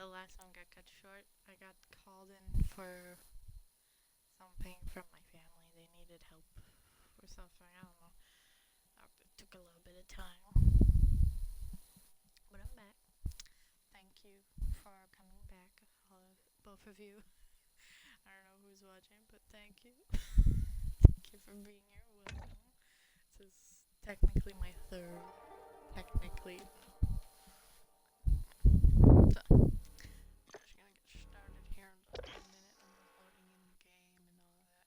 the last one got cut short. I got called in for something from my family. They needed help or something. I don't know. It took a little bit of time, but I'm back. Thank you for coming back, both of you. I don't know who's watching, but thank you. Thank you for being here. Welcome. This is technically my third. Technically. So, I'm just gonna get started here in just a minute. I'm loading in the game and all that,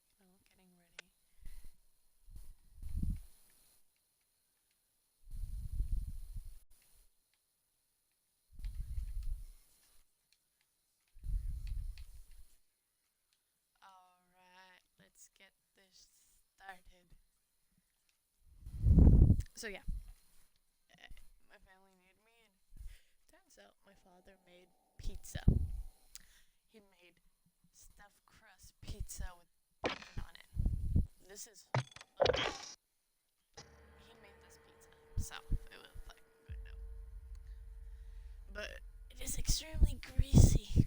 getting ready. Alright, let's get this started. So yeah, my family made me, and turns out my father made pizza. He made stuffed crust pizza with bacon on it. This is he made this pizza himself. It was fucking good though, but it is extremely greasy.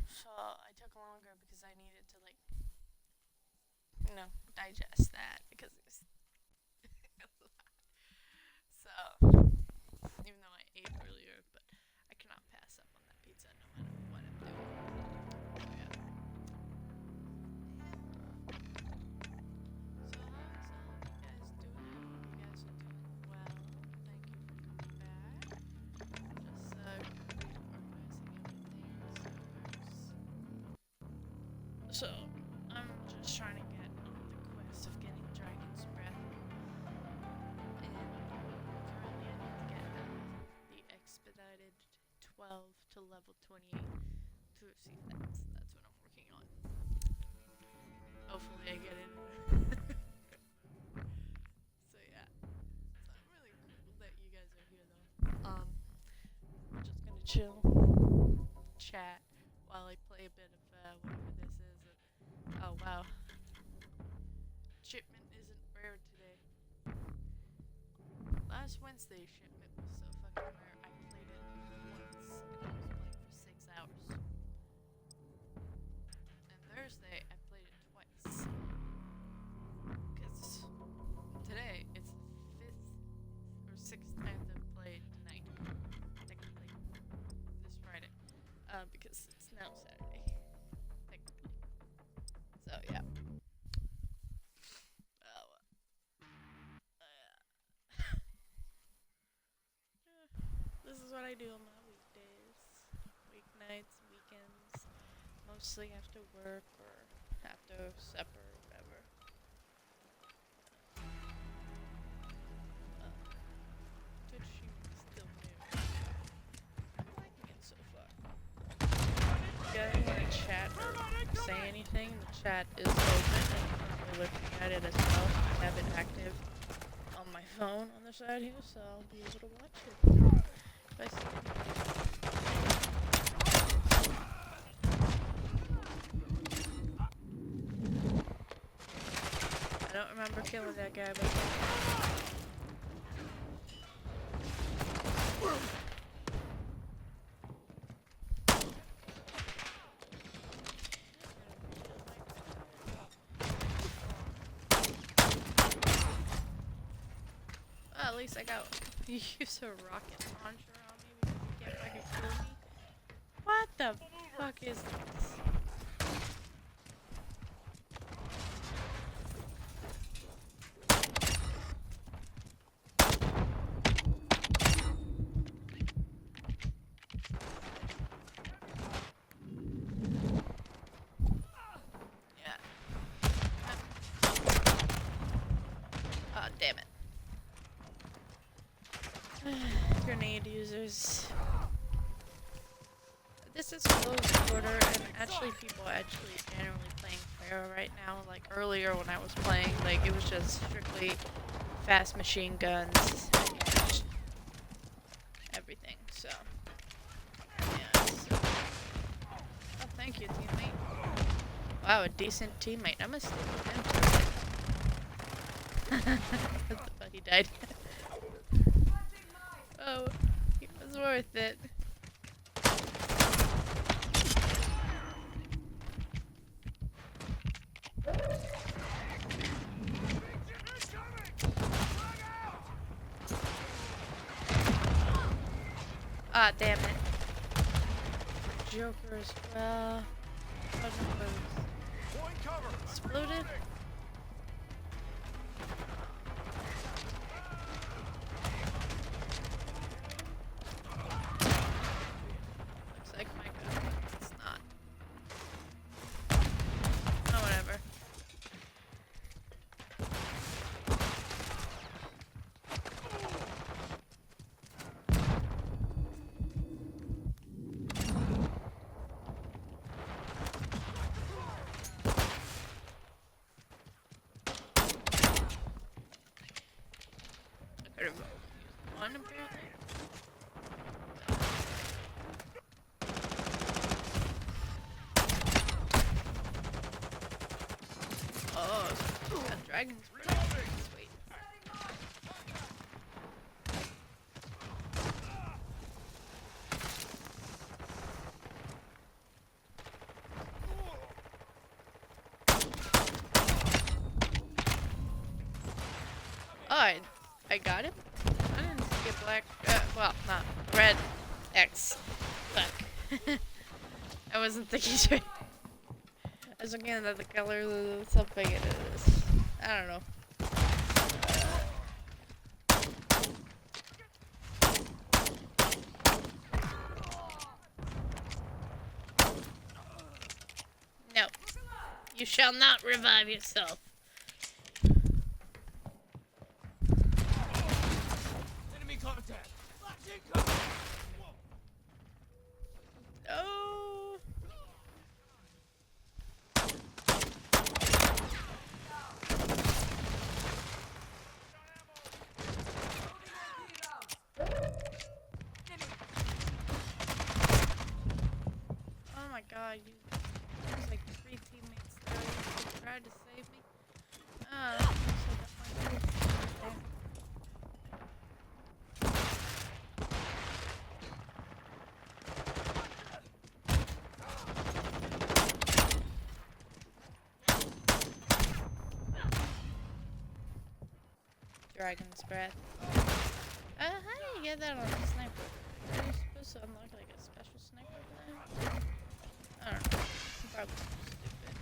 So I took longer because I needed to digest that because it's so even though I ate earlier, but I cannot pass up on that pizza no matter what I'm doing. So yeah. So how's you guys doing? You guys are doing well. Thank you for coming back. Just reorganizing everything. So I'm just trying to get on the quest of getting Dragon's Breath. And currently I need to get the expedited 12 to level 28 to see that's what I'm working on. Hopefully I get it. So yeah. So I'm really cool that you guys are here though. I'm just gonna chill, chat while I play a bit of whatever this is. Oh wow. Shipment isn't rare today. Last Wednesday shipment was so fucking rare. I played it once and I was playing for 6 hours. And Thursday I played it twice. Because today it's the 5th or 6th time I've played tonight. Technically. This Friday. Because it's now Saturday. Technically. So yeah. This is what I do on my weekdays, weeknights, weekends, mostly after work or after supper or whatever. Twitch streaming is still new. I'm liking it so far. If you guys want to chat or say anything, the chat is open and I'm looking at it as well. I have it active on my phone on the side here, so I'll be able to watch it. I don't remember killing that guy, but well, at least I got you use a rocket launcher on me because you can't fucking kill me. What the fuck is this? Yeah. Oh, damn it. Grenade users. This is close quarter, and actually people are actually generally playing fair right now. Like earlier when I was playing, like it was just strictly fast machine guns and everything. So yeah. So. Oh, thank you, teammate. Wow, a decent teammate. I'm gonna stick with him for a bit. What the fuck? He died. Oh, it was worth it. Ah, damn it. Joker as well. Exploded. Looks like my gun. It's not. Oh, whatever. One apparently. Oh, got dragons. Sweet. Oh, I got him? I didn't see a black, well, not red X. Fuck. I wasn't thinking straight. I was looking at the color of something it is. I don't know. No. You shall not revive yourself. Enemy contact. Oh. Oh my god, there's like 3 teammates there who tried to save me. Ah, Dragon's Breath. How do you get that on a sniper? Are you supposed to unlock like a special sniper for that? I don't know. I'm probably stupid.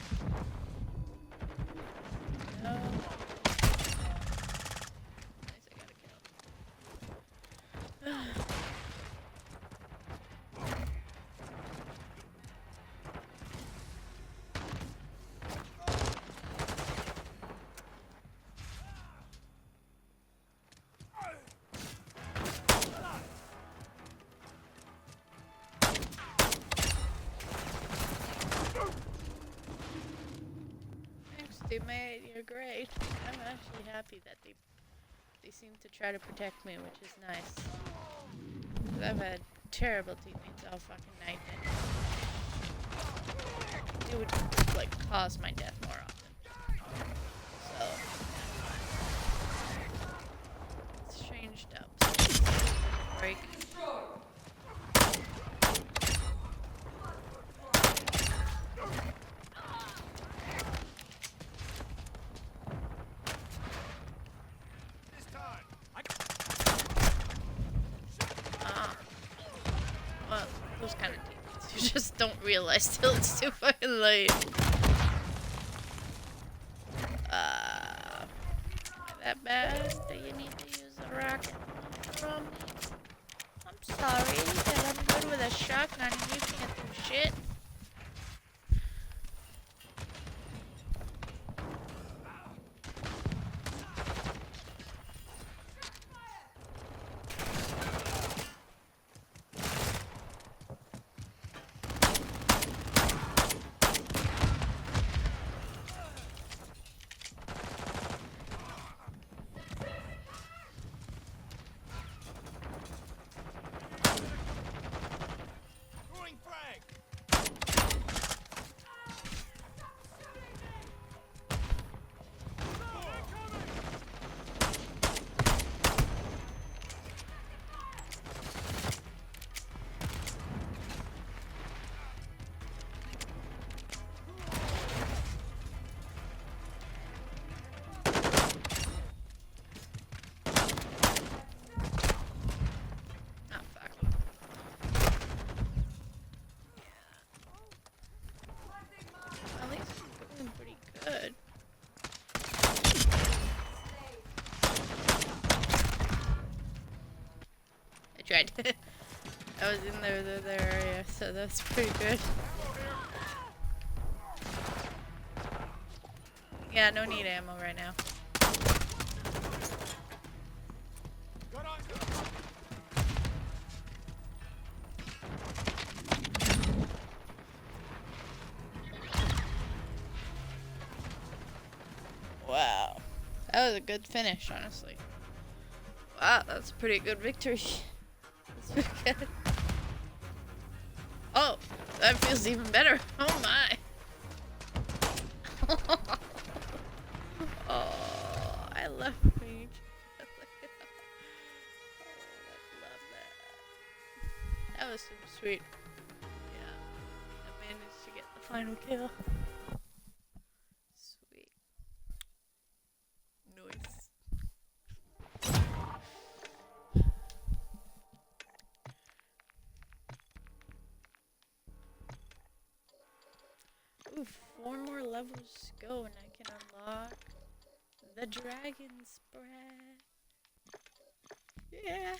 No. Nice, I got a kill. Teammate, you're great. I'm actually happy that they seem to try to protect me, which is nice. 'Cause I've had terrible teammates all fucking night, and it would like cause my death more often. So it's changed up. Break. Those kind of teammates who just don't realize till it's too fucking late. That bad that you need to use a rocket from me? I'm sorry that I'm good with a shotgun and you can't do shit. I did. I was in their area, so that's pretty good. Yeah, no need ammo right now. Wow. That was a good finish, honestly. Wow, that's a pretty good victory. That's pretty good. Oh, that feels even better. Oh my. Oh, I love Rage. Oh, I love that. That was super sweet. Yeah, I managed to get the final kill. Sweet. Nice. Ooh, 4 more levels to go and I can unlock the dragon's breath. Yeah.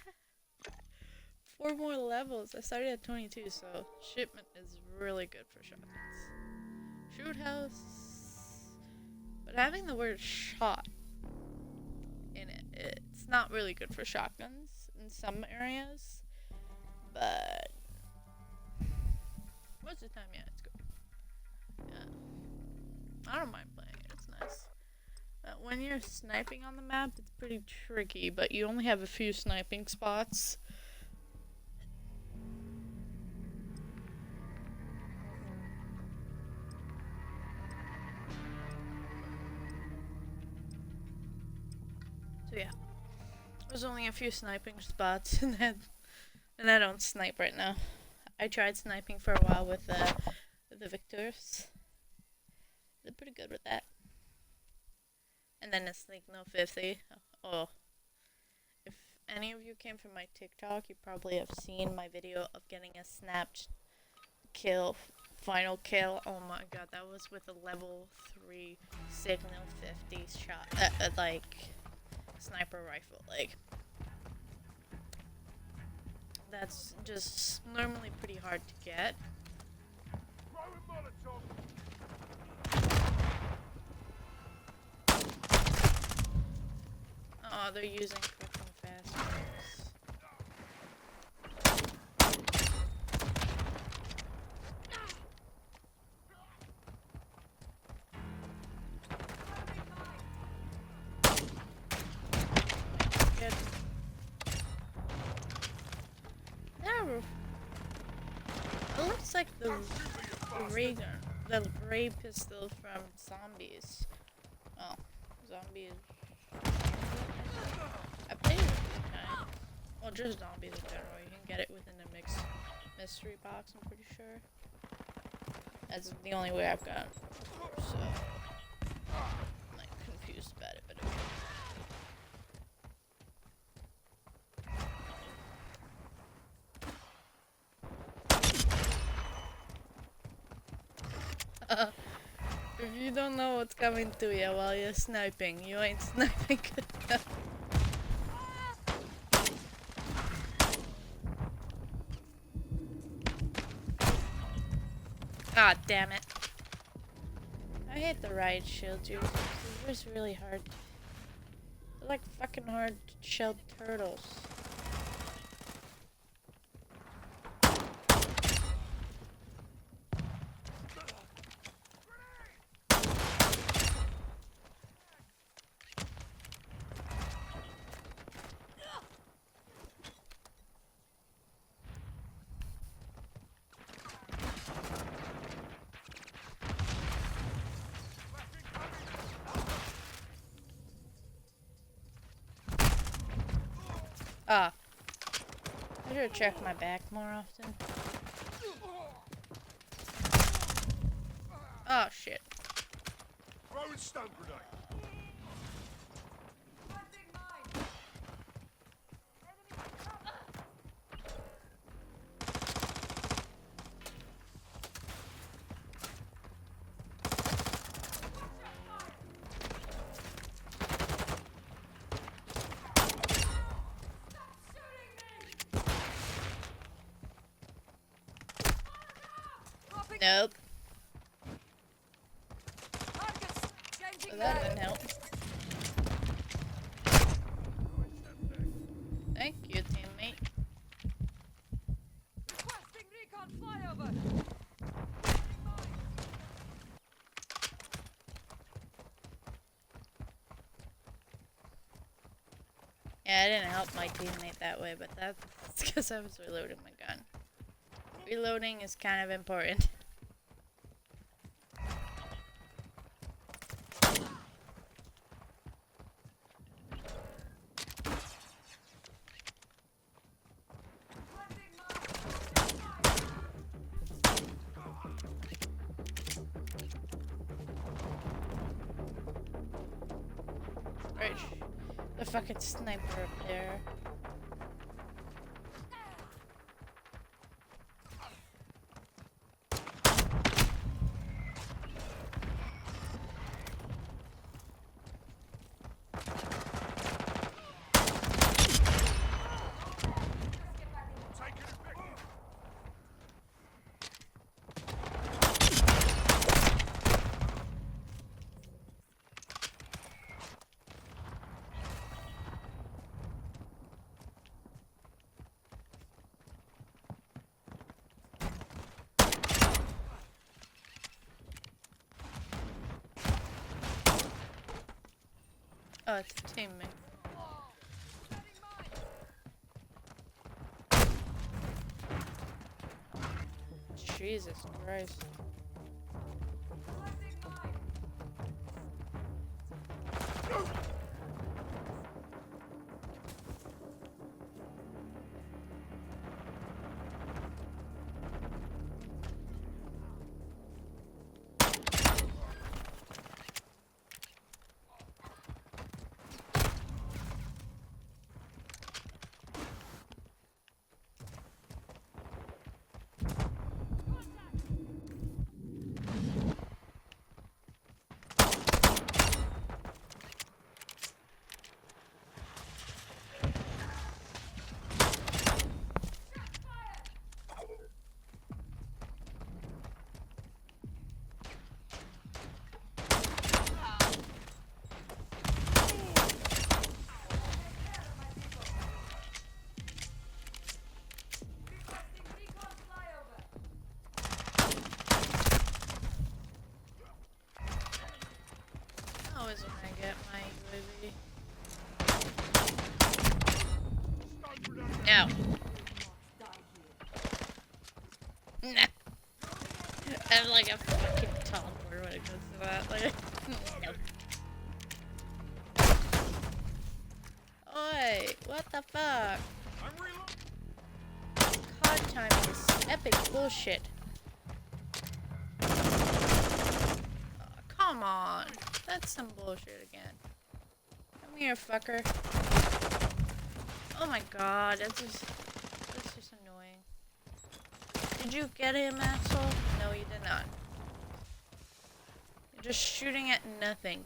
4 more levels. I started at 22, so shipment is really good for shotguns. Shoot house. But having the word shot in it, it's not really good for shotguns in some areas. But most of the time, yeah, it's good. Yeah. I don't mind playing it. It's nice. When you're sniping on the map, it's pretty tricky, but you only have a few sniping spots. So yeah, there's only a few sniping spots, and I don't snipe right now. I tried sniping for a while with the Victors. They're pretty good with that. And then a Sneak No 50. Oh, if any of you came from my TikTok, you probably have seen my video of getting a snapped kill, final kill. Oh my god, that was with a level 3 Signal 50 shot, like sniper rifle. Like, that's just normally pretty hard to get. Oh, they're using fucking fast moves. Good. It looks like the ray gun, the ray pistol from Zombies. Oh, Zombies. I played it a few times. Well, just Zombies in general. You can get it within the mystery box, I'm pretty sure. That's the only way I've gotten. So, I'm like confused about it, but okay. If you don't know what's coming to you while you're sniping, you ain't sniping good enough. Ah, damn it. I hate the riot shield users. They're just really hard. They're like fucking hard shelled turtles. Ah. I should check my back more often. Oh shit. Throwing stun grenade. Nope. Targets So changing that back. didn't help. Thank you, teammate. Requesting recon flyover. Yeah, I didn't help my teammate that way, but that's because I was reloading my gun. Reloading is kind of important. Right, the fucking sniper up there. Taking effective. Oh, it's a teammate. Jesus Christ. Always when I get my UAV. Ow. Nah. I'm like a fucking toddler when it comes to that. Like, nope. Oi, what the fuck? I'm reloading. COD time is epic bullshit. Oh, come on. That's some bullshit again. Come here, fucker. Oh my god, that's just annoying. Did you get him, asshole? No, you did not. You're just shooting at nothing.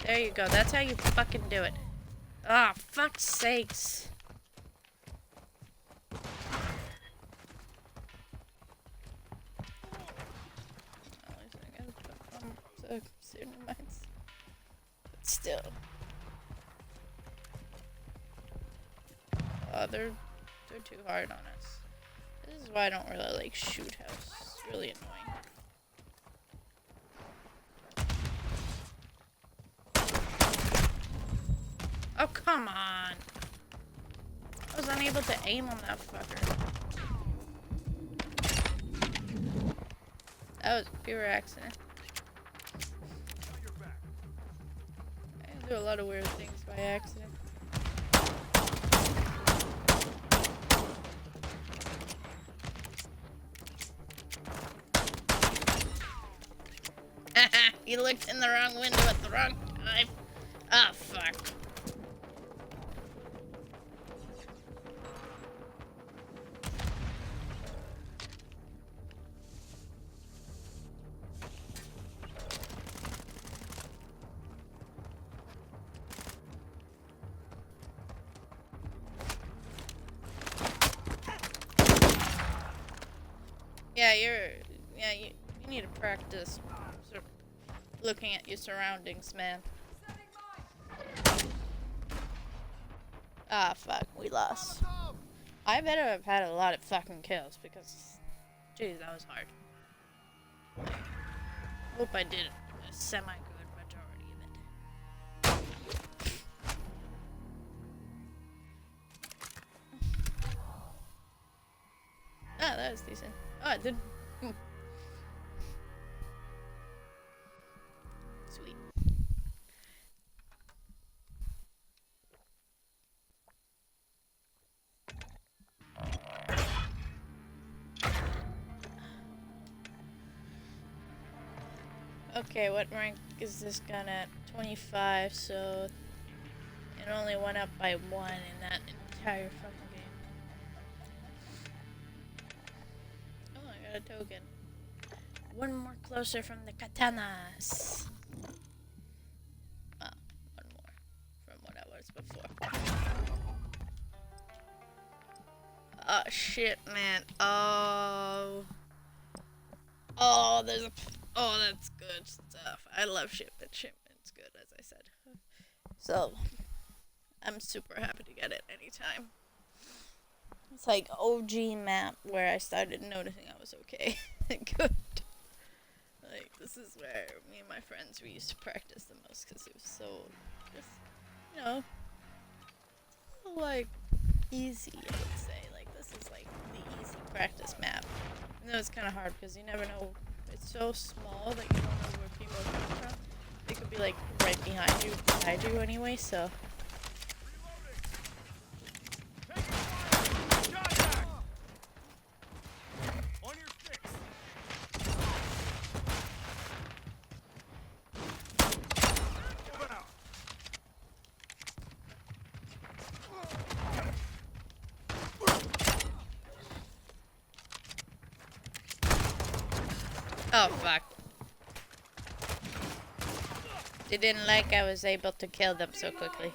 There you go. That's how you fucking do it. Ah, fuck's sakes. At least I gotta put some student mines. But still. They're too hard on us. This is why I don't really like shoot house. It's really annoying. Oh, come on. I was unable to aim on that fucker. That was pure accident. You're back. I do a lot of weird things by accident. You looked in the wrong window at the wrong time. Ah, fuck. You need to practice looking at your surroundings, man. Ah, fuck, we lost. I better have had a lot of fucking kills because, geez, that was hard. Hope I did a semi-good majority of it. Ah, that was decent. Oh, it did. Sweet. Okay, what rank is this gun at? 25, so it only went up by 1 in that entire fucking game. Oh, I got a token. One more closer from the katanas. Oh, one more from what I was before. Oh, shit, man. Oh. Oh, there's a... Oh, that's good stuff. I love shipment. Shipment's good, as I said. So, I'm super happy to get it anytime. It's like OG map where I started noticing I was okay. Good. Like, this is where me and my friends, we used to practice the most because it was so, just, you know, like, easy, I would say. Like, this is like the easy practice map. I know it's kind of hard because you never know. It's so small that you don't know where people are coming from. They could be like right behind you, beside you anyway, so. On your sticks. Move out. Oh, fuck. They didn't like I was able to kill them so quickly.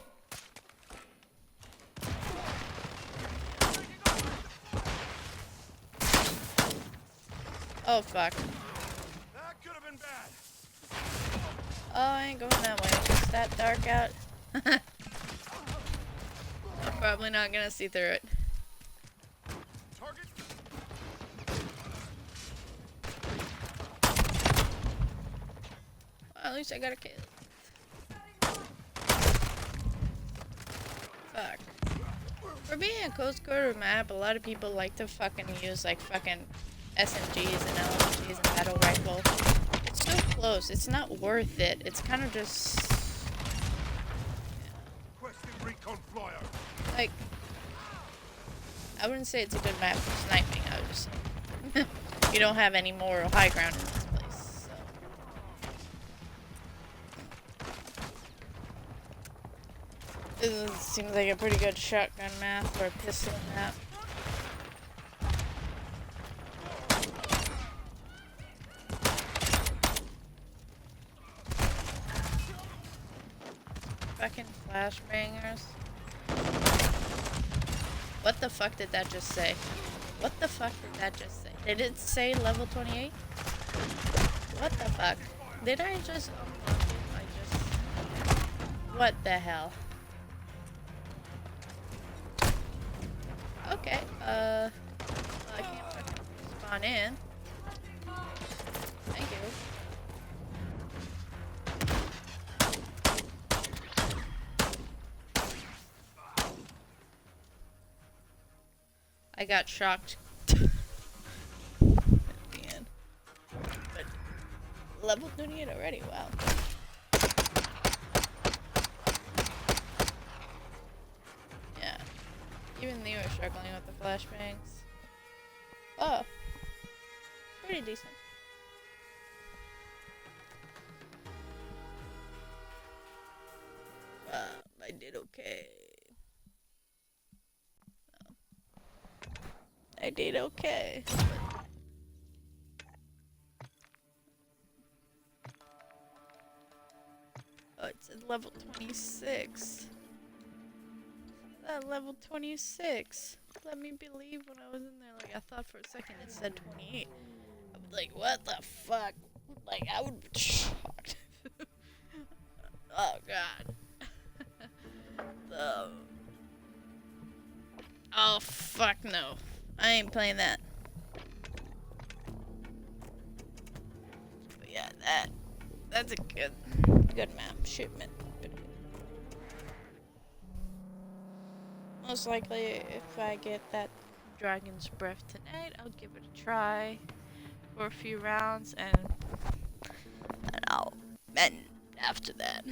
Oh, fuck. That could have been bad. Oh, I ain't going that way. It's that dark out. I'm probably not gonna see through it. Target. Well, at least I got a kill. Fuck. For being a close quarter map, a lot of people like to fucking use like fucking SMGs and LMGs and battle rifle. It's so close. It's not worth it. It's kind of just Requesting recon flyer. like, I wouldn't say it's a good map for sniping. I would just say you don't have any moral high ground in this place. So. This seems like a pretty good shotgun map or a pistol map. Fucking flashbangers. What the fuck did that just say? What the fuck did that just say? Did it say level 28? What the fuck? Did I just... What the hell? Okay, well, I can't fucking spawn in. Thank you. I got shocked at the end. But level 28 already, wow. Yeah. Even they were struggling with the flashbangs. Oh. Pretty decent. I did okay. I did okay. Oh, it's at level 26. Level 26. Let me believe when I was in there. Like, I thought for a second it said 28. I would Like, what the fuck? Like, I would be shocked. Oh, God. Um, oh, fuck no. I ain't playing that. But yeah, that's a good map. Shipment. Most likely, if I get that Dragon's Breath tonight, I'll give it a try for a few rounds, and and after that,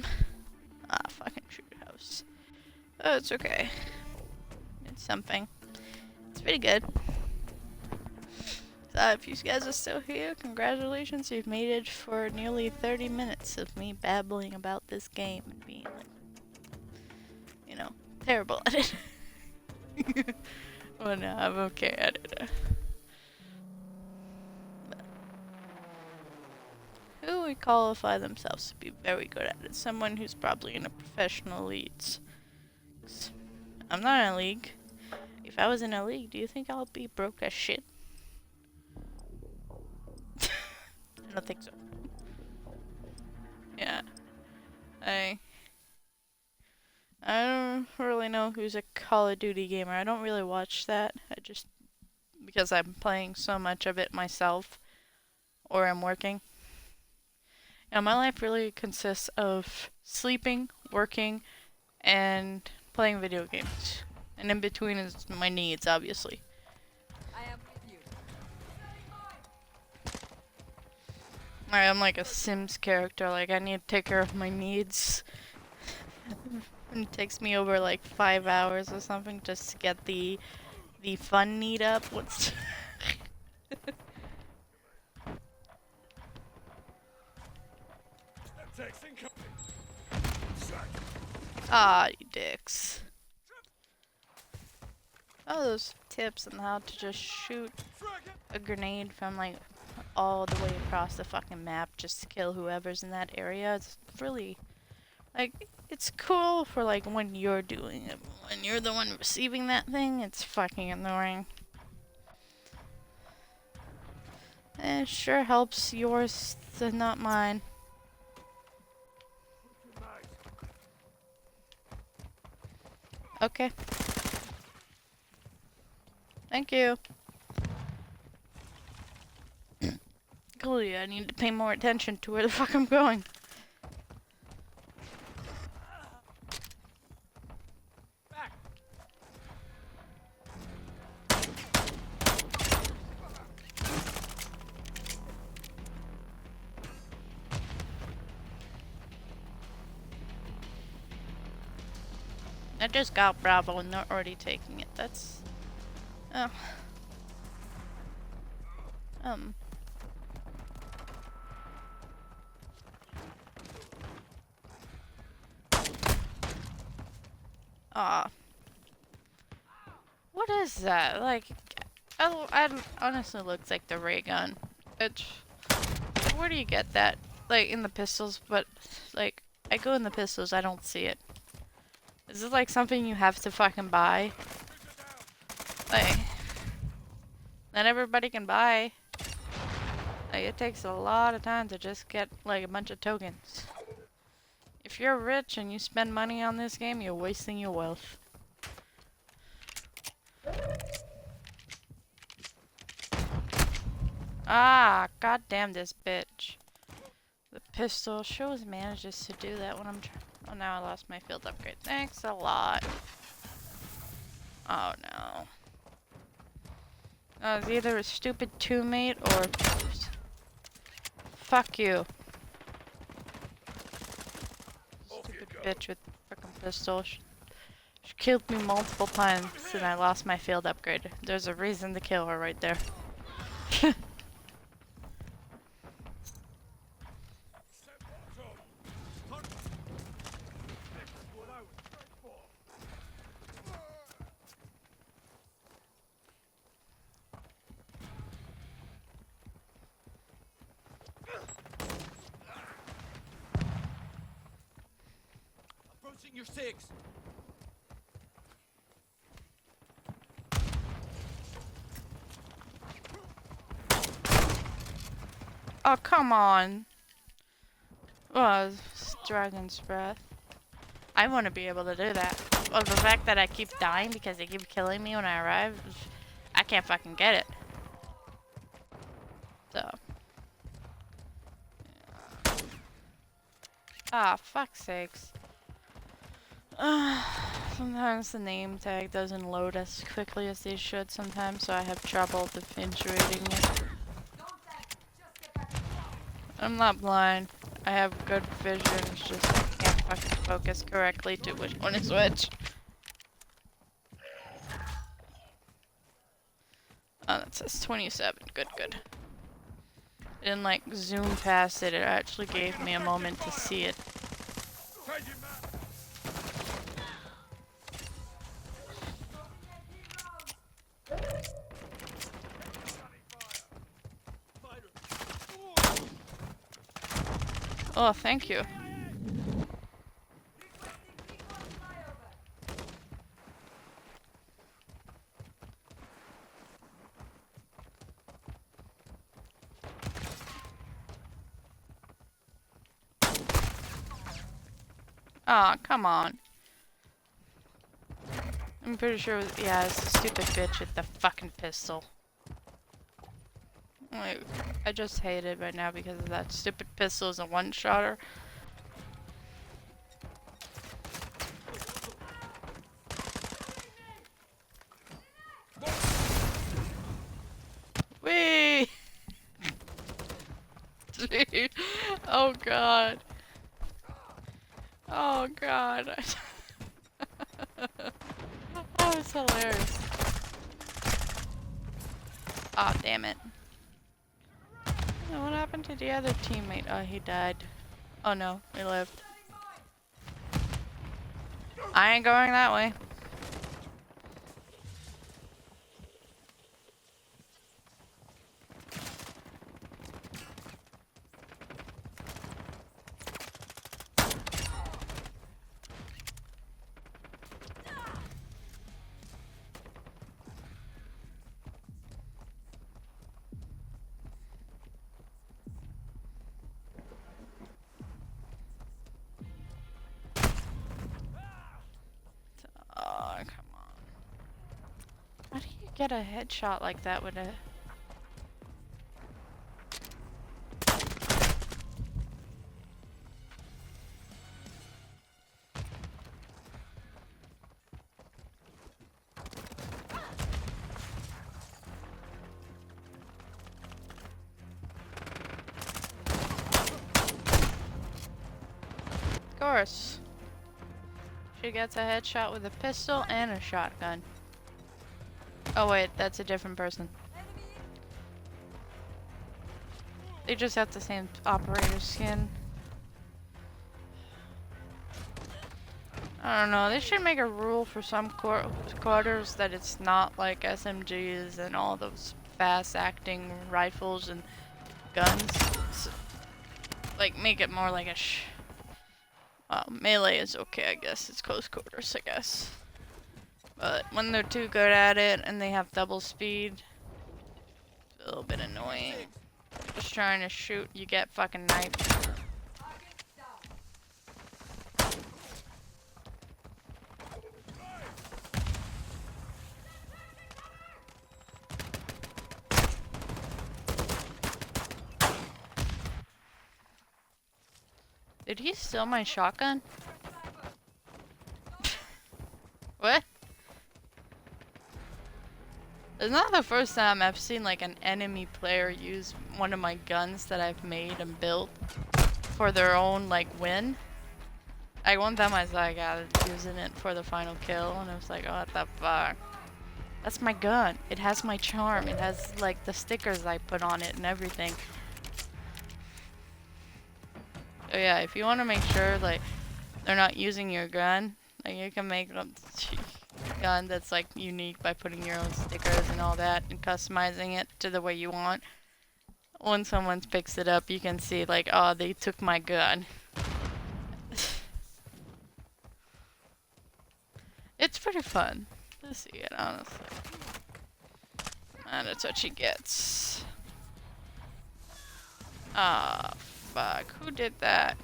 fucking shoot house. Oh, it's okay. It's something. It's pretty good. So if you guys are still here, congratulations, you've made it for nearly 30 minutes of me babbling about this game and being like, you know, terrible at it. Well, no, I'm okay at it. Who would qualify themselves to be very good at it? Someone who's probably in a professional leagues. I'm not in a league. If I was in a league, do you think I'll be broke as shit? I don't think so. Yeah. I don't really know who's a Call of Duty gamer. I don't really watch that. I just, because I'm playing so much of it myself, or I'm working. And my life really consists of sleeping, working, and playing video games. And in between is my needs, obviously. I am with you. I'm like a Sims character. Like, I need to take care of my needs. And it takes me over like 5 hours or something just to get the fun need up. What's Attacks incoming. Ah, you dicks. Oh, those tips on how to just shoot a grenade from like all the way across the fucking map just to kill whoever's in that area. It's really, like, it's cool for like when you're doing it. When you're the one receiving that thing, it's fucking annoying. It sure helps yours, not mine. Okay. Thank you. Clearly, I need to pay more attention to where the fuck I'm going. I just got Bravo and they're already taking it. That's... Oh. Aw. What is that? Like, I honestly looks like the ray gun. It's... Where do you get that? Like, in the pistols, but, like, I go in the pistols, I don't see it. Is this like something you have to fucking buy? Like, not everybody can buy. Like, it takes a lot of time to just get like a bunch of tokens. If you're rich and you spend money on this game, you're wasting your wealth. Ah, goddamn this bitch. The pistol shows manages to do that when I'm trying. Oh, now I lost my field upgrade. Thanks a lot. Oh no. It's either a stupid two-mate or... Fuck you. Stupid bitch with frickin' pistol. She killed me multiple times and I lost my field upgrade. There's a reason to kill her right there. Approaching your six. Oh, come on. Oh, dragon's breath. I want to be able to do that. Well, the fact that I keep dying because they keep killing me when I arrive, I can't fucking get it. So. Ah, fuck's sakes. Sometimes the name tag doesn't load as quickly as they should sometimes, so I have trouble differentiating it. I'm not blind. I have good vision, it's just I can't fucking focus correctly to which one is which. Oh, that says 27. Good, good. I didn't like zoom past it, it actually gave me a moment to see it. Oh, thank you. Aw, oh, come on. I'm pretty sure, yeah, it's the stupid bitch with the fucking pistol. Like, I just hate it right now because of that stupid pistol is a one-shotter. Whee! Oh god. Oh god. Oh, it's hilarious. Aw, oh, damn it. What happened to the other teammate? Oh, he died. Oh no, he lived. I ain't going that way. Oh, come on. How do you get a headshot like that with a... Of course. She gets a headshot with a pistol and a shotgun. Oh wait, that's a different person. They just have the same operator skin. I don't know, they should make a rule for some quarters that it's not like SMGs and all those fast-acting rifles and guns. So, like, make it more like a melee is okay, I guess. It's close quarters, I guess. But when they're too good at it and they have double speed, it's a little bit annoying. Just trying to shoot, you get fucking knifed. Did he steal my shotgun? What? It's not the first time I've seen like an enemy player use one of my guns that I've made and built for their own like win. Like one time I saw a guy using it for the final kill and I was like, oh, what the fuck? That's my gun. It has my charm. It has like the stickers I put on it and everything. So yeah, if you want to make sure like they're not using your gun, like you can make a gun that's like unique by putting your own stickers and all that and customizing it to the way you want. When someone picks it up, you can see like, oh, they took my gun. It's pretty fun to see it, honestly. And that's what she gets. Ah, fuck. Who did that?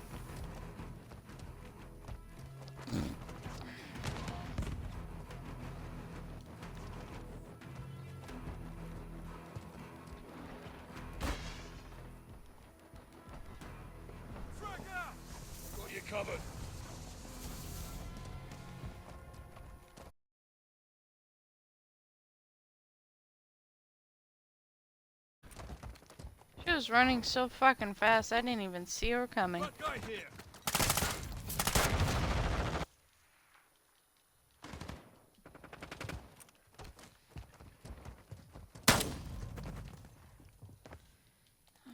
Got you covered. She was running so fucking fast, I didn't even see her coming. That guy here.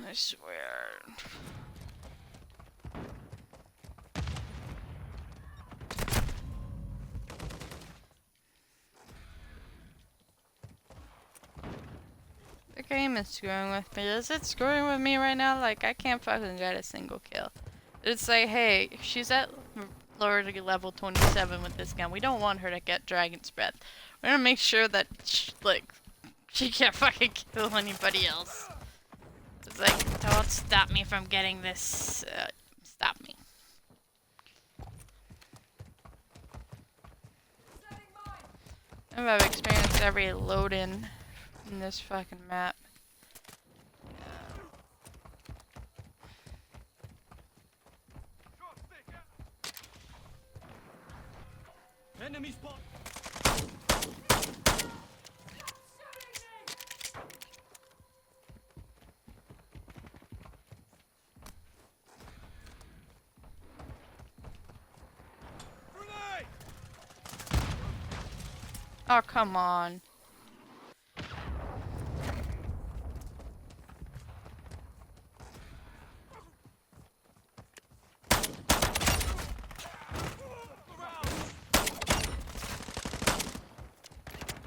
I swear. The game is screwing with me. Is it screwing with me right now? Like, I can't fucking get a single kill. It's like, hey, she's at lower level 27 with this gun. We don't want her to get Dragon's Breath. We're gonna make sure that, she can't fucking kill anybody else. It's like, don't stop me from getting this. Stop me. I've experienced every load-in in this fucking map. Enemy spot. Grenade! Oh, come on.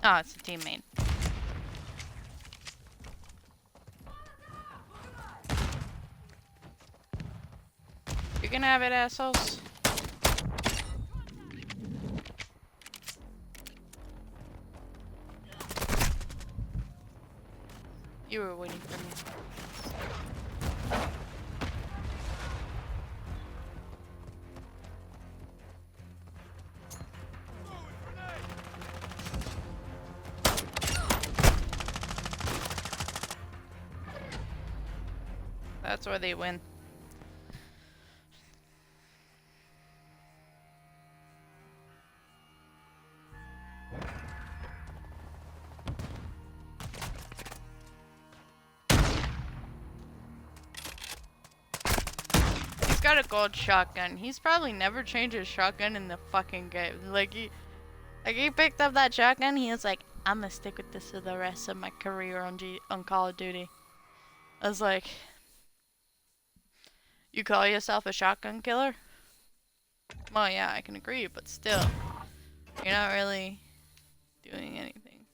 Oh, it's a teammate. You can have it, assholes. You were waiting for me. That's where they win. He's got a gold shotgun. He's probably never changed his shotgun in the fucking game. Like he picked up that shotgun. He was like, I'm gonna stick with this for the rest of my career on Call of Duty. I was like, you call yourself a shotgun killer? Well, yeah, I can agree, but still, you're not really doing anything.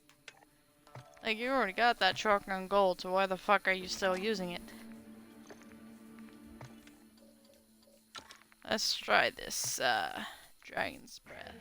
Like, you already got that shotgun gold, so why the fuck are you still using it? Let's try this, Dragon's Breath.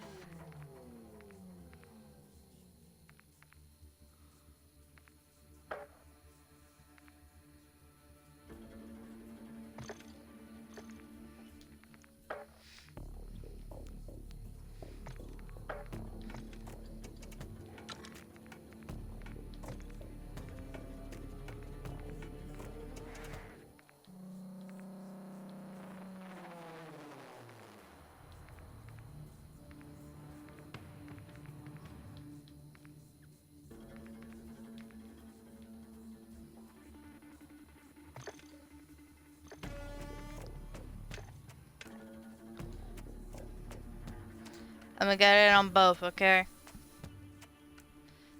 I'm gonna get it on both, okay?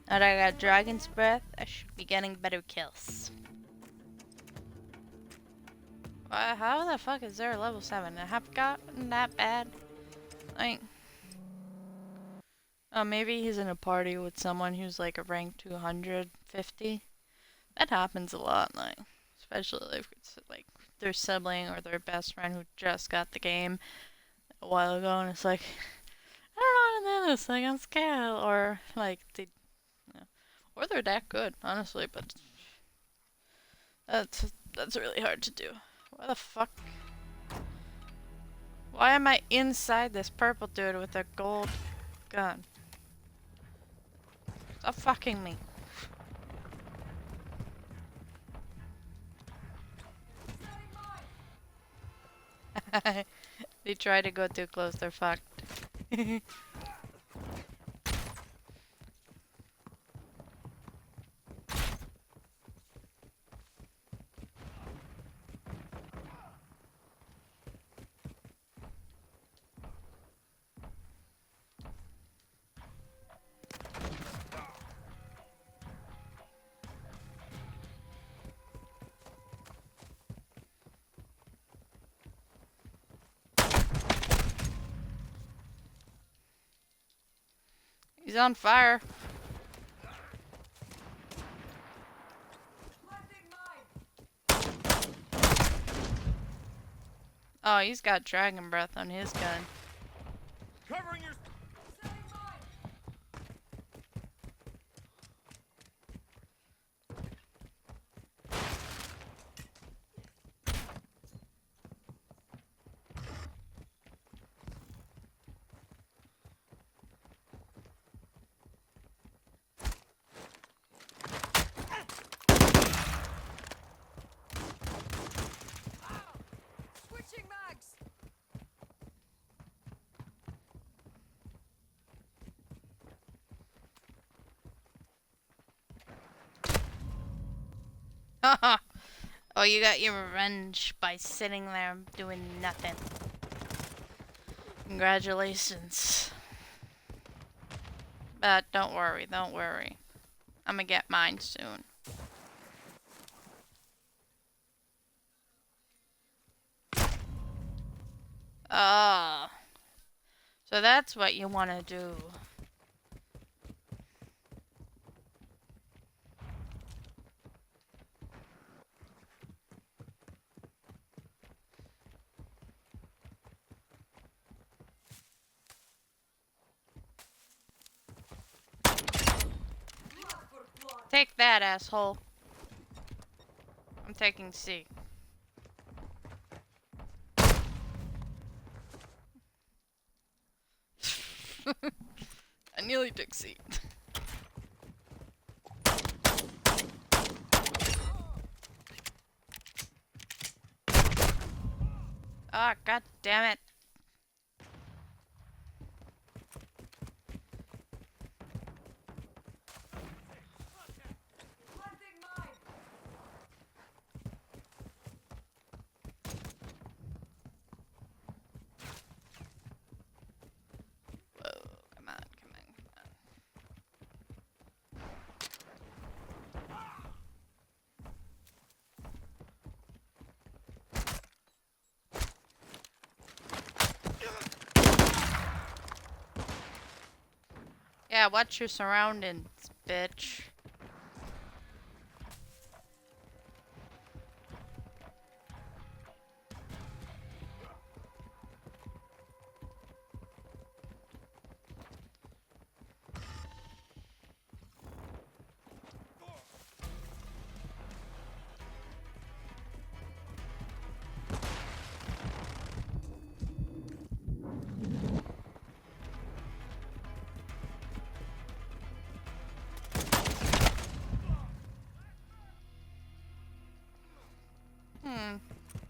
Now that I got Dragon's Breath, I should be getting better kills. How the fuck is there a level 7? I have gotten that bad? Like... Oh, maybe he's in a party with someone who's like a rank 250. That happens a lot, like... Especially if it's like their sibling or their best friend who just got the game a while ago and it's like... I don't know how to do this, like I'm scared, or like they... or they're that good, honestly, but... That's really hard to do. What the fuck? Why am I inside this purple dude with a gold gun? Stop fucking me. They try to go too close, they're fucked. He's on fire. Oh, he's got dragon breath on his gun. Covering your... Switching mags. Oh, you got your revenge by sitting there doing nothing. Congratulations. But don't worry, don't worry. I'm gonna get mine soon. Ah. So that's what you want to do. Take that, asshole. I'm taking C. I nearly took C. Ah, god damn it. Whoa, come on, come on, come on. Yeah, watch your surroundings, bitch.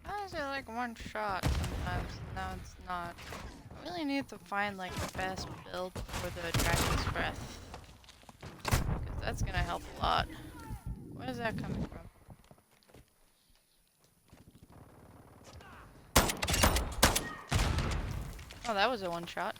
Why is it like one shot sometimes? No, it's not. I really need to find like the best build for the Dragon's Breath. Because that's gonna help a lot. Where is that coming from? Oh, that was a one shot.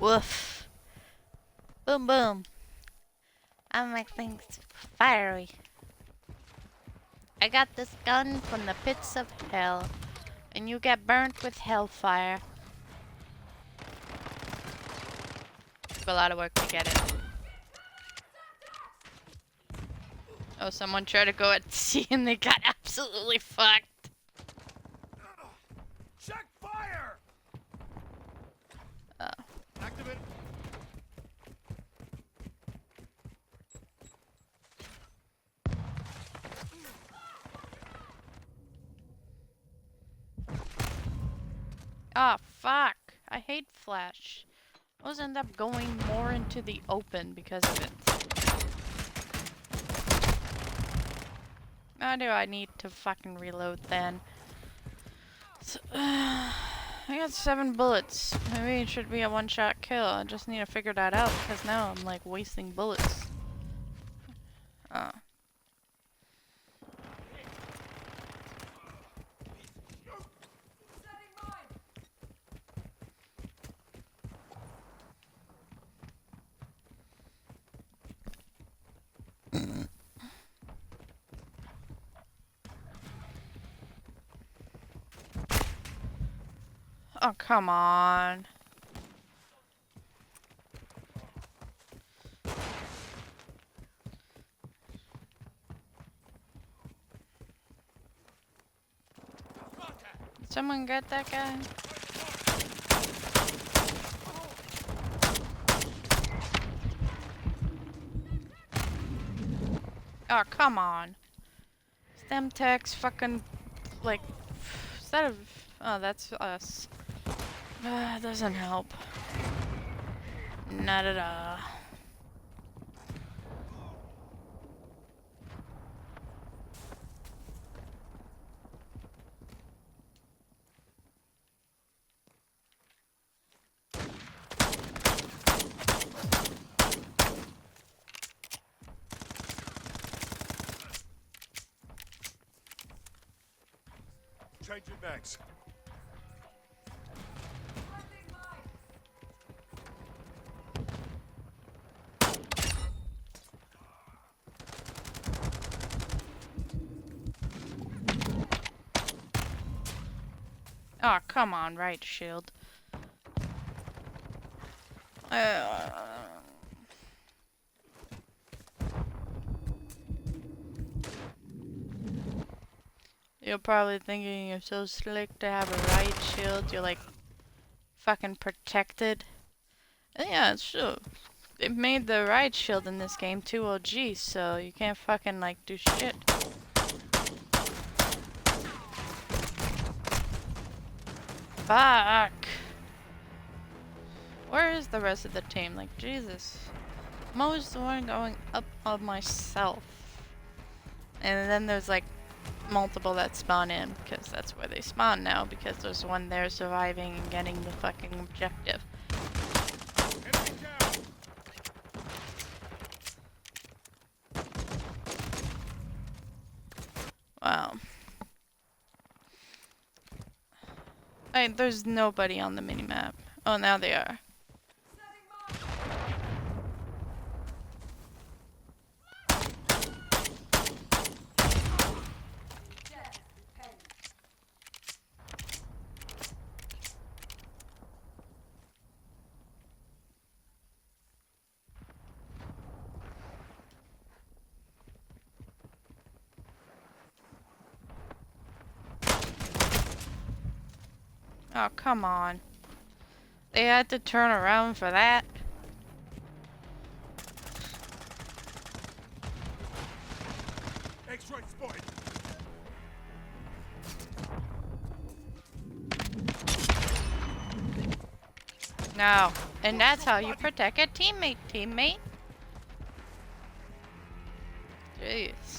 Woof. Boom boom. I make things fiery. I got this gun from the pits of hell, and you get burnt with hellfire. Took a lot of work to get it. Oh, someone tried to go at sea and they got absolutely fucked. Check fire! Activate. Ah, fuck. I hate Flash. I always end up going more into the open because of it. How do I need to fucking reload then? So, I got 7 bullets. Maybe it should be a one-shot kill. I just need to figure that out because now I'm like wasting bullets. Oh, come on. Did someone get that guy? Oh, come on. Stem text fucking, like, instead of... Oh, that's us. Doesn't help. Not at all. Changing mags. Oh, come on, right shield. You're probably thinking you're so slick to have a right shield, you're like fucking protected. And yeah, it's true. They made the right shield in this game 2 OG, so you can't fucking like do shit. Fuck. Where is the rest of the team? Like, Jesus. I'm always the one going up on myself. And then there's like multiple that spawn in, because that's where they spawn now, because there's one there surviving and getting the fucking objective. Enemy down. Wow. There's nobody on the minimap. Oh, now they are. Oh, come on. They had to turn around for that. X-ray spotted. No. And that's how you protect a teammate. Jeez.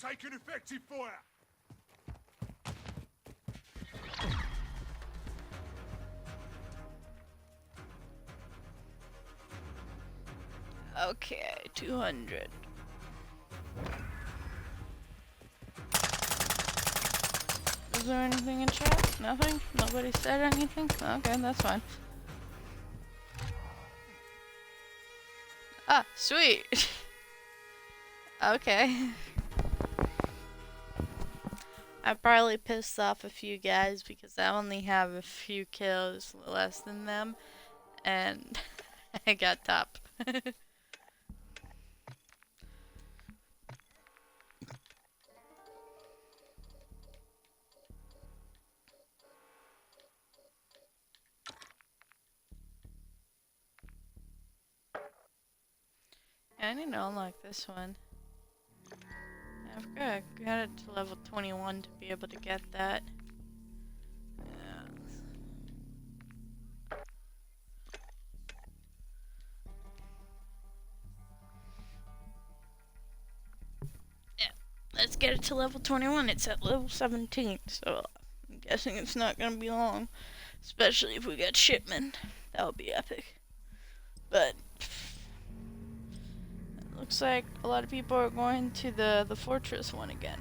I'm taking effective fire. Okay, 200. Is there anything in chat? Nothing? Nobody said anything? Okay, that's fine. Ah, sweet. Okay. I probably pissed off a few guys because I only have a few kills less than them, and I got top. I didn't know like this one. I forgot I got it to level 21 to be able to get that. Yeah. Let's get it to level 21. It's at level 17, so I'm guessing it's not gonna be long. Especially if we get shipment. That would be epic. But it looks like a lot of people are going to the fortress one again.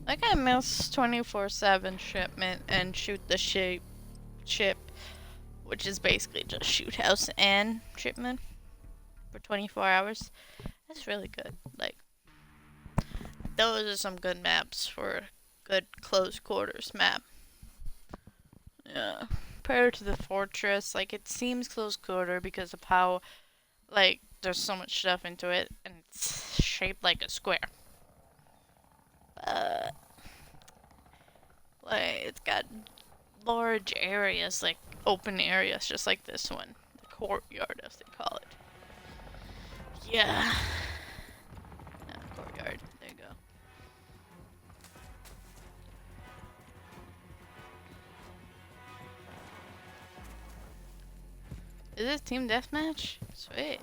Like I miss 24/7 shipment and shoot the ship, which is basically just shoot house and shipment for 24 hours. That's really good. Like those are some good maps for a good close quarters map. Yeah. Compared to the fortress, like it seems close quarter because of how like there's so much stuff into it and it's shaped like a square. Like it's got large areas, like open areas, just like this one, the courtyard as they call it. Yeah. Courtyard. There you go. Is this team deathmatch? Sweet.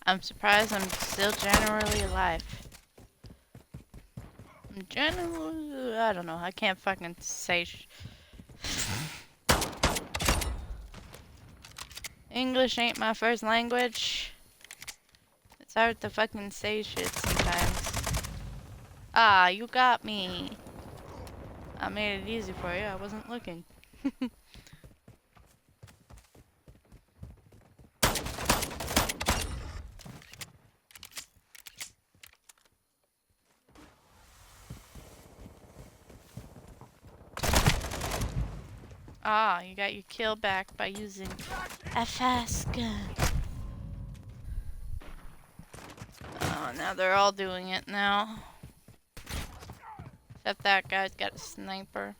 I'm surprised I'm still generally alive. I don't know. I can't fucking say English ain't my first language. It's hard to fucking say shit sometimes. Ah, you got me. I made it easy for you. I wasn't looking. Ah, you got your kill back by using a fast gun. Oh, now they're all doing it now. Except that guy's got a sniper.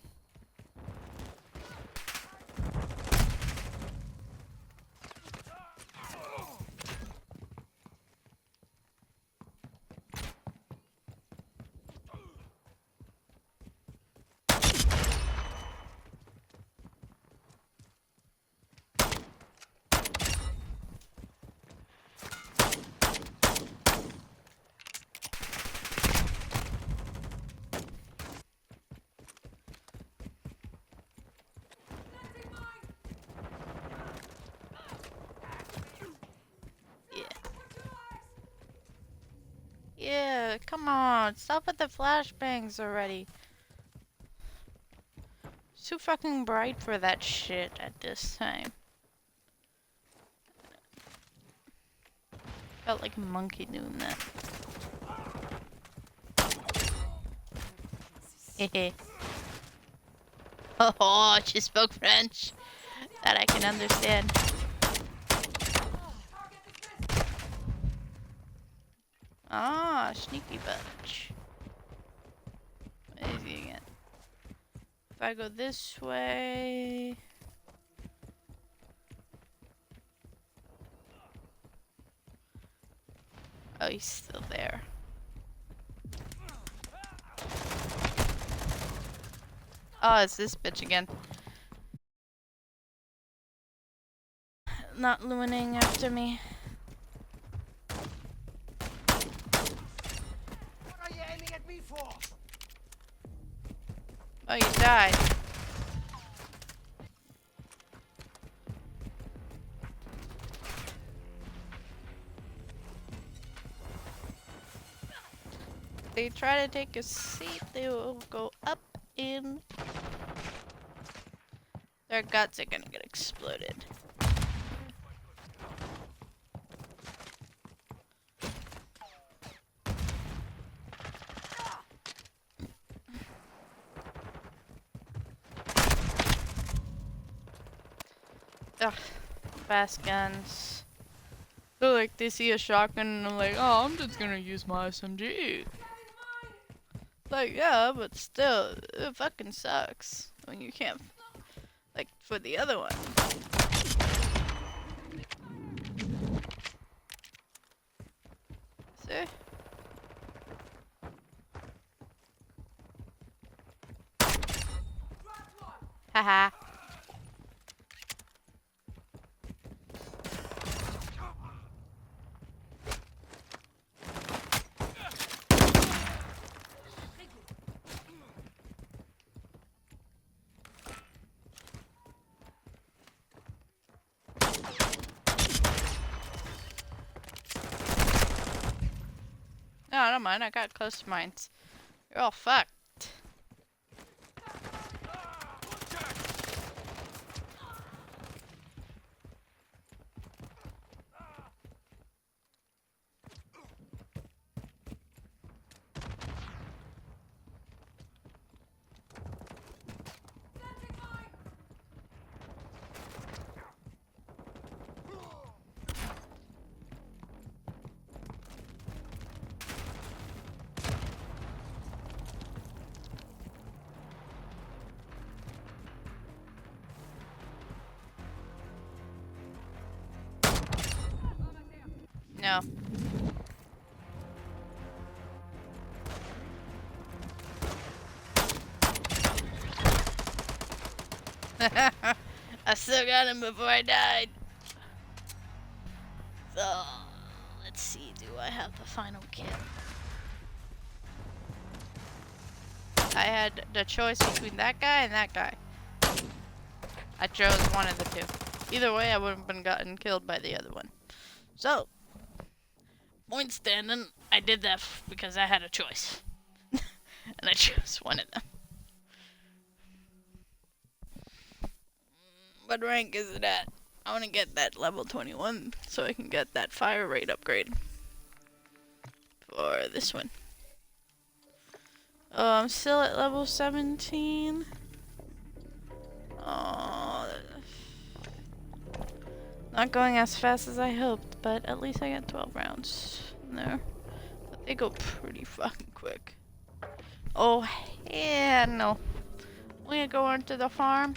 Yeah, come on. Stop with the flashbangs already. It's too fucking bright for that shit at this time. Felt like a monkey doing that. Hehe. Oh, she spoke French. That I can understand. Ah, sneaky bunch. What is he again? If I go this way... Oh, he's still there. Oh, it's this bitch again. Not lumining after me. What are you aiming at me for? Oh, you died. They try to take a seat, they will go up in. Their guts are gonna get exploded. Ugh, fast guns. They're like, they see a shotgun and I'm like, oh, I'm just gonna use my SMG. Like, yeah, but still, it fucking sucks when you can't, like, for the other one. See? Haha. No, I don't mind. I got close mines. You're all fucked. No. I still got him before I died. So, let's see. Do I have the final kill? I had the choice between that guy and that guy. I chose one of the two. Either way, I wouldn't have been gotten killed by the other one. So, point standing, I did that because I had a choice. And I chose one of them. What rank is it at? I want to get that level 21 so I can get that fire rate upgrade for this one. Oh, I'm still at level 17. Oh, not going as fast as I hoped, but at least I got 12 rounds in there. But they go pretty fucking quick. Oh, yeah, no. We're going to the farm.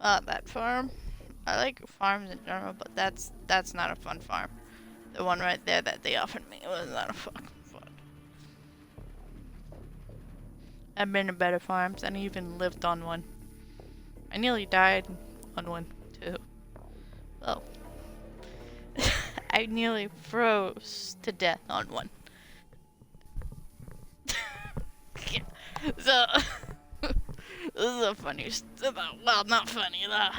That farm. I like farms in general, but that's not a fun farm. The one right there that they offered me was not a fucking fun. I've been to better farms and I even lived on one. I nearly died on one too. Well, I nearly froze to death on one. Yeah. So this is a funny well, not funny, but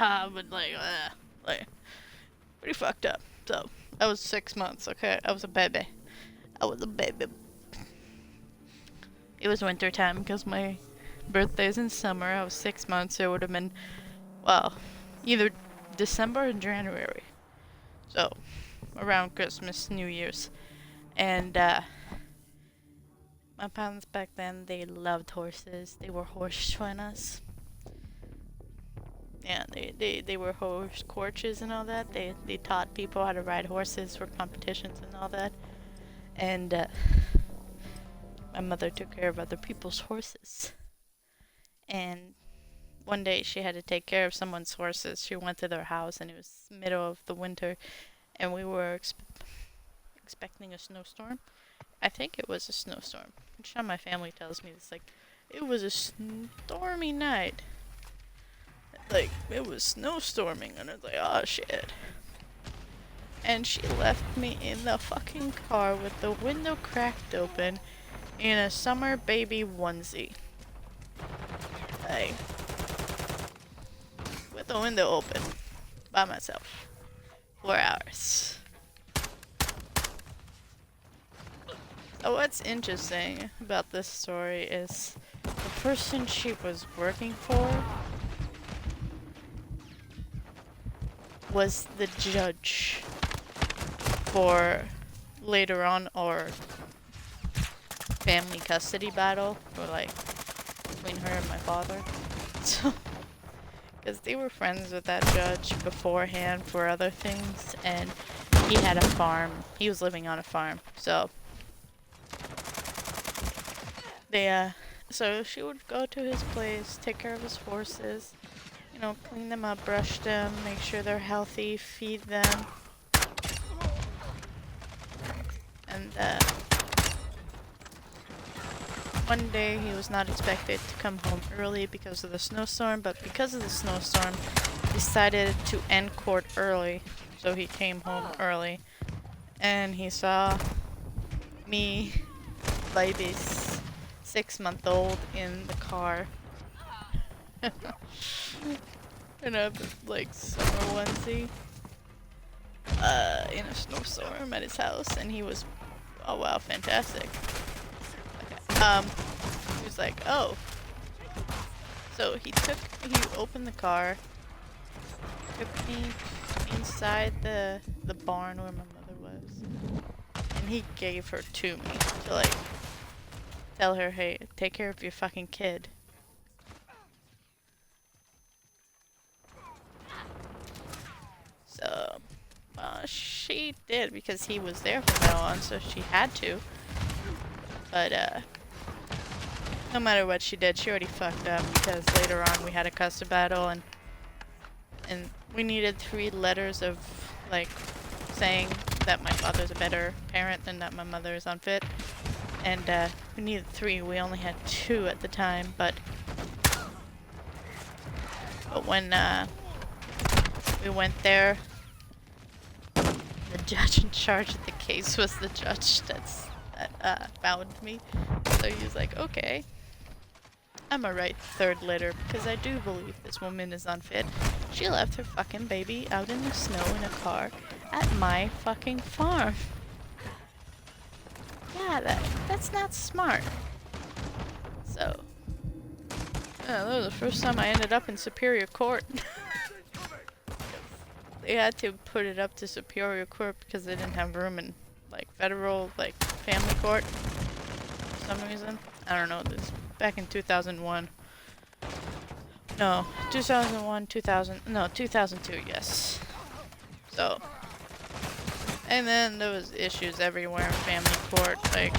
like pretty fucked up. So I was 6 months. Okay, I was a baby. I was a baby. It was winter time because my birthday's in summer. I was 6 months. So it would have been, well, either December or January. So around Christmas, New Year's, and my parents back then, they loved horses. They were horse trainers. Yeah, they were horse coaches and all that. They taught people how to ride horses for competitions and all that. And my mother took care of other people's horses. And one day she had to take care of someone's horses. She went to their house and it was middle of the winter, and we were expecting a snowstorm. I think it was a snowstorm. Each time my family tells me this, like, it was a stormy night. Like, it was snowstorming, and it's like, oh shit. And she left me in the fucking car with the window cracked open in a summer baby onesie. Like, with the window open by myself. 4 hours. So what's interesting about this story is the person she was working for was the judge for later on our family custody battle for like between her and my father. So, because they were friends with that judge beforehand for other things, and he had a farm. He was living on a farm, so so she would go to his place, take care of his horses, you know, clean them up, brush them, make sure they're healthy, feed them. And one day he was not expected to come home early because of the snowstorm, but because of the snowstorm, decided to end court early. So he came home early, and he saw me, baby's 6-month-old, in the car. In a like summer onesie. In a snowstorm at his house, and he was, oh wow, fantastic. Okay. He was like, oh. So he opened the car, took me inside the barn where my mother was, and he gave her to me to like tell her, hey, take care of your fucking kid. So she did because he was there from now on, so she had to. But no matter what she did, she already fucked up because later on we had a custody battle, and we needed 3 letters of like saying that my father's a better parent and that my mother is unfit. And we needed 3. We only had 2 at the time, but when we went there, the judge in charge of the case was the judge that found me. So he was like, okay, I'm gonna write 3rd letter because I do believe this woman is unfit. She left her fucking baby out in the snow in a car at my fucking farm. Yeah, that's not smart. So, yeah, that was the first time I ended up in Superior Court. They had to put it up to Superior Court because they didn't have room in like federal like family court for some reason. I don't know. This back in 2001. No, 2001, 2000. No, 2002. Yes. So, and then there was issues everywhere in family court. Like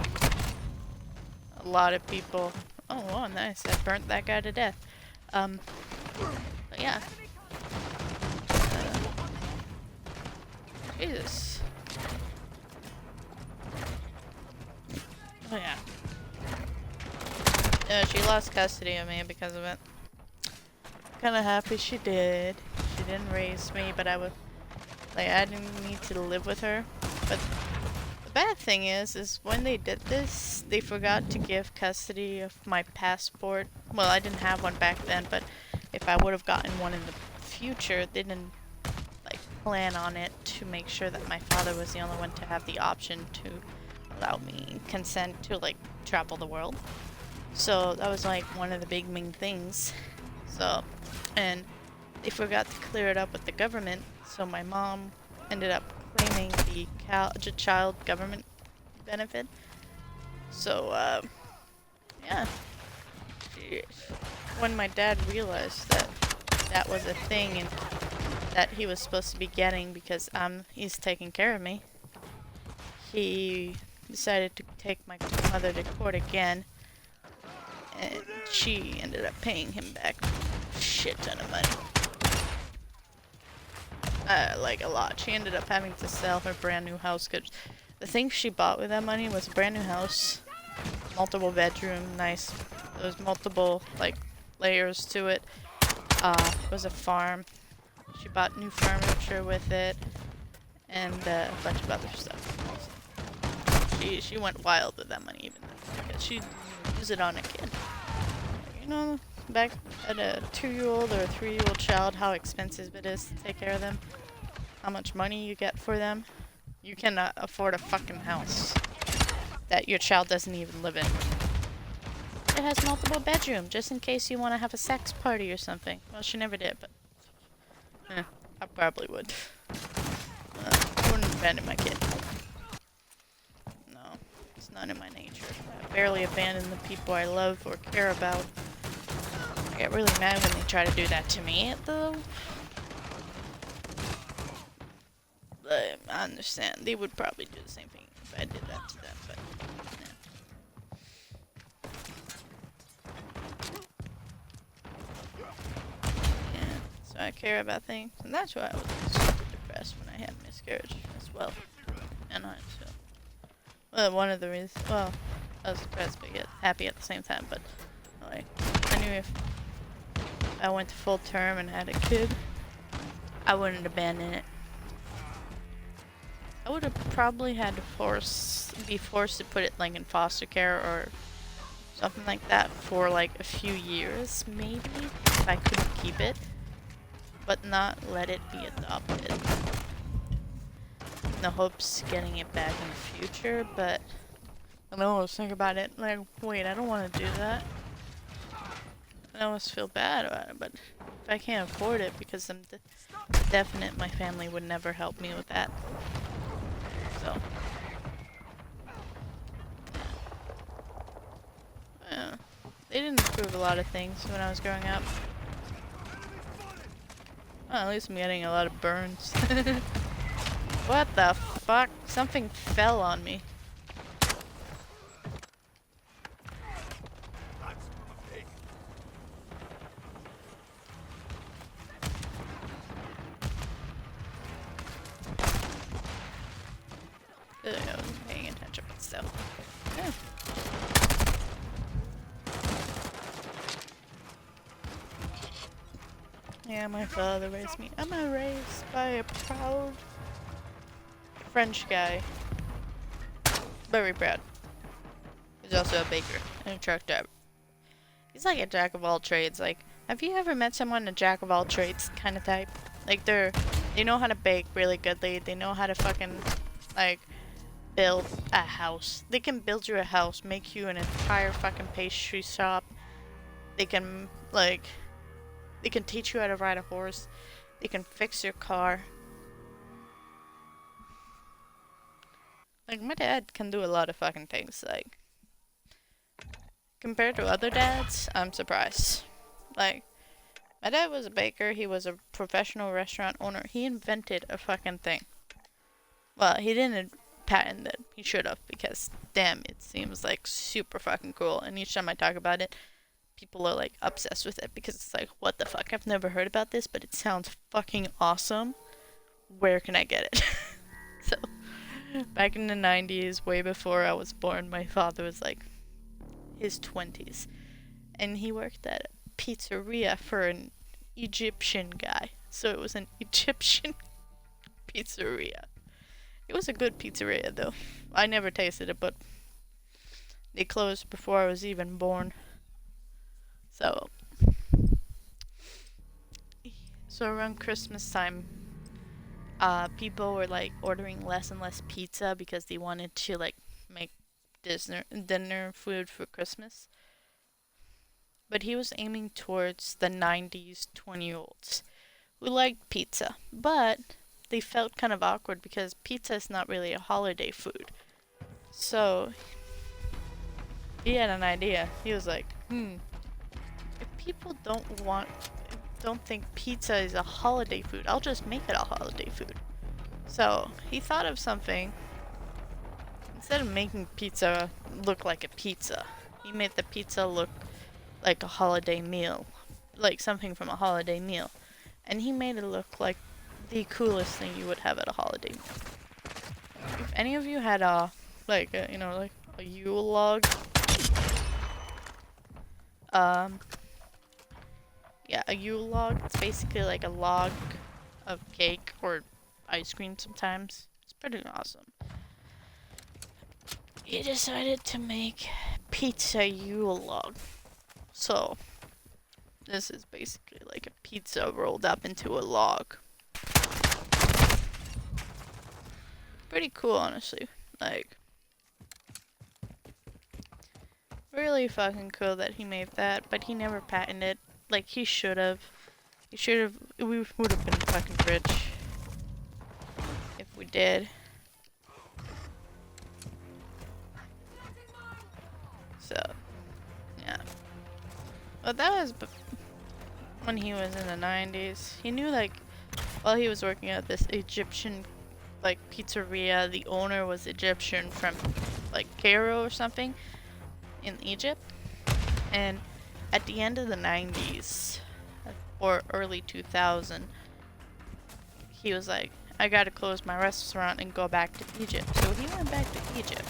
a lot of people. Oh, wow, nice! I burnt that guy to death. But yeah. Jesus. Oh yeah. Yeah, she lost custody of me because of it. Kinda happy she did. She didn't raise me, but I didn't need to live with her. But the bad thing is when they did this, they forgot to give custody of my passport. Well, I didn't have one back then, but if I would have gotten one in the future, they didn't plan on it to make sure that my father was the only one to have the option to allow me consent to like travel the world. So that was like one of the big main things. So, and they forgot to clear it up with the government, so my mom ended up claiming the child government benefit. So yeah, when my dad realized that that was a thing and that he was supposed to be getting because he's taking care of me. He decided to take my mother to court again, and she ended up paying him back a shit ton of money. Like a lot. She ended up having to sell her brand new house because the thing she bought with that money was a brand new house, multiple bedroom, nice. There was multiple like layers to it. It was a farm. She bought new furniture with it, and a bunch of other stuff. She went wild with that money even though, because she used it on a kid. You know, back at a 2-year-old or a 3-year-old child, how expensive it is to take care of them. How much money you get for them. You cannot afford a fucking house that your child doesn't even live in. It has multiple bedrooms, just in case you want to have a sex party or something. Well, she never did, but I probably would. I wouldn't abandon my kid. No, it's not in my nature. I barely abandon the people I love or care about. I get really mad when they try to do that to me, though. But I understand. They would probably do the same thing if I did that to them, but yeah. So I care about things, and that's why I was super depressed when I had a miscarriage as well. And I so well, one of the reasons. Well, I was depressed but yet happy at the same time. But like, I knew if I went to full term and had a kid, I wouldn't abandon it. I would have probably had to be forced to put it like in foster care or something like that for like a few years, maybe, if I couldn't keep it, but not let it be adopted. In the hopes of getting it back in the future, but I always think about it like, wait, I don't want to do that. I always feel bad about it, but if I can't afford it, because I'm definite my family would never help me with that. So, yeah. They didn't improve a lot of things when I was growing up. Well, at least I'm getting a lot of burns. What the fuck? Something fell on me. I wasn't paying attention, but still. Yeah. Yeah, my father raised me. I'm raised by a proud French guy. Very proud. He's also a baker and a truck driver. He's like a jack of all trades. Like, have you ever met someone a jack of all trades kind of type? Like, they know how to bake really goodly. They know how to fucking, like, build a house. They can build you a house, make you an entire fucking pastry shop. They can, like, they can teach you how to ride a horse. They can fix your car. Like, my dad can do a lot of fucking things. Like, compared to other dads, I'm surprised. Like, my dad was a baker. He was a professional restaurant owner. He invented a fucking thing. Well, he didn't patent it. He should have, because damn, it seems like super fucking cool. And each time I talk about it, people are like obsessed with it because it's like, what the fuck? I've never heard about this, but it sounds fucking awesome. Where can I get it? So, back in the 90s, way before I was born, my father was like his 20s, and he worked at a pizzeria for an Egyptian guy. So it was an Egyptian pizzeria. It was a good pizzeria though. I never tasted it, but they closed before I was even born. So around Christmas time, people were like ordering less and less pizza because they wanted to like make dinner food for Christmas. But he was aiming towards the 90s 20-year-olds who liked pizza, but they felt kind of awkward because pizza is not really a holiday food. So he had an idea. He was like, if people don't want, don't think pizza is a holiday food. I'll just make it a holiday food. So he thought of something. Instead of making pizza look like a pizza, he made the pizza look like a holiday meal. Like something from a holiday meal. And he made it look like the coolest thing you would have at a holiday meal. If any of you had a, like, a, you know, like a Yule log, yeah, a Yule log, it's basically like a log of cake or ice cream sometimes. It's pretty awesome. He decided to make pizza Yule log. So, this is basically like a pizza rolled up into a log. Pretty cool, honestly. Like, really fucking cool that he made that, but he never patented it. Like, he should have. He should have. We would have been fucking rich if we did. So, yeah. But that was when he was in the 90s. He knew, like, while he was working at this Egyptian, like, pizzeria, the owner was Egyptian from, like, Cairo or something in Egypt. And at the end of the 90s, or early 2000, he was like, I gotta close my restaurant and go back to Egypt. So he went back to Egypt.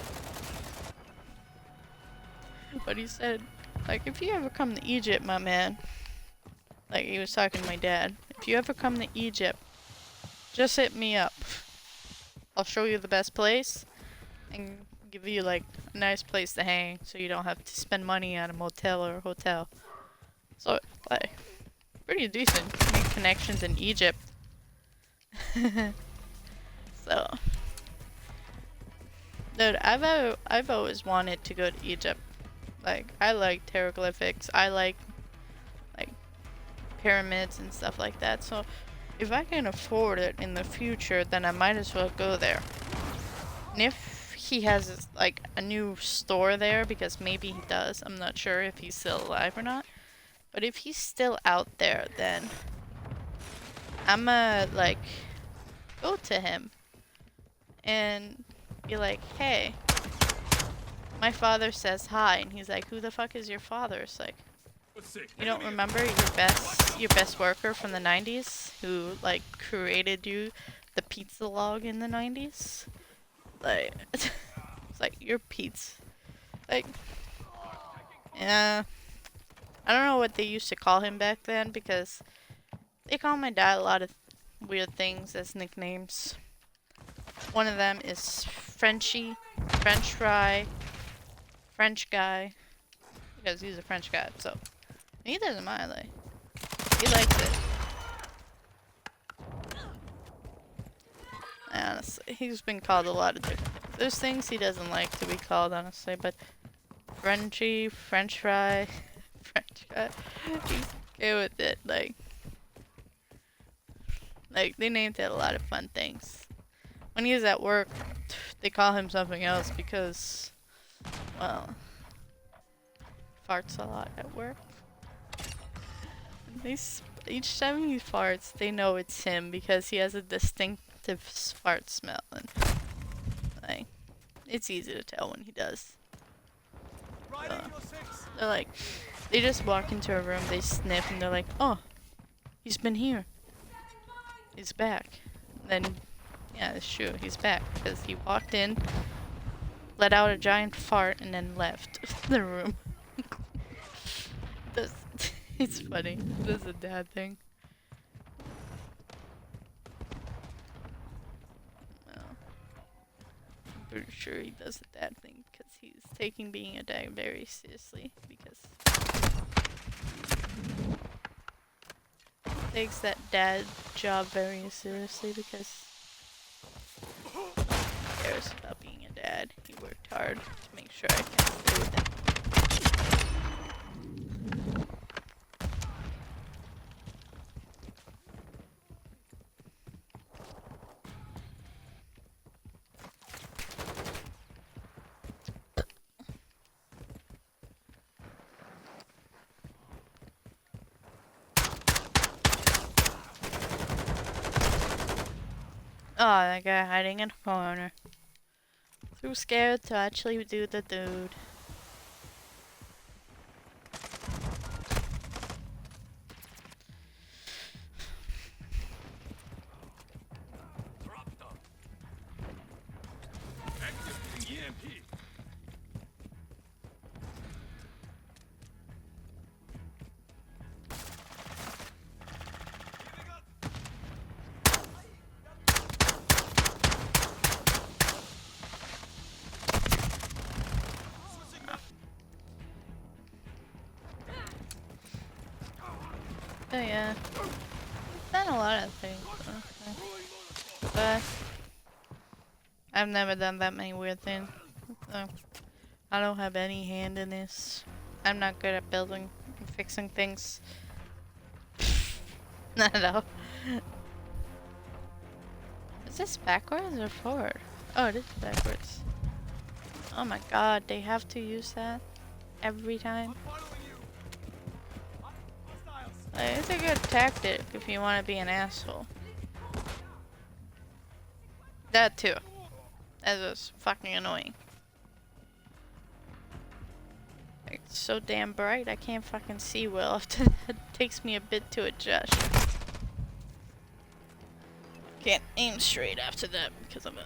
But he said, like, if you ever come to Egypt, my man, like, he was talking to my dad, if you ever come to Egypt, just hit me up. I'll show you the best place and give you, like, a nice place to hang so you don't have to spend money at a motel or a hotel. So, like, pretty decent. Make connections in Egypt. So, dude, I've always wanted to go to Egypt. Like, I like hieroglyphics. I like pyramids and stuff like that. So, if I can afford it in the future, then I might as well go there. And if he has, like, a new store there, because maybe he does. I'm not sure if he's still alive or not. But if he's still out there, then I'ma, like, go to him and be like, hey, my father says hi. And he's like, who the fuck is your father? It's like, you don't remember your best worker from the 90s who, like, created you the pizza log in the 90s? Like, it's like, your pizza. Like, yeah. I don't know what they used to call him back then, because they call my dad a lot of weird things as nicknames. One of them is Frenchie, French fry, French guy, because he's a French guy, so he doesn't mind, like, he likes it. Honestly, he's been called a lot of different things. There's things he doesn't like to be called, honestly, but Frenchie, French fry, French guy, he's okay with it, like, they named it a lot of fun things. When he's at work, they call him something else because, well, farts a lot at work. Each time he farts, they know it's him because he has a distinctive fart smell, and, like, it's easy to tell when he does. They're like, they just walk into a room, they sniff, and they're like, oh, he's been here. He's back. And then, yeah, it's true, he's back, because he walked in, let out a giant fart, and then left the room. It's funny. This is a dad thing. Well, I'm pretty sure he does the dad thing because he's taking being a dad very seriously, because he takes that dad job very seriously because he cares about being a dad. He worked hard to make sure I can stay with him. Oh, that guy hiding in a corner. Too scared to actually do the dude. Oh yeah. I've done a lot of things, honestly. But I've never done that many weird things. So I don't have any hand in this. I'm not good at building and fixing things. Not at all. Is this backwards or forward? Oh, it is backwards. Oh my god, they have to use that every time. Like, it's a good tactic if you want to be an asshole. That too. That was fucking annoying. Like, it's so damn bright, I can't fucking see well after that. It takes me a bit to adjust. Can't aim straight after that because of it.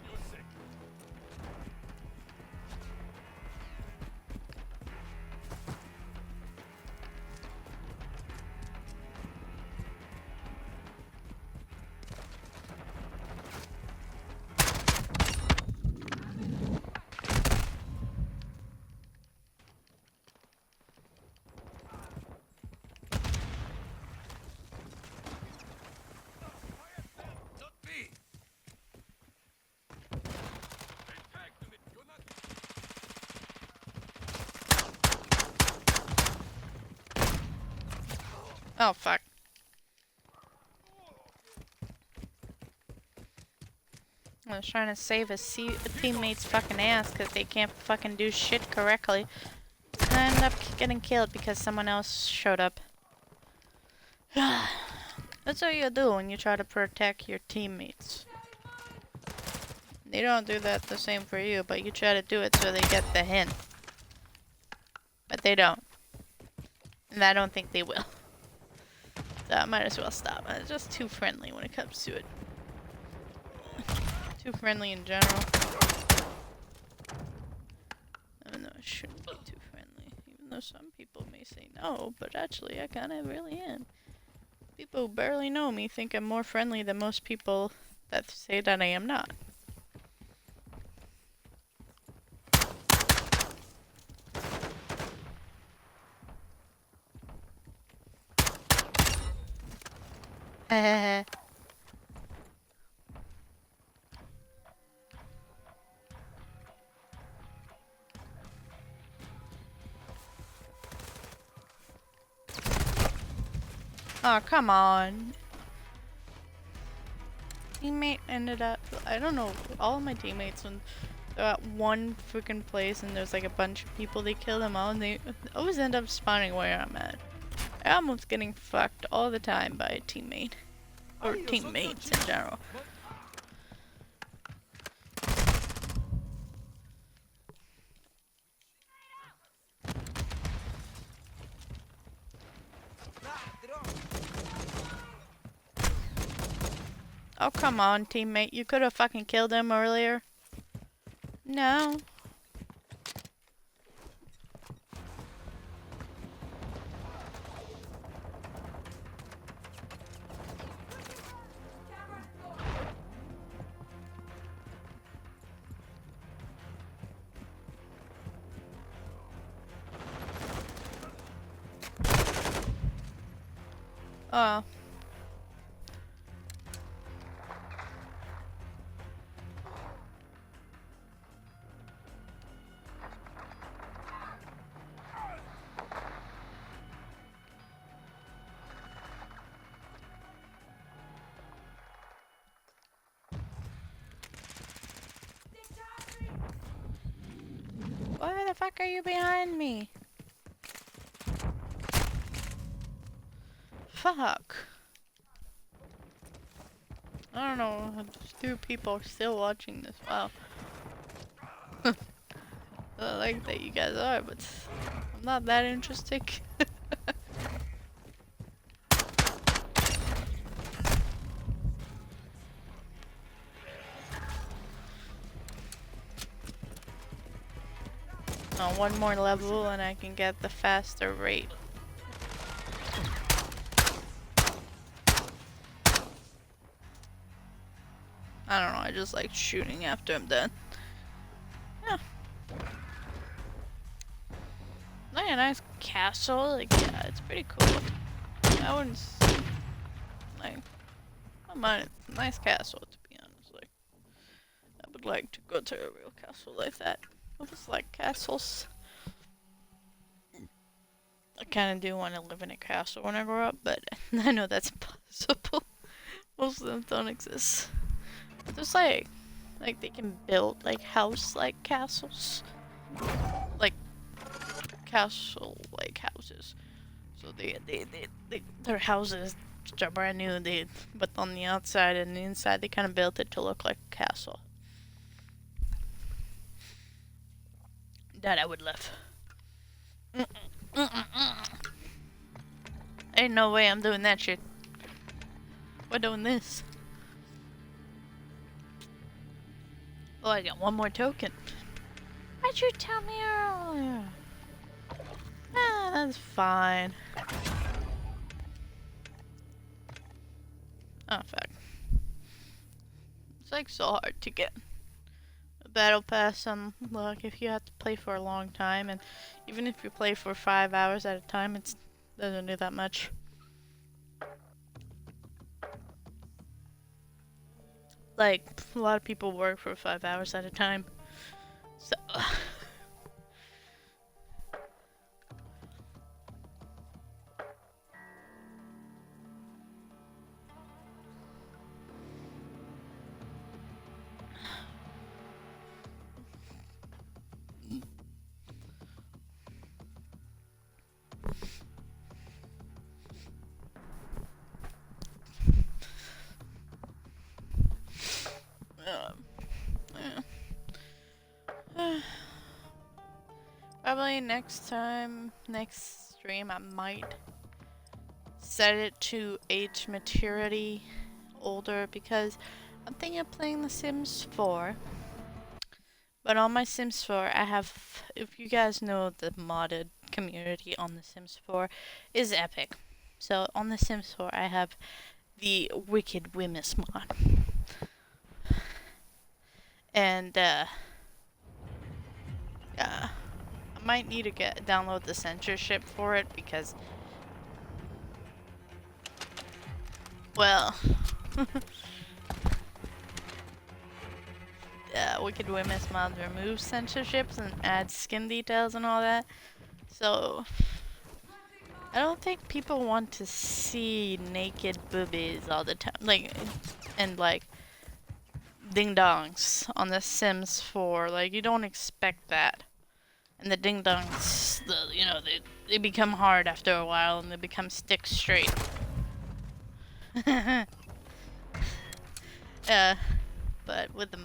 Oh fuck. I was trying to save a teammate's fucking ass because they can't fucking do shit correctly. And I ended up getting killed because someone else showed up. That's what you do when you try to protect your teammates. They don't do that the same for you, but you try to do it so they get the hint. But they don't. And I don't think they will. So I might as well stop. I'm just too friendly when it comes to it. Too friendly in general. Even though I shouldn't be too friendly. Even though some people may say no, but actually I kinda really am. People who barely know me think I'm more friendly than most people that say that I am not. Oh, come on. Teammate ended up, I don't know, all of my teammates, when they're at one freaking place and there's like a bunch of people, they kill them all and they always end up spawning where I'm at. I'm almost getting fucked all the time by a teammate. Or teammates in general. Oh, come on, teammate. You could have fucking killed him earlier. No. Oh. Why the fuck are you behind me? Fuck. I don't know. Just 2 people are still watching this. Wow. I like that you guys are, but I'm not that interesting. One more level and I can get the faster rate. I don't know, I just like shooting after I'm done. Yeah. Like a nice castle, like yeah, it's pretty cool. I wouldn't like I mind a nice castle to be honest. Like I would like to go to a real castle like that. I just like castles. I kinda do want to live in a castle when I grow up, but I know that's impossible. Most of them don't exist. There's like they can build like house like castles. Like castle like houses. So their houses are brand new, but on the outside and the inside they kinda built it to look like a castle. That I would love. Ain't no way I'm doing that shit. We're doing this. Oh, I got one more token. Why'd you tell me earlier? Ah, that's fine. Oh, fuck. It's like so hard to get a battle pass on luck if you have to play for a long time, and even if you play for 5 hours at a time, it doesn't do that much. Like, a lot of people work for 5 hours at a time. So... Probably next stream, I might set it to age maturity older because I'm thinking of playing The Sims 4. But on my Sims 4, I have, if you guys know, the modded community on The Sims 4 is epic. So on The Sims 4, I have the Wicked Wimmis mod. And, I might need to download the censorship for it because, well, Wicked Wimmis mod removes censorships and adds skin details and all that. So, I don't think people want to see naked boobies all the time. Like, and like, ding-dongs on The Sims 4. Like, you don't expect that. And the ding-dongs, you know, they become hard after a while and they become stick straight. But with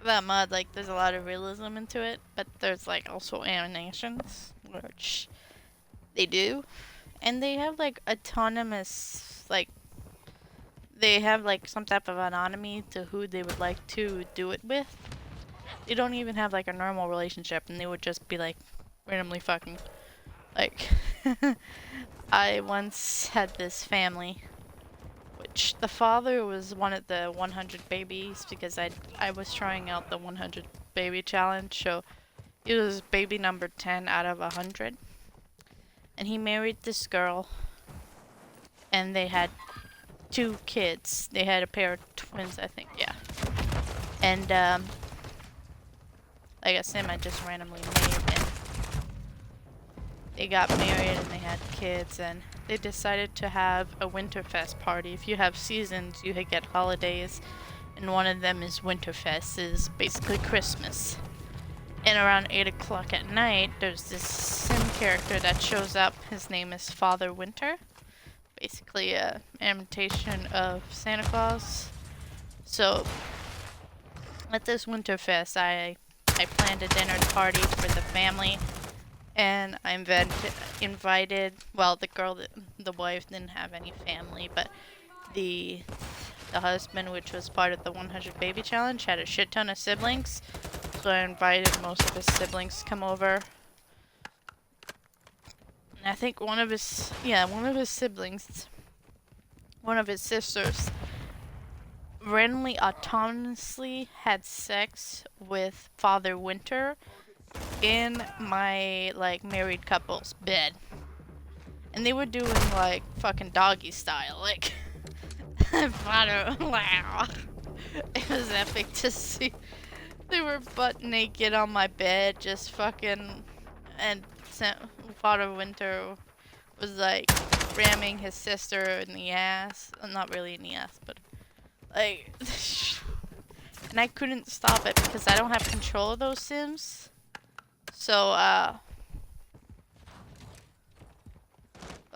that mod, like, there's a lot of realism into it, but there's, like, also animations, which they do. And they have, like, autonomous, like, they have, like, some type of autonomy to who they would like to do it with. They don't even have, like, a normal relationship, and they would just be, like, randomly fucking. Like, I once had this family, which the father was one of the 100 babies because I was trying out the 100 baby challenge, so he was baby number 10 out of 100. And he married this girl, and they had 2 kids. They had a pair of twins, I think, yeah. And, like a sim I just randomly made, and they got married and they had kids, and they decided to have a Winterfest party. If you have seasons, you get holidays, and one of them is Winterfest, is basically Christmas. And around 8 o'clock at night, there's this sim character that shows up. His name is Father Winter. Basically a imitation of Santa Claus. So at this Winterfest, I planned a dinner party for the family, and I invited. Well, the wife didn't have any family, but the husband, which was part of the 100 baby challenge, had a shit ton of siblings. So I invited most of his siblings to come over. And I think one of his siblings, one of his sisters, randomly autonomously had sex with Father Winter in my like married couple's bed. And they were doing like fucking doggy style, like Father, wow. It was epic to see. They were butt naked on my bed, just fucking, and Father Winter was like ramming his sister in the ass. Not really in the ass, but like, and I couldn't stop it because I don't have control of those Sims. So,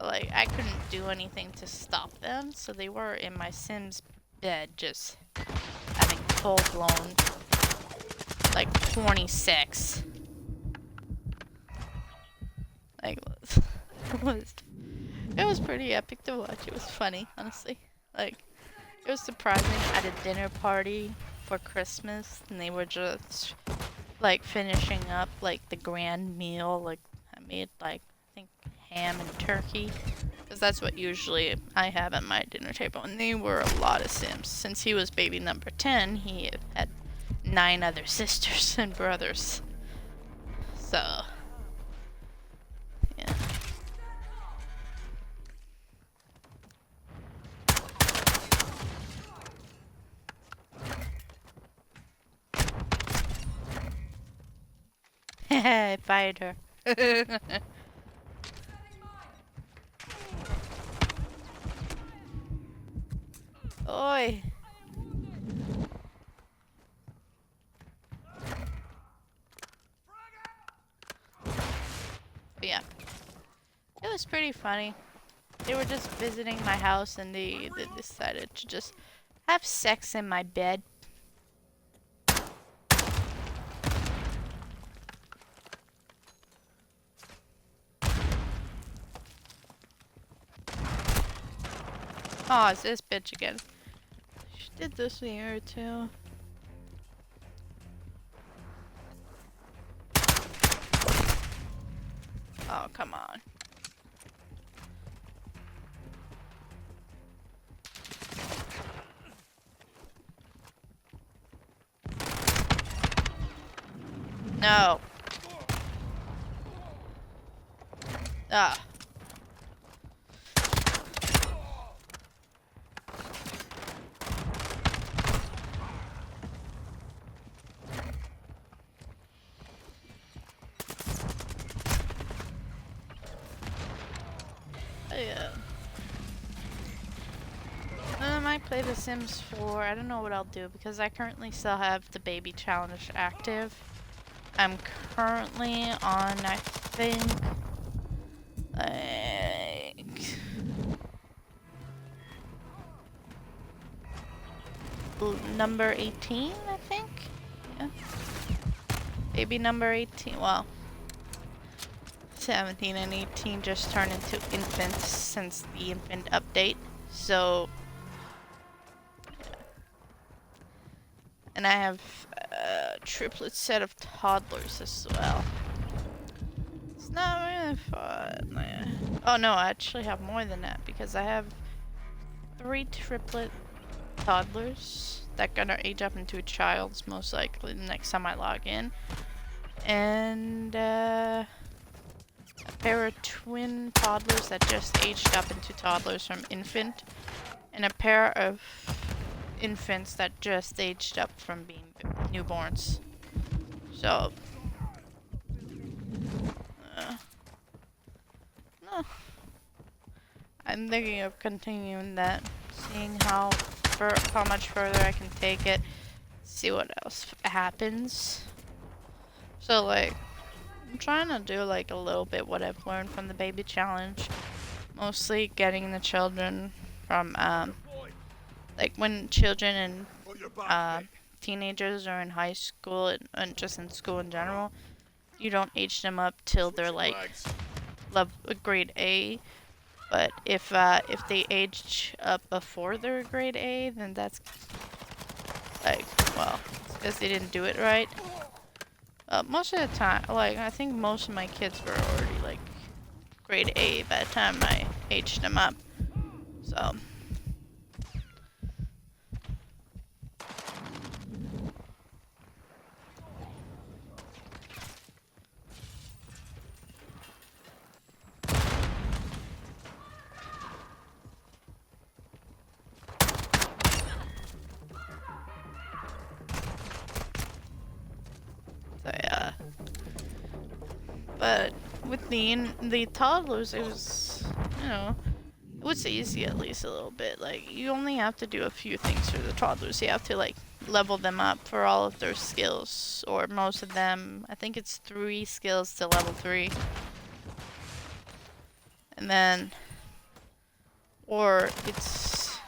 like, I couldn't do anything to stop them. So they were in my Sims bed, just having full blown, like, 26. Like, it was pretty epic to watch. It was funny, honestly. Like, it was surprising at a dinner party for Christmas, and they were just like finishing up like the grand meal. Like, I made like, I think, ham and turkey, because that's what usually I have at my dinner table. And they were a lot of Sims. Since he was baby number 10, he had 9 other sisters and brothers. So, yeah. I fired her. Oi. But yeah, it was pretty funny. They were just visiting my house, and they decided to just have sex in my bed. Oh, it's this bitch again. She did this here too. Oh, come on. No. Ah. Yeah. I might play The Sims 4. I don't know what I'll do because I currently still have the baby challenge active. I'm currently on, I think, like, number 18, I think. Yeah. Baby number 18. Well, 17 and 18 just turned into infants since the infant update. So, and I have a triplet set of toddlers as well. It's not really fun. Oh no, I actually have more than that because I have 3 triplet toddlers that gonna age up into a child's most likely the next time I log in. And a pair of twin toddlers that just aged up into toddlers from infant. And a pair of infants that just aged up from being newborns. So, no. I'm thinking of continuing that, seeing how much further I can take it, see what else happens. So like, I'm trying to do like a little bit what I've learned from the baby challenge, mostly getting the children from like when children and uh, teenagers or in high school and just in school in general, you don't age them up till they're like grade A. But if they age up before they're grade A, then that's like, well, because they didn't do it right. Most of the time, like, I think most of my kids were already like grade A by the time I aged them up. So. So yeah. But with the toddlers, it was, you know, it was easy at least a little bit. Like, you only have to do a few things for the toddlers. You have to like level them up for all of their skills, or most of them. I think it's 3 skills to level 3. And then, or it's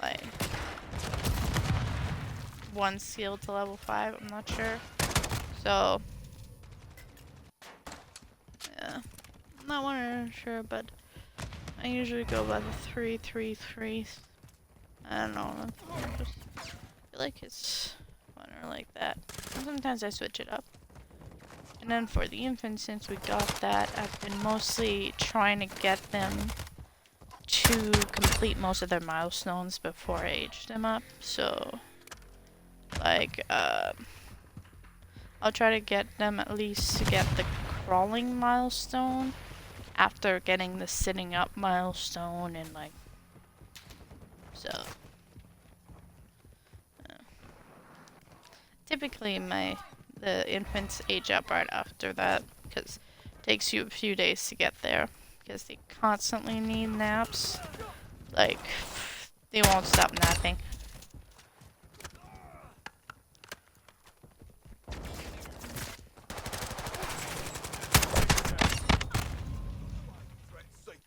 like 1 skill to level 5. I'm not sure. So yeah, I'm not 100% sure, but I usually go by the 3, 3, 3. I don't know. I just feel like it's funner like that. And sometimes I switch it up. And then for the infants, since we got that, I've been mostly trying to get them to complete most of their milestones before I age them up. So, like, I'll try to get them at least to get the crawling milestone after getting the sitting up milestone, and like, so. Typically the infants age up right after that, because it takes you a few days to get there, because they constantly need naps. Like, they won't stop napping.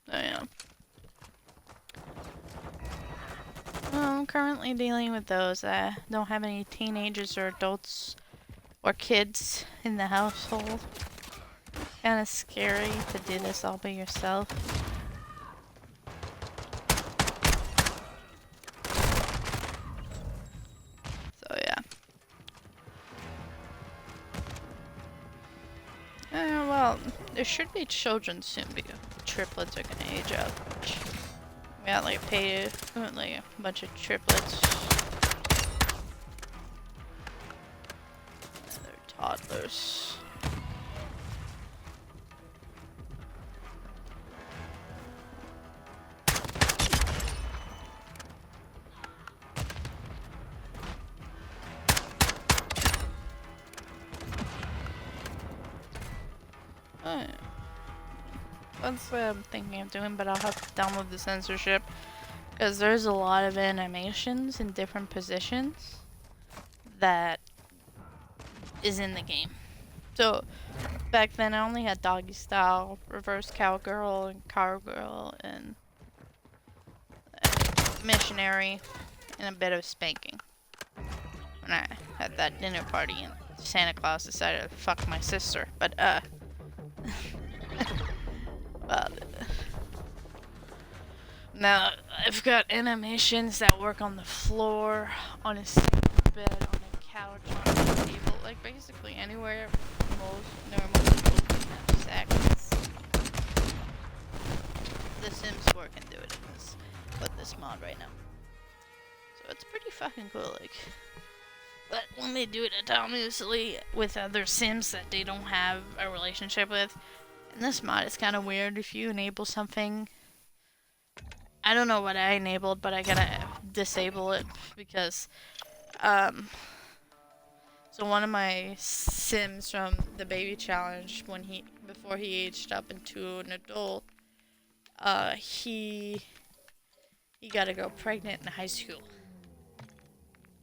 So yeah. Well, I'm currently dealing with those. I don't have any teenagers or adults or kids in the household. Kinda scary to do this all by yourself. So yeah. Well, there should be children soon because the triplets are gonna age up. We got like like a bunch of triplets. And they're toddlers. Oh, yeah. That's what I'm thinking of doing, but I'll have to download the censorship. Because there's a lot of animations in different positions that is in the game. So, back then I only had doggy style, reverse cowgirl, and cowgirl, and missionary, and a bit of spanking. When I had that dinner party and Santa Claus decided to fuck my sister. But, well, now I've got animations that work on the floor, on a single bed, on a couch, on a table, like basically anywhere most normal people can have sex. The Sims 4 can do it in this mod right now. So it's pretty fucking cool, like. But when they do it autonomously with other Sims that they don't have a relationship with, in this mod it's kind of weird if you enable something. I don't know what I enabled, but I gotta disable it because, so one of my Sims from the baby challenge, before he aged up into an adult, he got a girl pregnant in high school.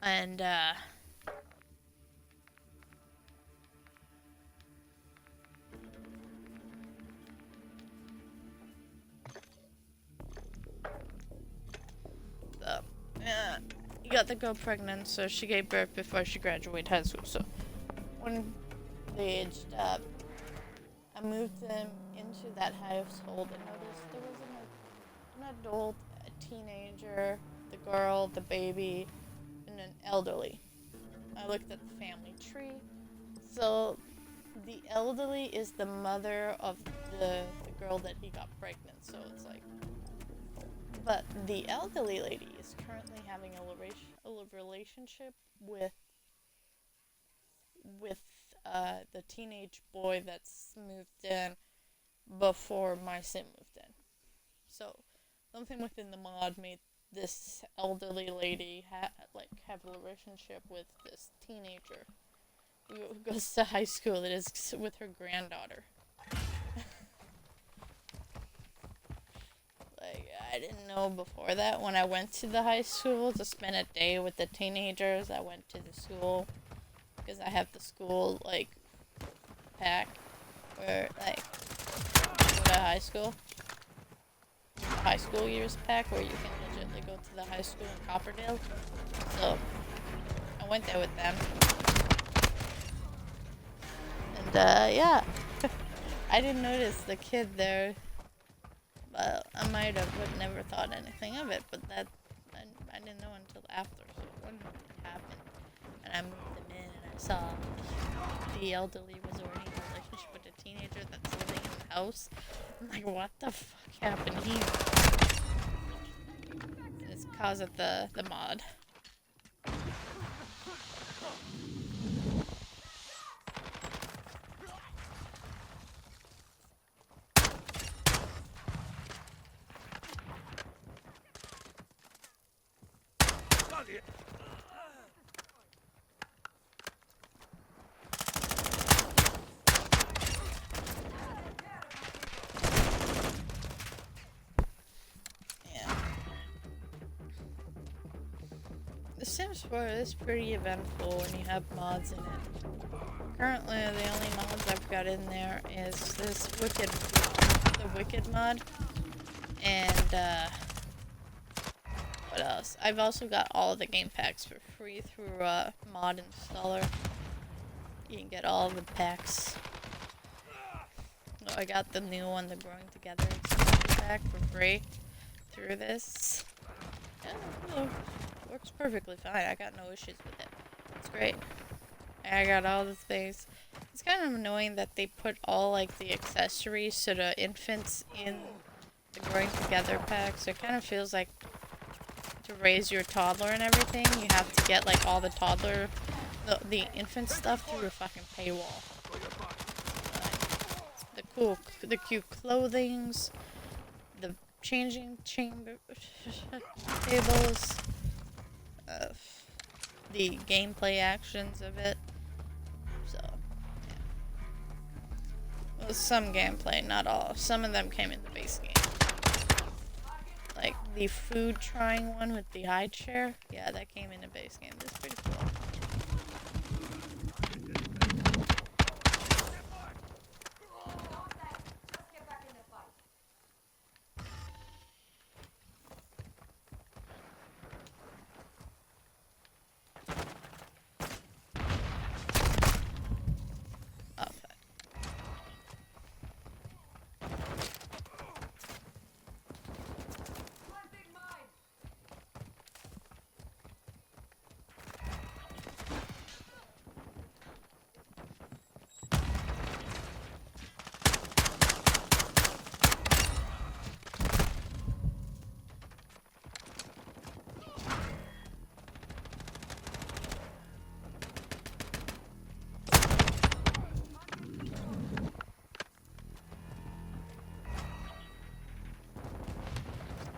And, yeah. got the girl pregnant, so she gave birth before she graduated high school. So when they aged up, I moved them into that household and noticed there was an adult, a teenager, the girl, the baby, and an elderly. I looked at the family tree. So the elderly is the mother of the girl that he got pregnant. So it's like, but the elderly lady is currently having a relationship with the teenage boy that's moved in before my sim moved in. So something within the mod made this elderly lady have a relationship with this teenager who goes to high school that is with her granddaughter. Like, I didn't know before that. When I went to the high school to spend a day with the teenagers, I went to the school because I have the school like pack where like go to high school. High school years pack where you can legitimately go to the high school in Copperdale. So I went there with them. And yeah. I didn't notice the kid there. But I might have but never thought anything of it, but that I didn't know until after. So when it happened and I moved them in and I saw the elderly was already in a relationship with a teenager that's living in the house. I'm like, what the fuck happened here? It's cause of the mod. Yeah. The Sims 4 is pretty eventful when you have mods in it. Currently, the only mods I've got in there is this the Wicked mod, and what else? I've also got all the game packs for free through mod installer. You can get all the packs. Oh, I got the new one, the Growing Together expansion pack for free through this. Yeah, works perfectly fine. I got no issues with it. It's great. I got all the things. It's kind of annoying that they put all like the accessories to the infants in the Growing Together pack, so it kind of feels like to raise your toddler and everything, you have to get like all the toddler, the infant stuff through a fucking paywall. The cute clothings, the changing chamber tables, the gameplay actions of it. So, yeah. Well, some gameplay, not all. Some of them came in the base game. Like the food trying one with the high chair. Yeah, that came in the base game. It's pretty cool.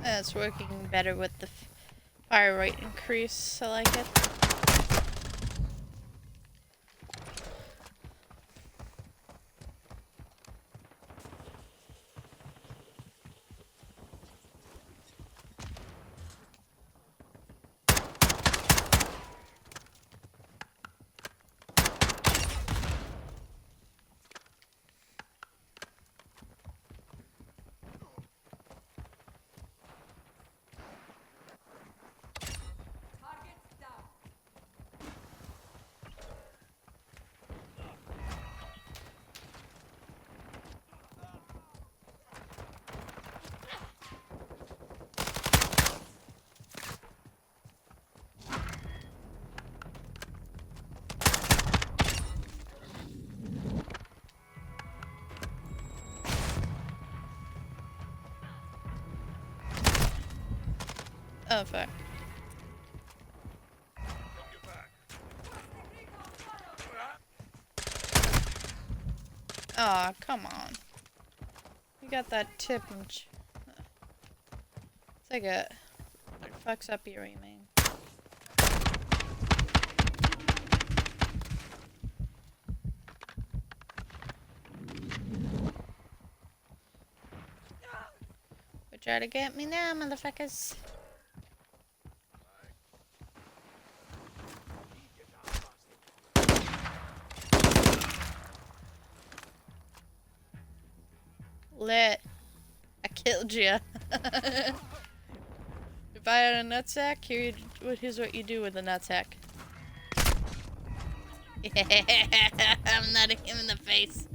It's working better with the fire rate increase. I like it. Oh, fuck. Aw, come on. You got that tip and it's like it fucks up your aiming. But try to get me now, motherfuckers. Lit. I killed you. If I had a nutsack, here's what you do with a nutsack. I'm nutting him in the face.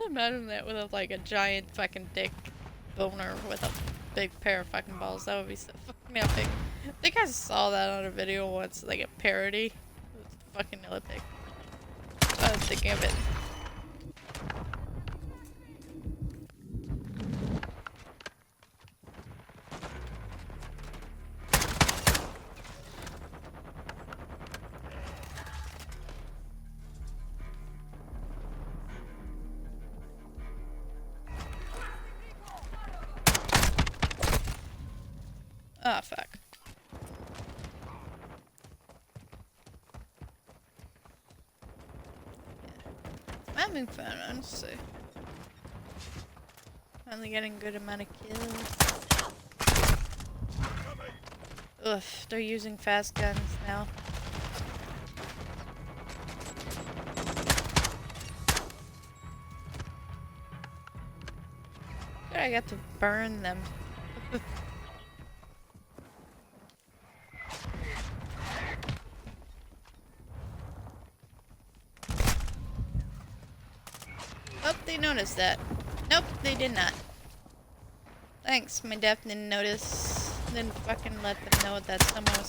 Imagine that with like a giant fucking dick boner with a big pair of fucking balls. That would be so fucking epic. I think I saw that on a video once, like a parody. It was fucking epic. I was thinking of it. Oh, fuck. I'm having fun, honestly. Finally getting a good amount of kills. Ugh, they're using fast guns now. Good, I got to burn them. Oh, they noticed that. Nope, they did not. Thanks, my def didn't notice. Didn't fucking let them know that someone was...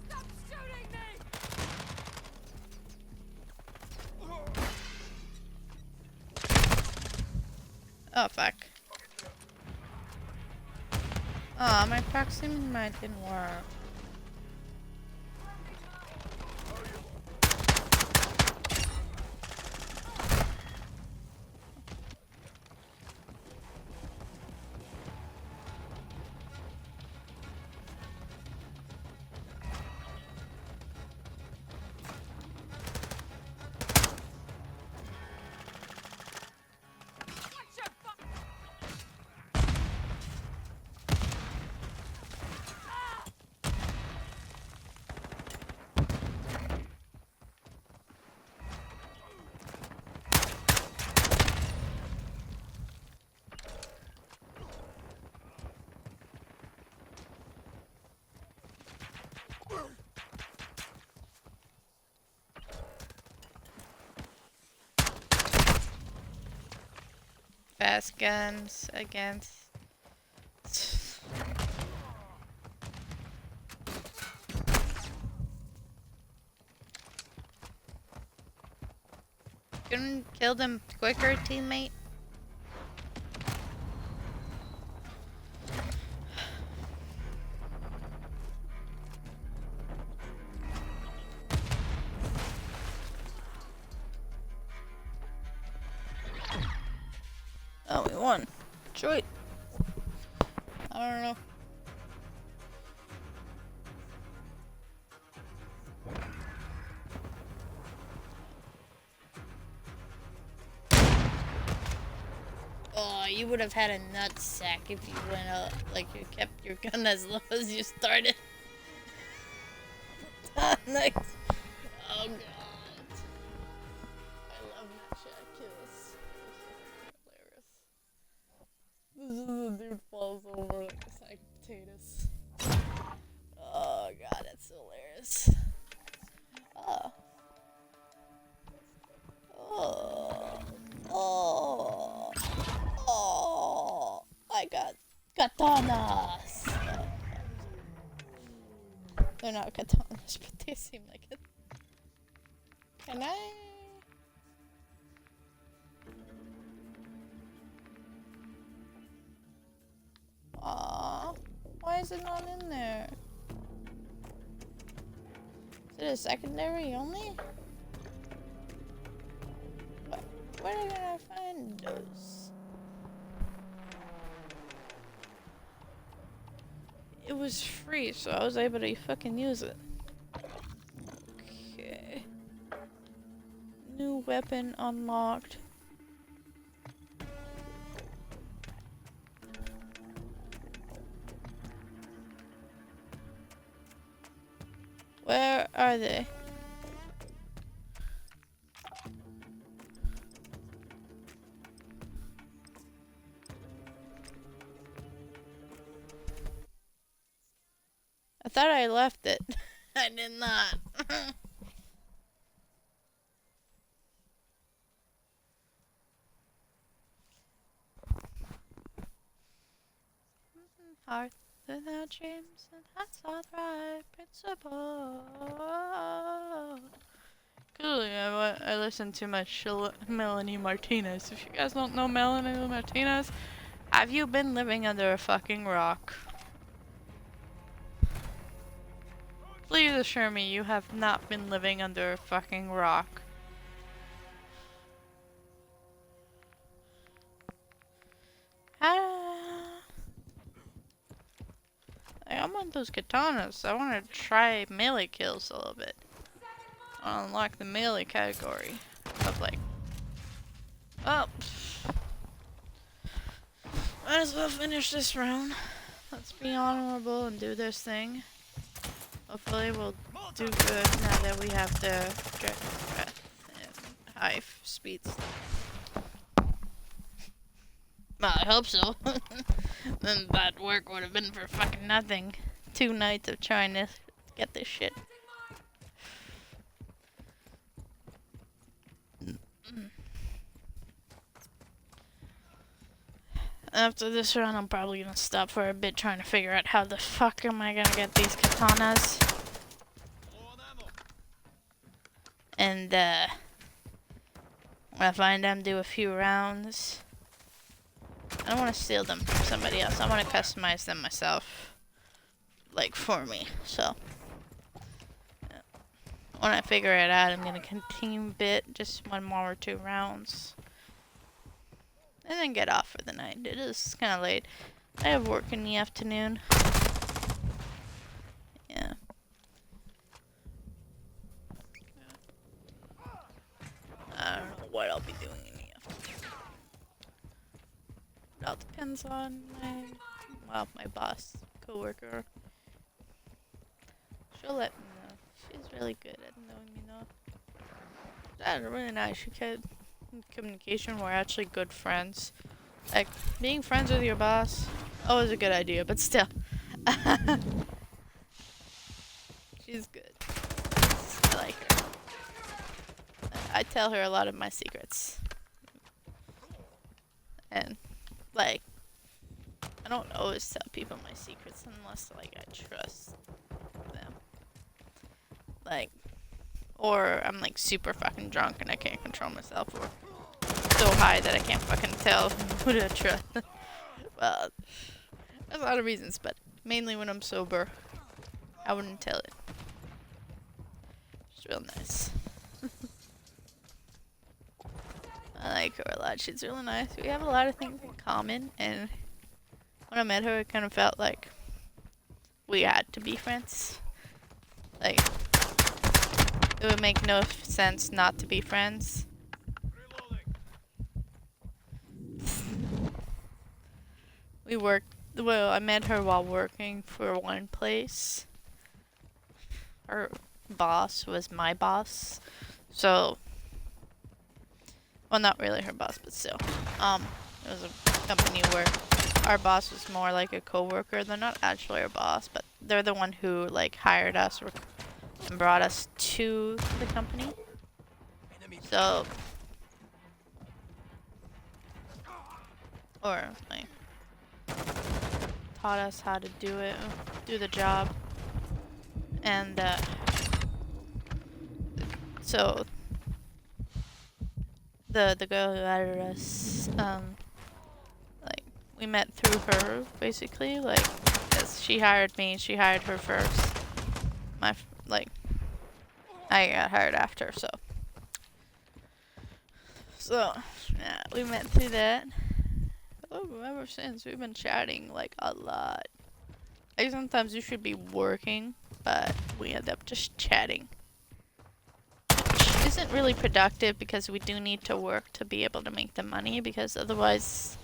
Stop shooting me! Oh, fuck. Aw, my proximity mine didn't work. Fast guns against... Couldn't kill them quicker, teammate? Oh, we won. Detroit. I don't know. Oh, you would have had a nutsack if you went up, like you kept your gun as low as you started. Nice. Oh god. I love nutsack kills. This is the dude falls over like a sack of potatoes. Oh god, that's hilarious. Oh. Oh. Oh. Oh. I got katanas. They're not katanas. katanas, but they seem like it. Can I? Aww. Why is it not in there? Is it a secondary only? What? Where are I gonna find those? It was free, so I was able to fucking use it. Okay. New weapon unlocked. Where are they? I thought I left it. I did not. Heart without dreams and hearts all right principle. Clearly, I listen too much Melanie Martinez. If you guys don't know Melanie Martinez, have you been living under a fucking rock? Please assure me you have not been living under a fucking rock. I want those katanas. I want to try melee kills a little bit. I'll unlock the melee category of like. Oh, might as well finish this round. Let's be honorable and do this thing. Hopefully we'll do good now that we have the dragon's breath and high speeds. Well, I hope so. Then that work would have been for fucking nothing. 2 nights of trying to get this shit. After this round, I'm probably gonna stop for a bit trying to figure out how the fuck am I gonna get these katanas. And, when I find them, do a few rounds. I don't want to steal them from somebody else. I want to customize them myself. Like, for me. So, yeah. When I figure it out, I'm gonna continue bit. Just 1 more or 2 rounds. And then get off for the night. It is kind of late. I have work in the afternoon. Yeah. I don't know what I'll be doing in the afternoon. It all depends on my boss, coworker. She'll let me know. She's really good at knowing me know. That's really nice. She could communication. We're actually good friends. Like, being friends with your boss, always a good idea, but still. She's good. I like her. I tell her a lot of my secrets. And, like, I don't always tell people my secrets unless, like, I trust them. Like, or I'm, like, super fucking drunk and I can't control myself, or so high that I can't fucking tell who to trust. Well, there's a lot of reasons, but mainly when I'm sober, I wouldn't tell it. It's real nice. I like her a lot. She's really nice. We have a lot of things in common, and when I met her, it kind of felt like we had to be friends. Like, it would make no sense not to be friends. We worked, well, I met her while working for one place. Her boss was my boss. So, well, not really her boss, but still. It was a company where our boss was more like a coworker. They're not actually our boss, but they're the one who, like, hired us and brought us to the company. So, or, like, taught us how to do it, do the job. And, So the girl who hired us, like we met through her basically. Like, 'cause she hired me, she hired her first. Like I got hired after, so yeah, we met through that. Oh, ever since we've been chatting like a lot. Like sometimes you should be working, but we end up just chatting. Which isn't really productive because we do need to work to be able to make the money, because otherwise,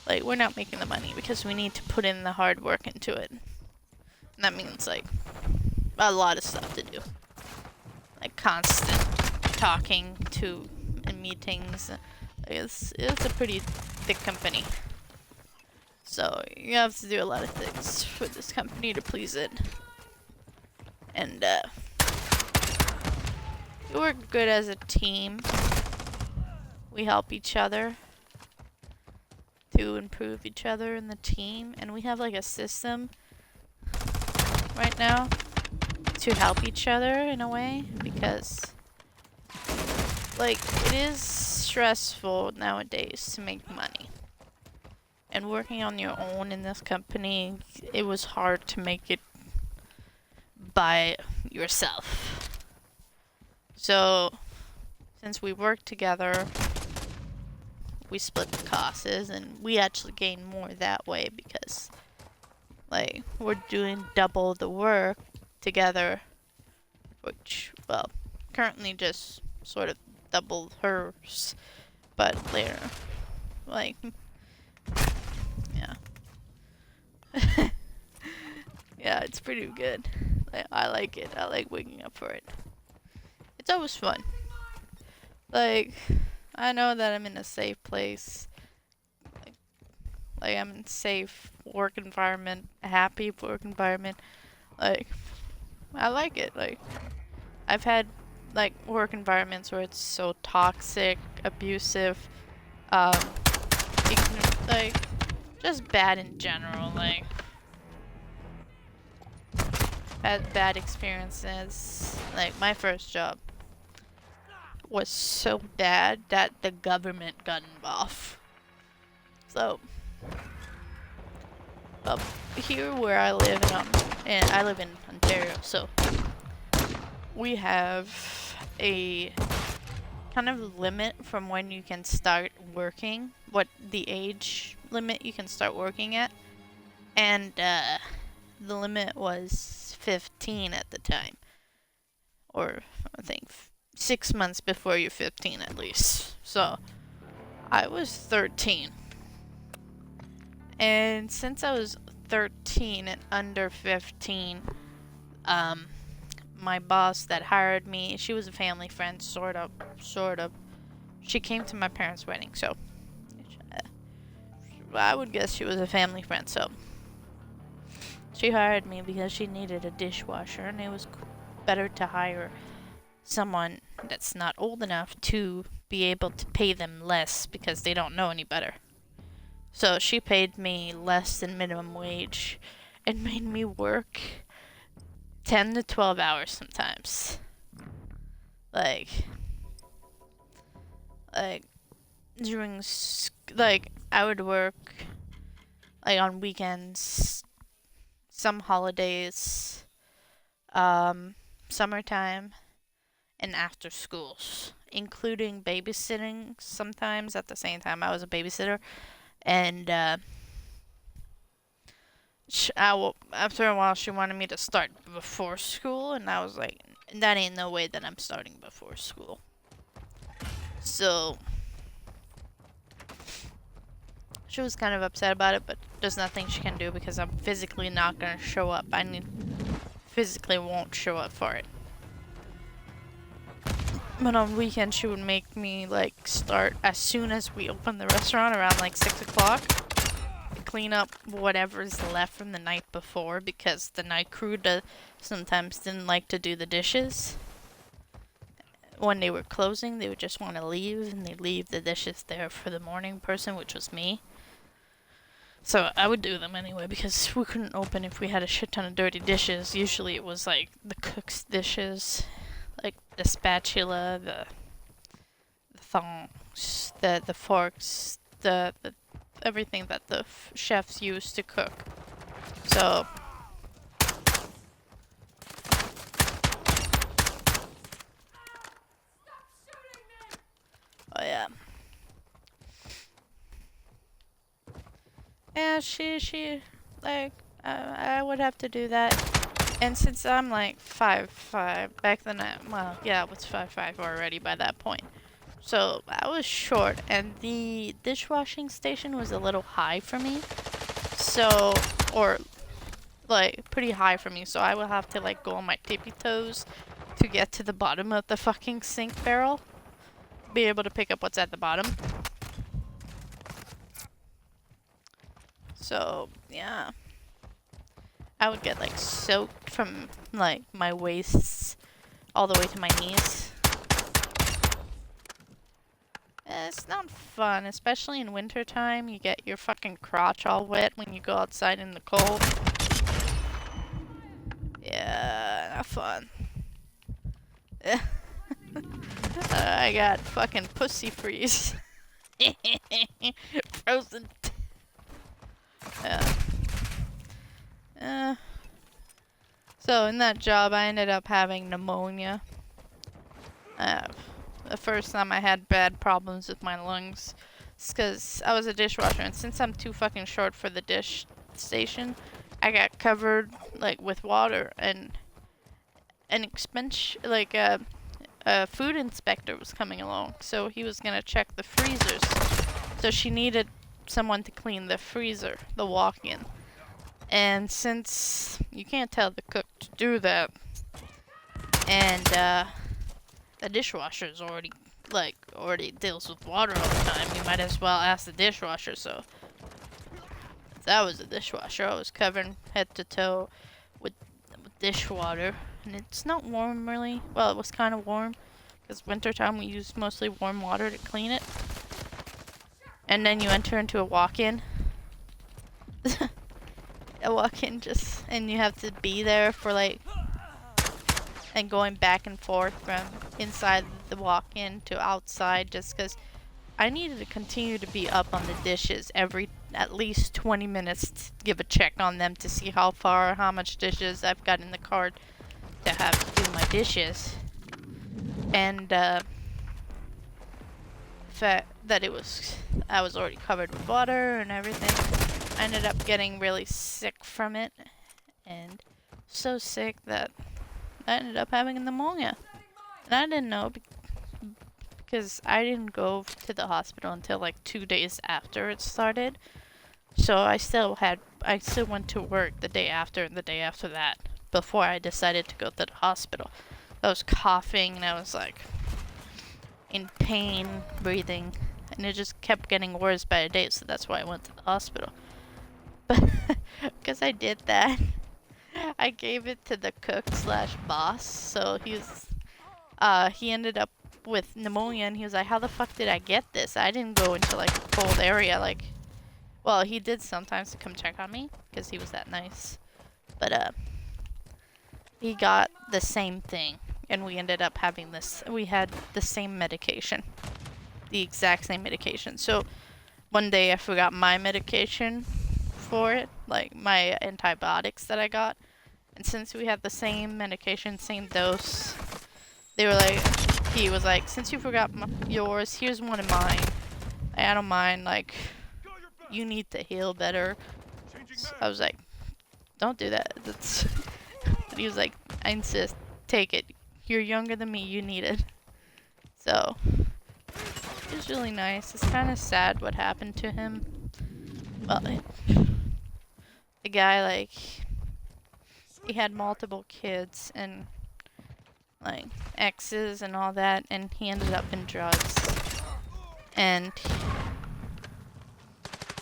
like, we're not making the money because we need to put in the hard work into it. And that means like a lot of stuff to do. Like constant talking to and meetings. It's a pretty thick company. So you have to do a lot of things for this company to please it. And we work good as a team. We help each other to improve each other in the team, and we have like a system right now to help each other in a way, because like it is stressful nowadays to make money. And working on your own in this company, it was hard to make it by yourself. So, since we work together, we split the costs, and we actually gain more that way because, like, we're doing double the work together, which, well, currently just sort of double hers, but later, like, yeah. Yeah, it's pretty good. I like it. I like waking up for it. It's always fun. Like, I know that I'm in a safe place. Like I'm in a safe work environment, a happy work environment. Like, I like it. Like, I've had, like, work environments where it's so toxic, abusive, like, just bad in general, like, had bad experiences. Like, my first job was so bad that the government got involved. So, up here where I live, and I live in Ontario, so we have a kind of limit from when you can start working, what the age limit you can start working at, and the limit was 15 at the time, or I think 6 months before you're 15 at least. So I was 13, and since I was 13 and under 15, my boss that hired me, she was a family friend, sort of. She came to my parents' wedding, so I would guess she was a family friend. So she hired me because she needed a dishwasher, and it was better to hire someone that's not old enough to be able to pay them less because they don't know any better. So she paid me less than minimum wage and made me work 10 to 12 hours sometimes. Like during, like, I would work, like, on weekends, some holidays, summertime, and after schools, including babysitting sometimes at the same time. I was a babysitter, and after a while she wanted me to start before school, and I was like, that ain't no way that I'm starting before school. So she was kind of upset about it, but there's nothing she can do because I'm physically not gonna show up. Physically won't show up for it. But on weekends she would make me, like, start as soon as we open the restaurant, around like 6 o'clock. Clean up whatever's left from the night before, because the night crew sometimes didn't like to do the dishes. When they were closing, they would just want to leave, and they'd leave the dishes there for the morning person, which was me. So I would do them anyway, because we couldn't open if we had a shit ton of dirty dishes. Usually it was like the cook's dishes. like the spatula, the thongs, the forks, the everything that the chefs use to cook. So oh yeah. Yeah, she like I would have to do that. And since I'm like 5'5", back then well, yeah, I was 5'5" already by that point. So I was short, and the dishwashing station was a little high for me. So, or like pretty high for me. So I would have to like go on my tippy toes to get to the bottom of the fucking sink barrel. Be able to pick up what's at the bottom. So yeah, I would get like soaked from like my waists all the way to my knees. It's not fun, especially in wintertime. You get your fucking crotch all wet when you go outside in the cold. Yeah, not fun. I got fucking pussy freeze. Frozen. Yeah. So in that job, I ended up having pneumonia. The first time I had bad problems with my lungs, it's because I was a dishwasher, and since I'm too fucking short for the dish station, I got covered like with water, and an a food inspector was coming along, so he was gonna check the freezers. So she needed someone to clean the freezer, the walk-in. And since you can't tell the cook to do that, and the dishwasher is already deals with water all the time, you might as well ask the dishwasher. So that was a dishwasher. I was covered head to toe with dishwater, and it's not warm really. Well, it was kind of warm because wintertime we use mostly warm water to clean it. And then you enter into a walk-in. And you have to be there for like, and going back and forth from inside the walk-in to outside, just because I needed to continue to be up on the dishes every at least 20 minutes to give a check on them to see how much dishes I've got in the cart to have to do my dishes. And fact that I was already covered with water and everything. I ended up getting really sick from it, and so sick that I ended up having pneumonia. And I didn't know because I didn't go to the hospital until like 2 days after it started. So I still went to work the day after and the day after that before I decided to go to the hospital. I was coughing and I was like in pain breathing, and it just kept getting worse by the day, so that's why I went to the hospital. But because I did that, I gave it to the cook / boss. So he ended up with pneumonia, and he was like, "How the fuck did I get this? I didn't go into like a cold area." Like, well, he did sometimes to come check on me because he was that nice. But he got the same thing, and we ended up having this. We had the same medication, the exact same medication. So one day I forgot my medication for it, like my antibiotics that I got, and since we had the same medication, same dose, he was like, "Since you forgot yours, here's one of mine. I don't mind, like, you need to heal better." So I was like, "Don't do that." But he was like, "I insist, take it. You're younger than me, you need it." So it was really nice. It's kind of sad what happened to him. Well, the guy, like, he had multiple kids and like exes and all that, and he ended up in drugs, and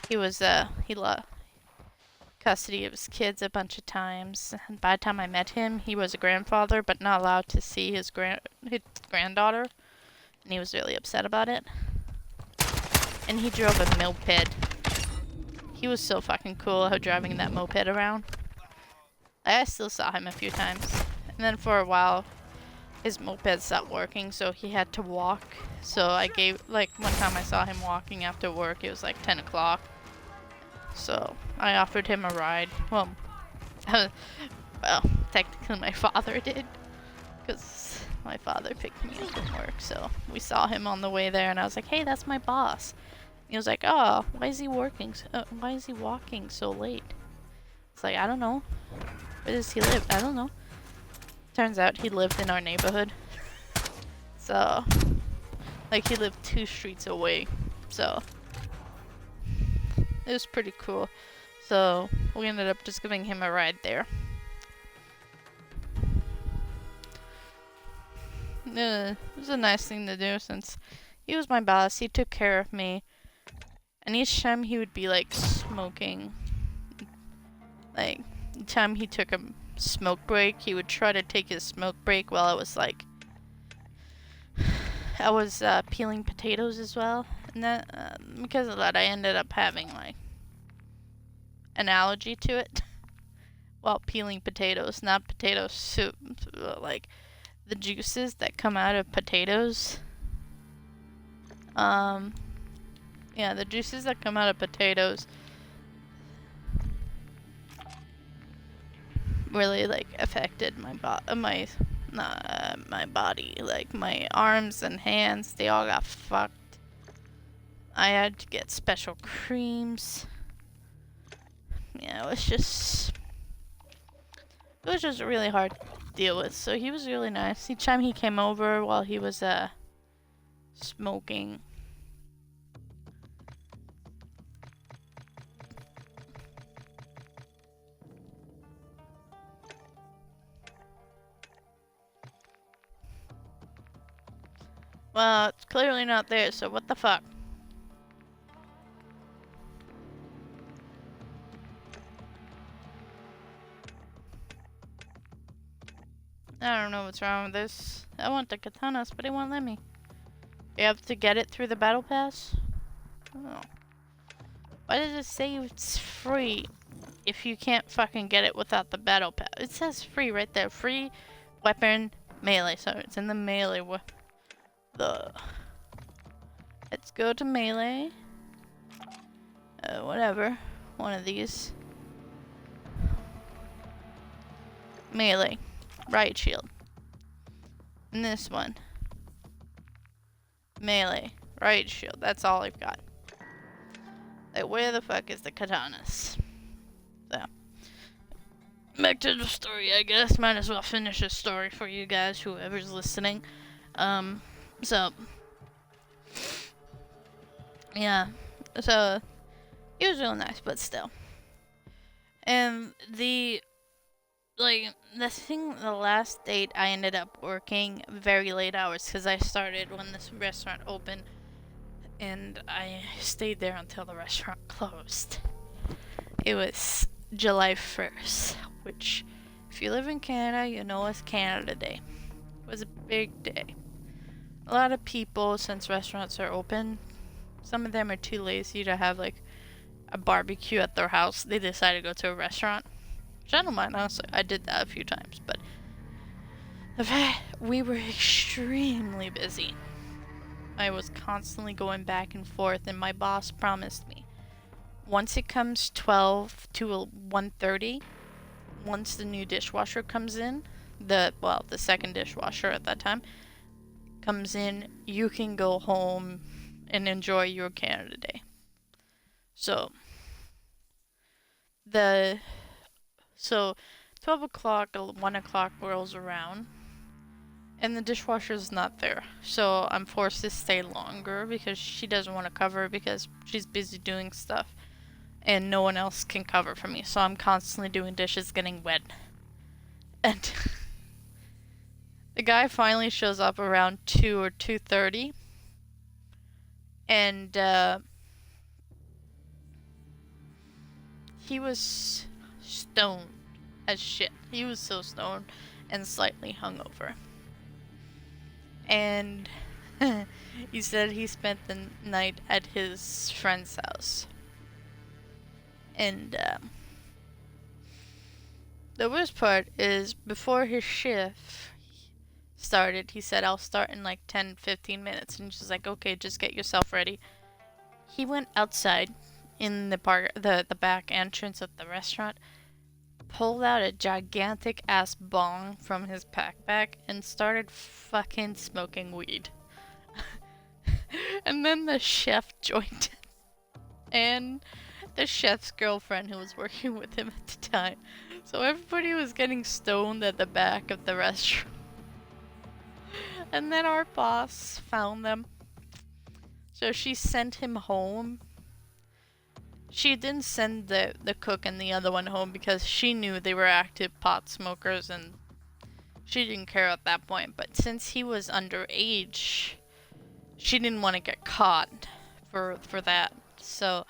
he lost custody of his kids a bunch of times, and by the time I met him, he was a grandfather but not allowed to see his granddaughter, and he was really upset about it. And he drove a moped. He was so fucking cool driving that moped around. I still saw him a few times. And then for a while, his moped stopped working, so he had to walk. So I gave, like, one time I saw him walking after work, it was like 10 o'clock. So I offered him a ride. Well, well, technically my father did, because my father picked me up from work. So we saw him on the way there, and I was like, "Hey, that's my boss." He was like, "Oh, why is he working? Why is he walking so late?" It's like, I don't know. Where does he live? I don't know. Turns out he lived in our neighborhood. So, like, he lived 2 streets away. So, it was pretty cool. So, we ended up just giving him a ride there. It was a nice thing to do since he was my boss. He took care of me. And each time he would be, like, smoking, like, each time he took a smoke break, he would try to take his smoke break while I was, like, peeling potatoes as well. And that, because of that, I ended up having, like, an allergy to it while peeling potatoes. Not potato soup, like, the juices that come out of potatoes. Yeah, the juices that come out of potatoes really, like, affected my my body. Like, my arms and hands, they all got fucked. I had to get special creams. Yeah, it was just really hard to deal with. So he was really nice. Each time he came over while he was smoking, well, it's clearly not there, so what the fuck? I don't know what's wrong with this. I want the katanas, but it won't let me. You have to get it through the battle pass? Oh. Why does it say it's free if you can't fucking get it without the battle pass? It says free right there. Free weapon melee. So it's in the melee. Let's go to melee. Whatever. One of these. Melee. Riot shield. And this one. Melee. Riot shield. That's all I've got. Like, where the fuck is the katanas? So. Back to the story, I guess. Might as well finish the story for you guys, whoever's listening. So. Yeah. So, it was real nice, but still. And the last date I ended up working very late hours because I started when this restaurant opened and I stayed there until the restaurant closed. It was July 1st, which if you live in Canada, you know it's Canada Day. It was a big day. A lot of people, since restaurants are open, some of them are too lazy to have like a barbecue at their house. They decide to go to a restaurant. Which I don't mind, honestly. I did that a few times, but we were extremely busy. I was constantly going back and forth, and my boss promised me once it comes 12 to 1:30, once the new dishwasher comes in, the second dishwasher at that time comes in, you can go home and enjoy your Canada Day. So 12 o'clock, 1 o'clock rolls around, and the dishwasher's not there. So I'm forced to stay longer because she doesn't want to cover because she's busy doing stuff, and no one else can cover for me. So I'm constantly doing dishes, getting wet. And the guy finally shows up around 2 or 2:30, and he was stoned as shit. He was so stoned and slightly hungover. And he said he spent the night at his friend's house. And the worst part is before his shift, started. He said, I'll start in like 10, 15 minutes. And she's like, okay, just get yourself ready. He went outside in the back entrance of the restaurant, pulled out a gigantic ass bong from his backpack, and started fucking smoking weed. And then the chef joined in, and the chef's girlfriend who was working with him at the time. So everybody was getting stoned at the back of the restaurant. And then our boss found them. So she sent him home. She didn't send the cook and the other one home because she knew they were active pot smokers and she didn't care at that point. But since he was underage, she didn't want to get caught for that. So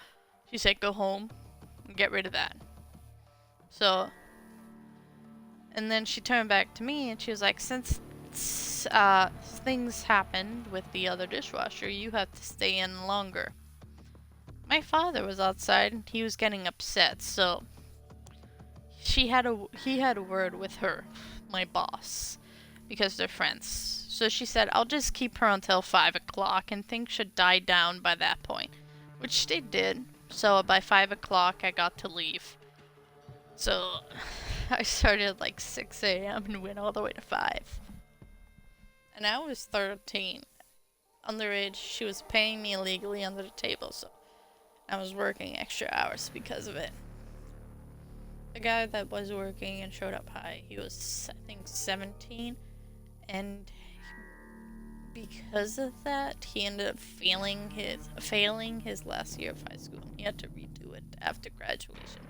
she said, go home and get rid of that. So, and then she turned back to me and she was like, since things happened with the other dishwasher, you have to stay in longer. My father was outside and he was getting upset, so he had a word with her, my boss, because they're friends. So she said, I'll just keep her until 5 o'clock and things should die down by that point, which they did. So by 5 o'clock I got to leave. So I started at like 6 a.m. and went all the way to 5. And I was 13. Underage, she was paying me illegally under the table, so I was working extra hours because of it. The guy that was working and showed up high, he was, I think, 17, and because of that, he ended up failing his last year of high school. He had to redo it after graduation.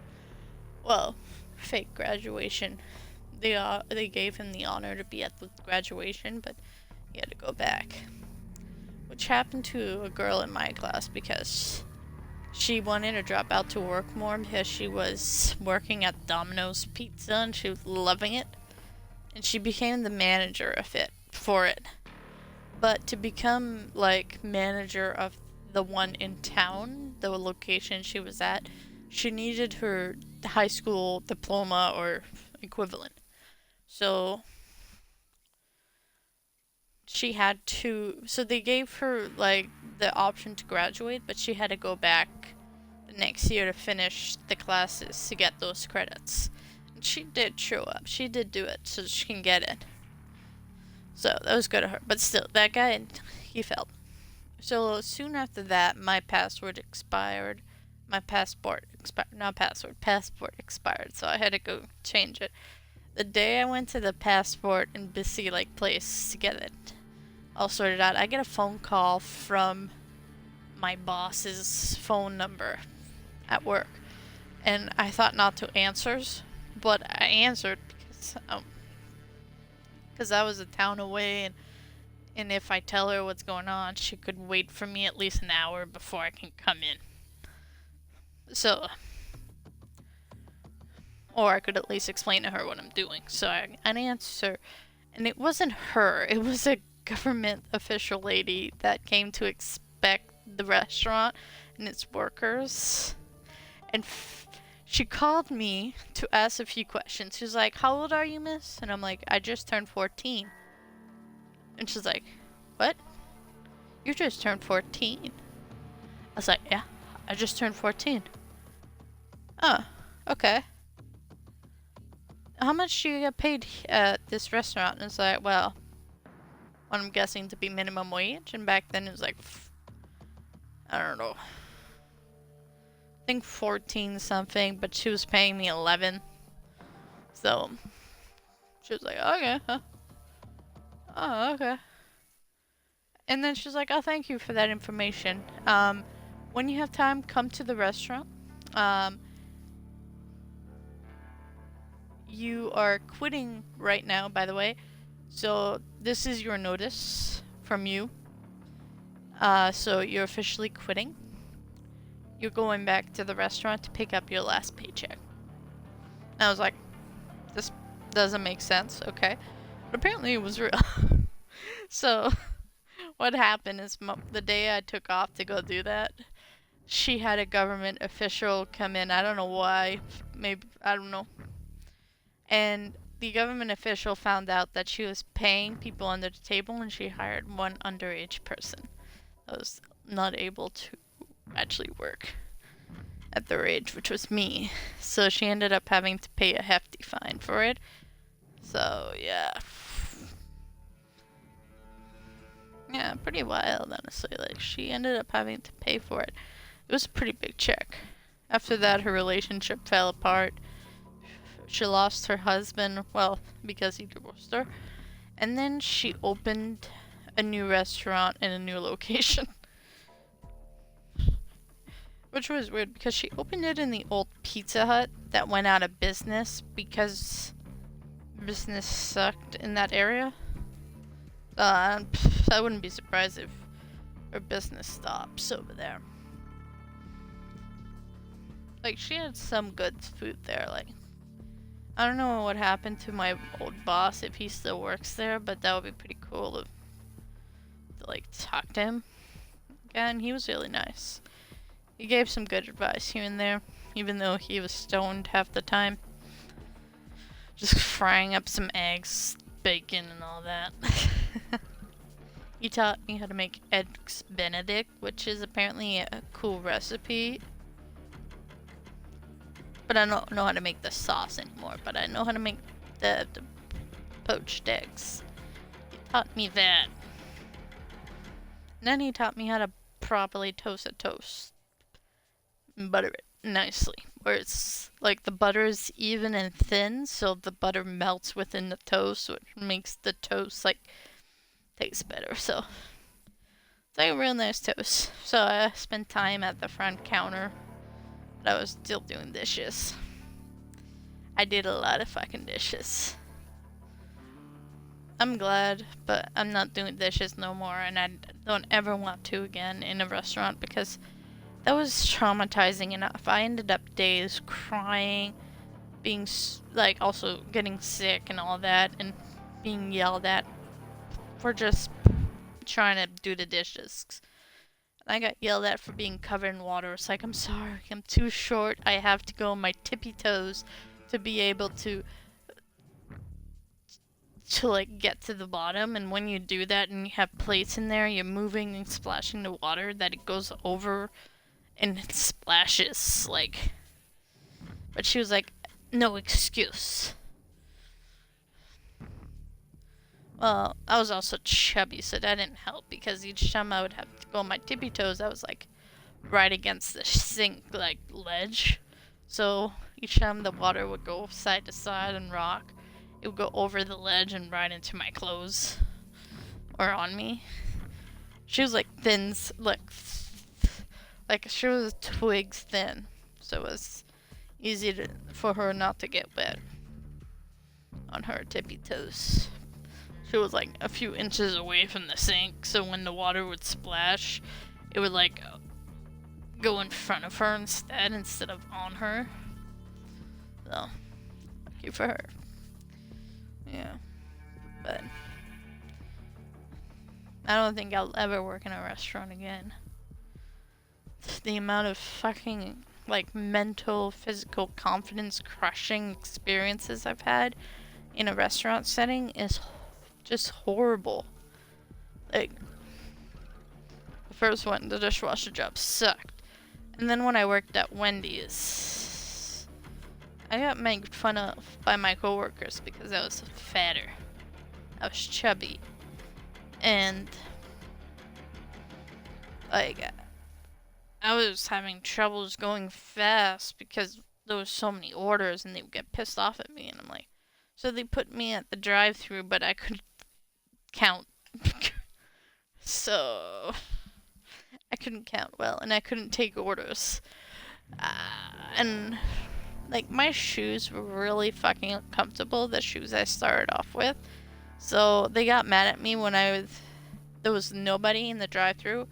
Well, fake graduation. They gave him the honor to be at the graduation, but he had to go back. Which happened to a girl in my class because she wanted to drop out to work more because she was working at Domino's Pizza and she was loving it. And she became the manager of it for it. But to become like manager of the one in town, the location she was at, she needed her high school diploma or equivalent. So she had to, so they gave her like the option to graduate, but she had to go back the next year to finish the classes to get those credits. And she did show up. She did do it so she can get it. So that was good of her. But still, that guy, he failed. So soon after that, my passport expired. Passport expired. So I had to go change it. The day I went to the passport and busy like place to get it all sorted out, I get a phone call from my boss's phone number at work, and I thought not to answer, but I answered because I was a town away, and if I tell her what's going on, she could wait for me at least an hour before I can come in. So, or I could at least explain to her what I'm doing. So I answered, and it wasn't her. It was a government official lady that came to inspect the restaurant and its workers. And she called me to ask a few questions. She was like, how old are you, miss? And I'm like, I just turned 14. And she's like, what? You just turned 14. I was like, yeah, I just turned 14. Oh, okay. How much do you get paid at this restaurant? And it's like, well, what I'm guessing to be minimum wage. And back then it was like, I don't know, I think 14 something, but she was paying me 11. So she was like, okay, huh? Oh, okay. And then she's like, oh, thank you for that information. When you have time, come to the restaurant. You are quitting right now, by the way. So this is your notice from you. So you're officially quitting. You're going back to the restaurant to pick up your last paycheck. And I was like, this doesn't make sense, okay? But apparently it was real. So what happened is the day I took off to go do that, she had a government official come in. I don't know why. Maybe, I don't know. And the government official found out that she was paying people under the table, and she hired one underage person that was not able to actually work at their age, which was me. So she ended up having to pay a hefty fine for it. So yeah. Yeah, pretty wild, honestly. Like, she ended up having to pay for it. It was a pretty big check. After that, her relationship fell apart. She lost her husband, well, because he divorced her. And then she opened a new restaurant in a new location. Which was weird because she opened it in the old Pizza Hut that went out of business because business sucked in that area. I wouldn't be surprised if her business stops over there. Like, she had some good food there. Like, I don't know what happened to my old boss, if he still works there, but that would be pretty cool to like, talk to him again. He was really nice. He gave some good advice here and there, even though he was stoned half the time. Just frying up some eggs, bacon, and all that. He taught me how to make eggs Benedict, which is apparently a cool recipe. But I don't know how to make the sauce anymore, but I know how to make the poached eggs. He taught me that. And then he taught me how to properly toast a toast. And butter it nicely. Where it's like the butter is even and thin, so the butter melts within the toast, which makes the toast like taste better. So it's like a real nice toast. So I spent time at the front counter, but I was still doing dishes. I did a lot of fucking dishes. I'm glad, but I'm not doing dishes no more, and I don't ever want to again in a restaurant because that was traumatizing enough. I ended up days crying, being like also getting sick and all that, and being yelled at for just trying to do the dishes. I got yelled at for being covered in water. It's like, I'm sorry, I'm too short. I have to go on my tippy toes to be able to like get to the bottom. And when you do that and you have plates in there, you're moving and splashing the water that it goes over and it splashes like. But she was like, no excuse. Well, I was also chubby, so that didn't help because each time I would have to go on my tippy toes, I was like right against the sink like ledge. So each time the water would go side to side and rock, it would go over the ledge and right into my clothes or on me. She was like thin, like she was twigs thin, so it was easy for her not to get wet on her tippy toes. She was like a few inches away from the sink, so when the water would splash, it would like go in front of her instead of on her. So, lucky for her. Yeah. But I don't think I'll ever work in a restaurant again. The amount of fucking like mental, physical, confidence crushing experiences I've had in a restaurant setting is just horrible. Like, the first one, the dishwasher job sucked. And then when I worked at Wendy's, I got made fun of by my coworkers because I was fatter. I was chubby. And, like, I was having troubles going fast because there was so many orders and they would get pissed off at me. And I'm like, so they put me at the drive-thru, but I could count. So I couldn't count well, and I couldn't take orders. And like my shoes were really fucking uncomfortable, the shoes I started off with. So they got mad at me when there was nobody in the drive-thru.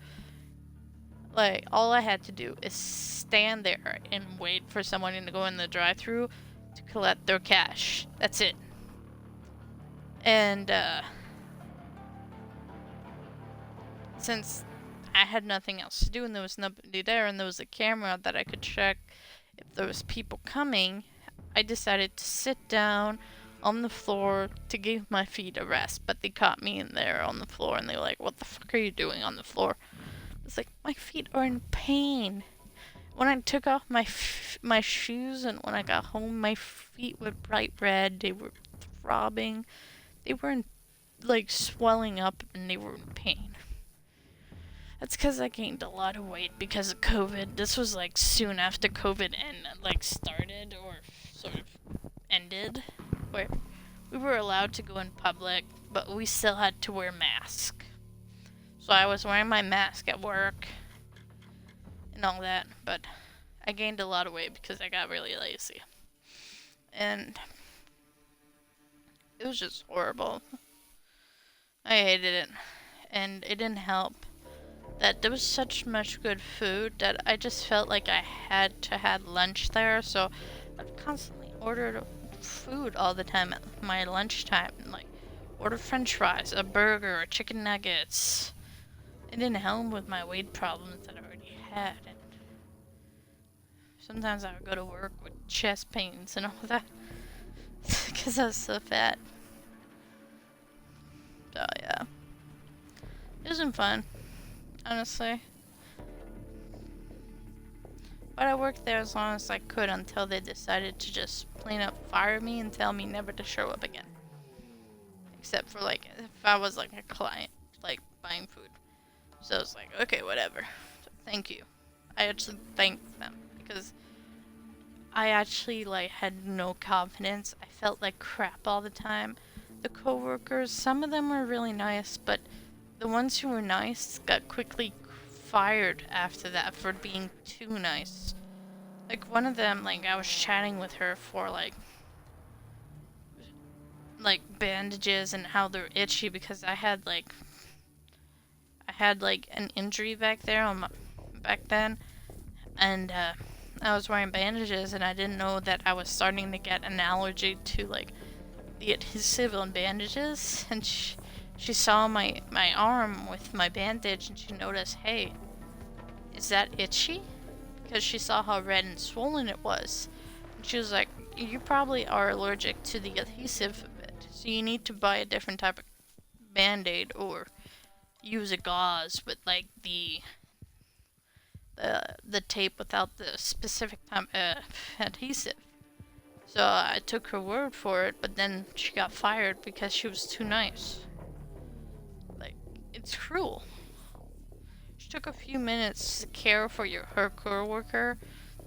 Like, all I had to do is stand there and wait for someone to go in the drive-thru to collect their cash. That's it. And since I had nothing else to do and there was nobody there and there was a camera that I could check if there was people coming, I decided to sit down, on the floor to give my feet a rest, but they caught me in there on the floor and they were like, "What the fuck are you doing on the floor?" It's like, my feet are in pain. When I took off my shoes and when I got home, my feet were bright red. They were throbbing. They were like swelling up and they were in pain. That's because I gained a lot of weight because of COVID. This was like soon after COVID started or sort of ended, where we were allowed to go in public, but we still had to wear masks. So I was wearing my mask at work and all that, but I gained a lot of weight because I got really lazy. And it was just horrible. I hated it. And it didn't help that there was such much good food that I just felt like I had to have lunch there, so I'd constantly order food all the time at my lunchtime, like order french fries, a burger, chicken nuggets. It didn't help with my weight problems that I already had, and sometimes I would go to work with chest pains and all that because I was so fat. So yeah, it wasn't fun, honestly. But I worked there as long as I could until they decided to just plain up fire me and tell me never to show up again. Except for like if I was like a client, like buying food. So it's like, okay, whatever. So, thank you. I actually thanked them because I actually like had no confidence. I felt like crap all the time. The coworkers, some of them were really nice, but the ones who were nice got quickly fired after that for being too nice. Like one of them, like I was chatting with her for like bandages and how they're itchy because I had like an injury back there back then, and I was wearing bandages and I didn't know that I was starting to get an allergy to like the adhesive on bandages, and she saw my arm with my bandage and she noticed, hey, is that itchy? Because she saw how red and swollen it was. And she was like, you probably are allergic to the adhesive of it, so you need to buy a different type of band-aid or use a gauze with like the tape without the specific type adhesive. So I took her word for it, but then she got fired because she was too nice. Like, it's cruel. She took a few minutes to care for her coworker,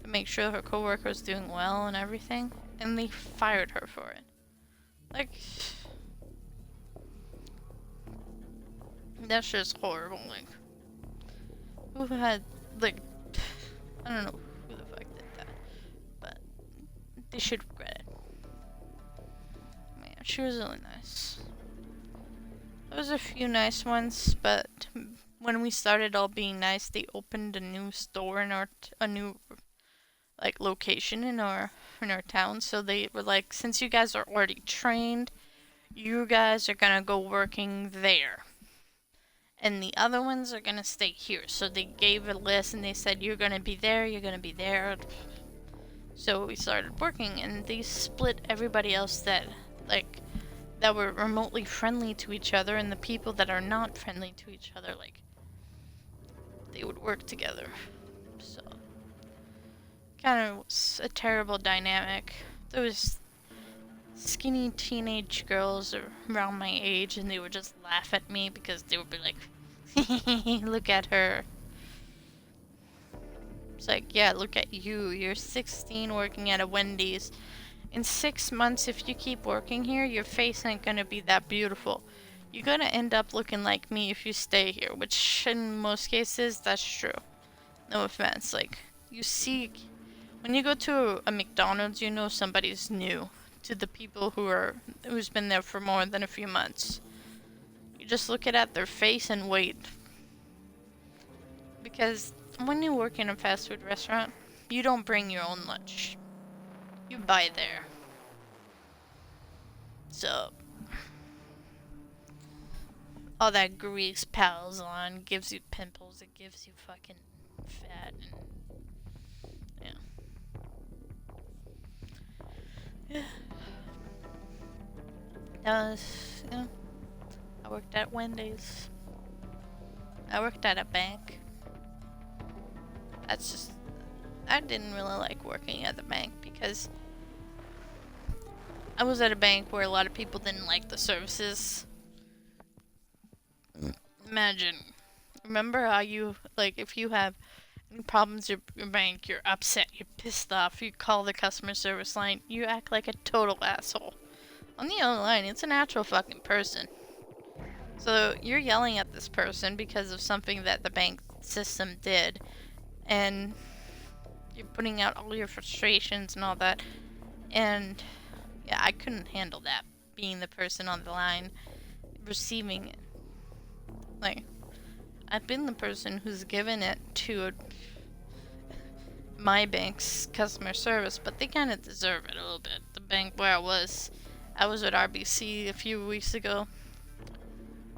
to make sure her coworker was doing well and everything, and they fired her for it. Like, that's just horrible. Like, who had, like, I don't know who the fuck did that, but they should regret it. Man, she was really nice. There was a few nice ones, but when we started all being nice, they opened a new store in a new like location in our town. So they were like, since you guys are already trained, you guys are gonna go working there, and the other ones are gonna stay here. So they gave a list and they said, you're gonna be there, you're gonna be there. So we started working, and they split everybody else that were remotely friendly to each other, and the people that are not friendly to each other, like, they would work together. So kind of was a terrible dynamic. There was skinny teenage girls around my age, and they would just laugh at me because they would be like, look at her. It's like, yeah, look at you. You're 16 working at a Wendy's. In 6 months, if you keep working here, your face ain't gonna be that beautiful. You're gonna end up looking like me if you stay here, which in most cases, that's true. No offense. Like, you see, when you go to a McDonald's, you know somebody's new to the people who's been there for more than a few months. You just look at their face and wait. Because when you work in a fast food restaurant, you don't bring your own lunch. You buy there. So, all that grease piles on, gives you pimples, it gives you fucking fat, and yeah. Yeah, I worked at Wendy's. I worked at a bank. That's just, I didn't really like working at the bank because I was at a bank where a lot of people didn't like the services. Imagine, remember how you, like, if you have any problems at your bank, you're upset, you're pissed off, you call the customer service line, you act like a total asshole. On the other line, it's an actual fucking person. So you're yelling at this person because of something that the bank system did, and you're putting out all your frustrations and all that. And yeah, I couldn't handle that, being the person on the line receiving it. Like, I've been the person who's given it to my bank's customer service, but they kind of deserve it a little bit. The bank where I was at RBC a few weeks ago.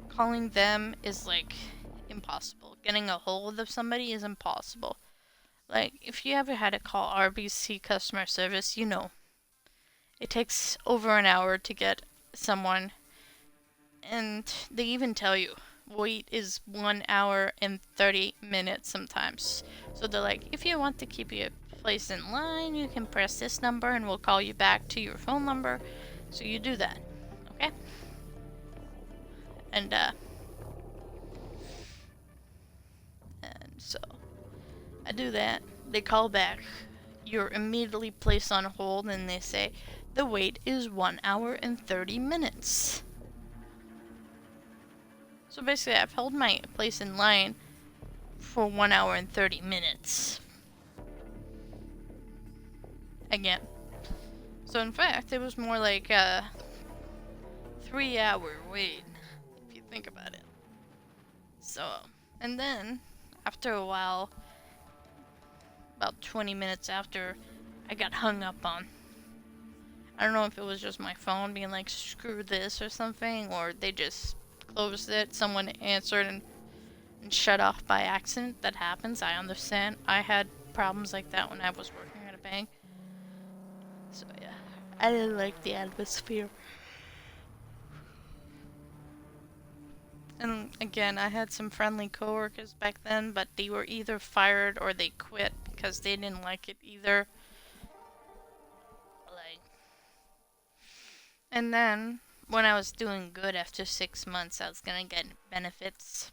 Calling them is like impossible. Getting a hold of somebody is impossible. Like, if you ever had to call RBC customer service, you know it takes over an hour to get someone, and they even tell you wait is 1 hour and 30 minutes sometimes. So they're like, if you want to keep your place in line, you can press this number and we'll call you back to your phone number. So you do that, okay? And so I do that. They call back. You're immediately placed on hold, and they say the wait is 1 hour and 30 minutes. So basically, I've held my place in line for 1 hour and 30 minutes. Again. So in fact, it was more like a 3-hour wait, if you think about it. So, and then, after a while, about 20 minutes after, I got hung up on. I don't know if it was just my phone being like, screw this or something, or they just closed it, someone answered and shut off by accident. That happens, I understand. I had problems like that when I was working at a bank. So yeah, I didn't like the atmosphere. And again, I had some friendly coworkers back then, but they were either fired or they quit because they didn't like it either. Like, and then when I was doing good after 6 months, I was gonna get benefits.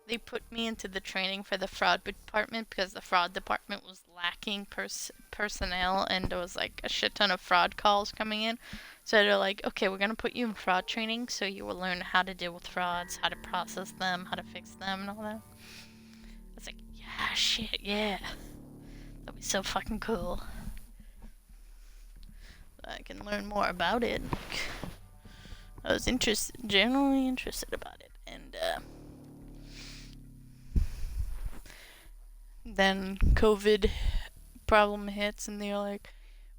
They put me into the training for the fraud department because the fraud department was lacking personnel, and there was like a shit ton of fraud calls coming in. So they're like, okay, we're gonna put you in fraud training so you will learn how to deal with frauds, how to process them, how to fix them, and all that. I was like, yeah, shit, yeah. That'd be so fucking cool. I can learn more about it. I was generally interested about it, and then COVID problem hits, and they're like,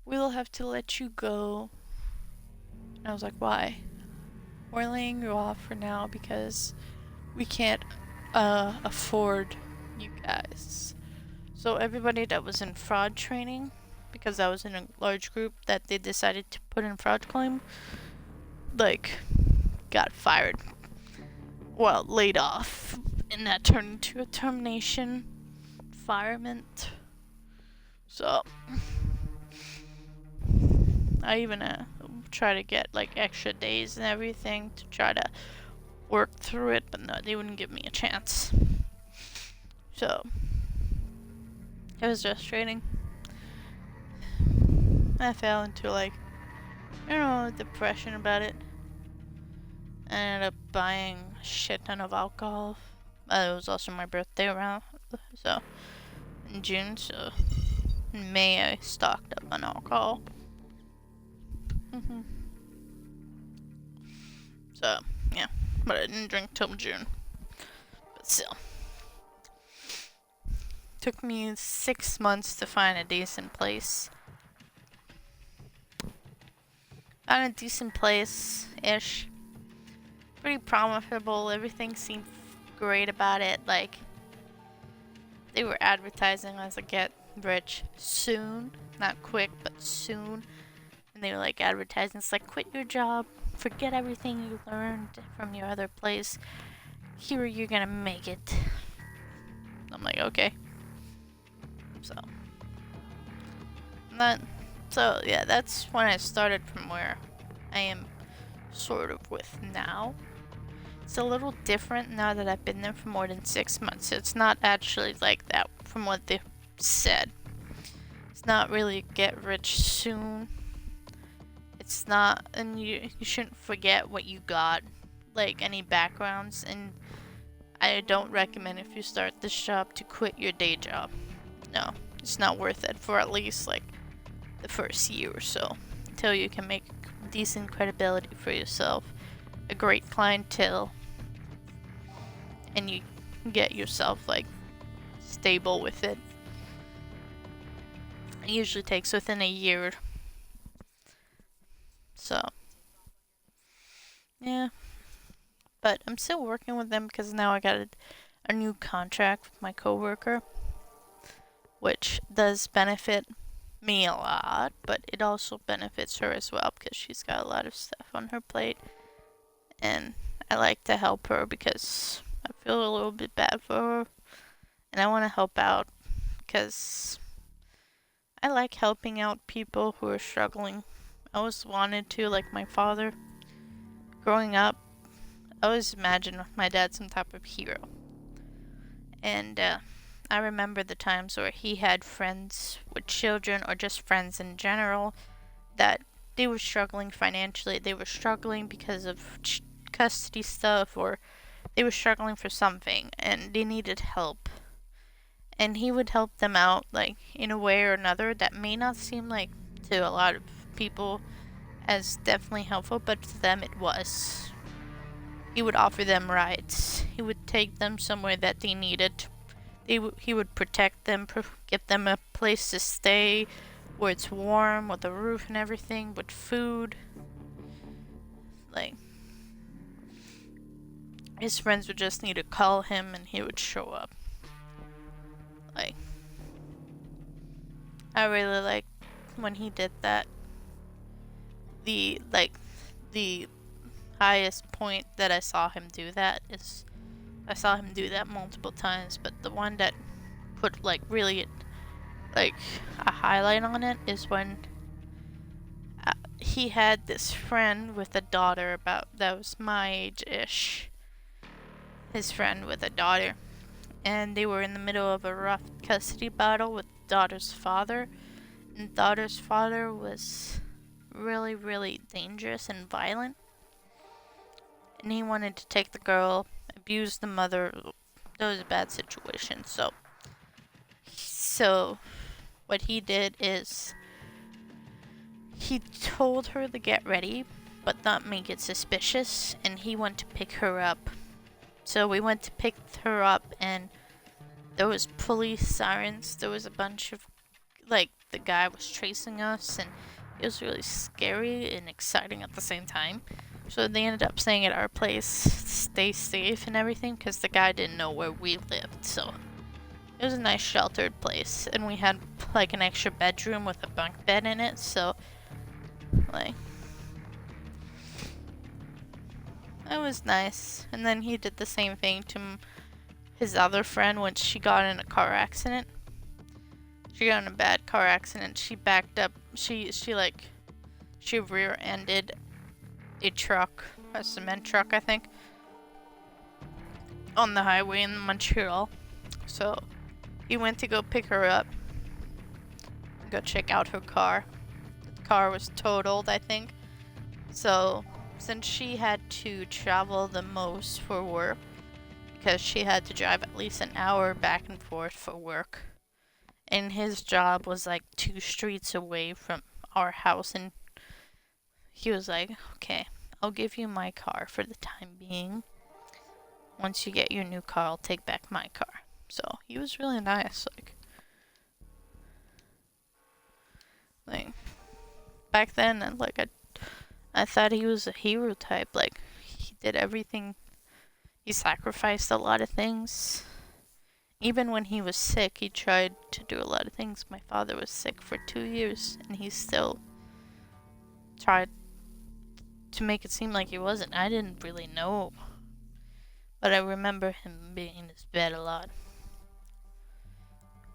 we'll have to let you go. And I was like, why? We're laying you off for now because we can't afford you guys. So everybody that was in fraud training, because I was in a large group that they decided to put in fraud claim, like, got fired. Well, laid off. And that turned into a termination, firement. So I even try to get like extra days and everything to try to work through it, but no, they wouldn't give me a chance. So it was frustrating. I fell into like, depression about it. I ended up buying a shit ton of alcohol. It was also my birthday around, so in June, so in May I stocked up on alcohol. So, yeah, but I didn't drink till June. But still. Took me 6 months to find a decent place. Found a decent place-ish. Pretty profitable. Everything seemed great about it. Like, they were advertising as a get rich soon. Not quick, but soon. And they were like advertising, it's like, quit your job forget everything you learned from your other place. Here you're gonna make it. I'm like, okay. So yeah, that's when I started from where I am sort of with now. It's a little different now that I've been there for more than 6 months. It's not actually like that from what they said. It's not really get rich soon. It's not, and you shouldn't forget what you got, like any backgrounds, and I don't recommend if you start this job to quit your day job. No, it's not worth it for at least like the first year or so until you can make decent credibility for yourself, a great clientele, and you get yourself like stable with it. It usually takes within a year. So yeah, but I'm still working with them because now I got a new contract with my coworker, which does benefit me a lot, but it also benefits her as well because she's got a lot of stuff on her plate, and I like to help her because I feel a little bit bad for her, and I want to help out because I like helping out people who are struggling. I always wanted to, like my father. Growing up, I always imagined my dad some type of hero, and I remember the times where he had friends with children or just friends in general that they were struggling financially. They were struggling because of custody stuff, or they were struggling for something and they needed help. And he would help them out, like in a way or another that may not seem like to a lot of people as definitely helpful, but to them it was. He would offer them rides. He would take them somewhere that they needed. He would protect them, get them a place to stay where it's warm, with a roof and everything, with food. Like, his friends would just need to call him and he would show up. Like, I really like when he did that. The highest point that I saw him do that is, I saw him do that multiple times, but the one that put like really like a highlight on it is when he had this friend with a daughter that was my age-ish. His friend with a daughter, and they were in the middle of a rough custody battle with daughter's father, and daughter's father was really, really dangerous and violent, and he wanted to take the girl, abuse the mother. That was a bad situation. So what he did is he told her to get ready, but not make it suspicious, and he went to pick her up. So we went to pick her up, and there was police sirens. There was a bunch of, like, the guy was chasing us, and it was really scary and exciting at the same time. So they ended up staying at our place, stay safe and everything, because the guy didn't know where we lived. So it was a nice sheltered place, and we had like an extra bedroom with a bunk bed in it. So like, it was nice. And then he did the same thing to his other friend when she got in a car accident. She got in a bad car accident. She backed up. She rear-ended a truck, a cement truck, I think, on the highway in Montreal. So he went to go pick her up, go check out her car. The car was totaled, I think. So since she had to travel the most for work, because she had to drive at least an hour back and forth for work, and his job was like 2 streets away from our house, and he was like, okay, I'll give you my car for the time being. Once you get your new car, I'll take back my car. So he was really nice. Like back then, and like I thought he was a hero type. Like, he did everything. He sacrificed a lot of things. Even when he was sick, he tried to do a lot of things. My father was sick for 2 years, and he still tried to make it seem like he wasn't. I didn't really know. But I remember him being in his bed a lot.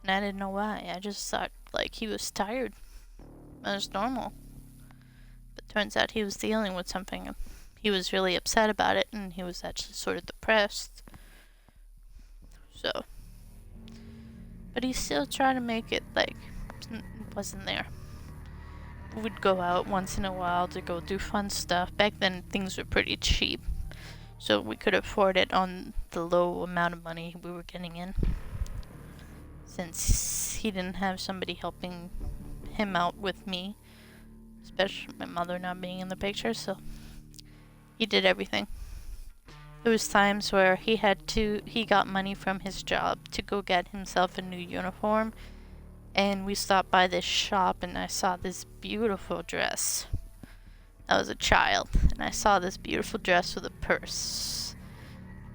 And I didn't know why. I just thought, like, he was tired. That was normal. But turns out he was dealing with something. He was really upset about it, and he was actually sort of depressed. So. But he still tried to make it like it wasn't there. We'd go out once in a while to go do fun stuff. Back then, things were pretty cheap. So we could afford it on the low amount of money we were getting in. Since he didn't have somebody helping him out with me, especially my mother not being in the picture, so he did everything. There was times where he got money from his job to go get himself a new uniform, and we stopped by this shop and I saw this beautiful dress. I was a child, and I saw this beautiful dress with a purse.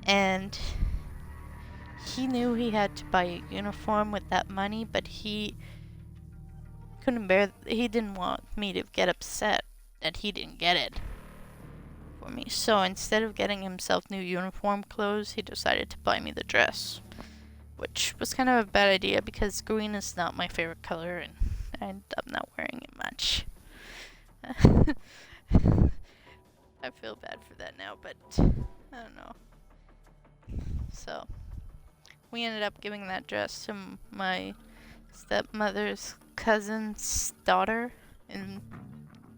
And he knew he had to buy a uniform with that money, but he didn't want me to get upset that he didn't get it for me. So instead of getting himself new uniform clothes, he decided to buy me the dress. Which was kind of a bad idea because green is not my favorite color and I end up not wearing it much. I feel bad for that now, but I don't know. So, we ended up giving that dress to my stepmother's cousin's daughter in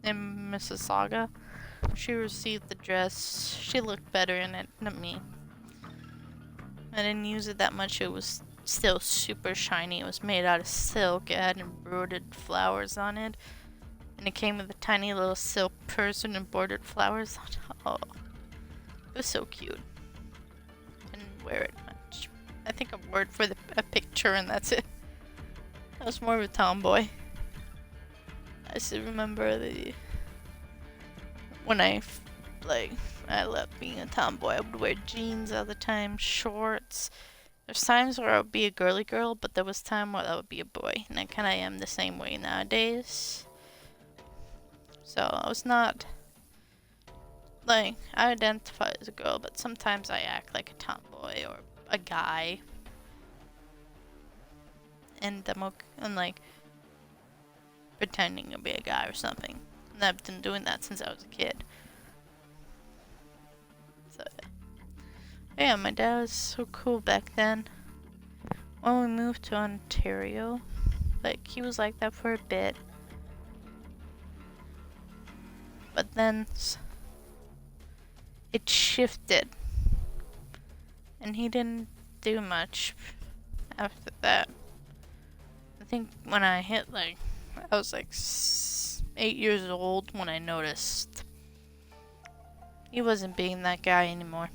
Mississauga. She received the dress. She looked better in it than me. I didn't use it that much. It was still super shiny. It was made out of silk. It had embroidered flowers on it. And it came with a tiny little silk purse and embroidered flowers on it. Oh, it was so cute. I didn't wear it much. I think I wore it for a picture and that's it. I was more of a tomboy. I still remember when I left being a tomboy. I would wear jeans all the time, shorts. There's times where I would be a girly girl, but there was time where I would be a boy. And I kind of am the same way nowadays. So I was not, I identify as a girl, but sometimes I act like a tomboy or a guy. And I'm like, pretending to be a guy or something. And I've been doing that since I was a kid. So, yeah, my dad was so cool back then. When we moved to Ontario, he was like that for a bit. But then it shifted. And he didn't do much after that. I think when I hit I was 8 years old when I noticed he wasn't being that guy anymore.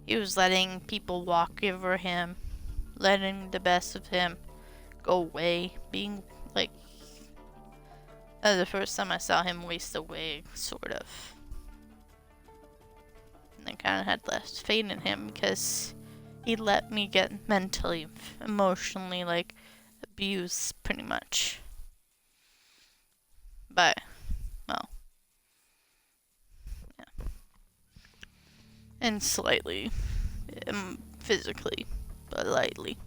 He was letting people walk over him, letting the best of him go away, being that was the first time I saw him waste away, sort of. And I kind of had less faith in him because he let me get mentally, emotionally, abused, pretty much. But, well, yeah. And slightly, physically, but lightly.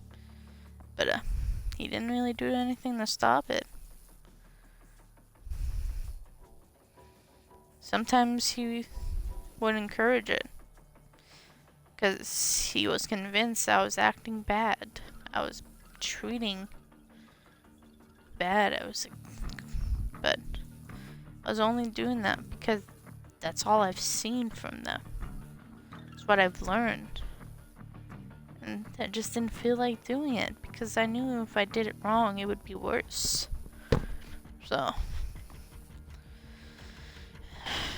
But, he didn't really do anything to stop it. Sometimes he would encourage it. Because he was convinced I was acting bad. I was treating bad. But I was only doing that because that's all I've seen from them. It's what I've learned. And I just didn't feel like doing it because I knew if I did it wrong, it would be worse. So,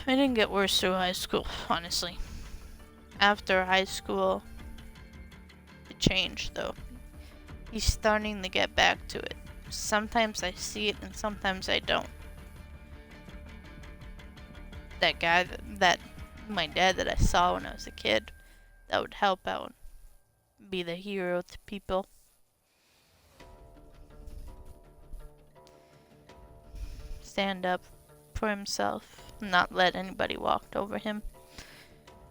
it didn't get worse through high school, honestly. After high school, it changed though. He's starting to get back to it. Sometimes I see it and sometimes I don't. That guy my dad that I saw when I was a kid, that would help out, be the hero to people. Stand up for himself. not let anybody walk over him.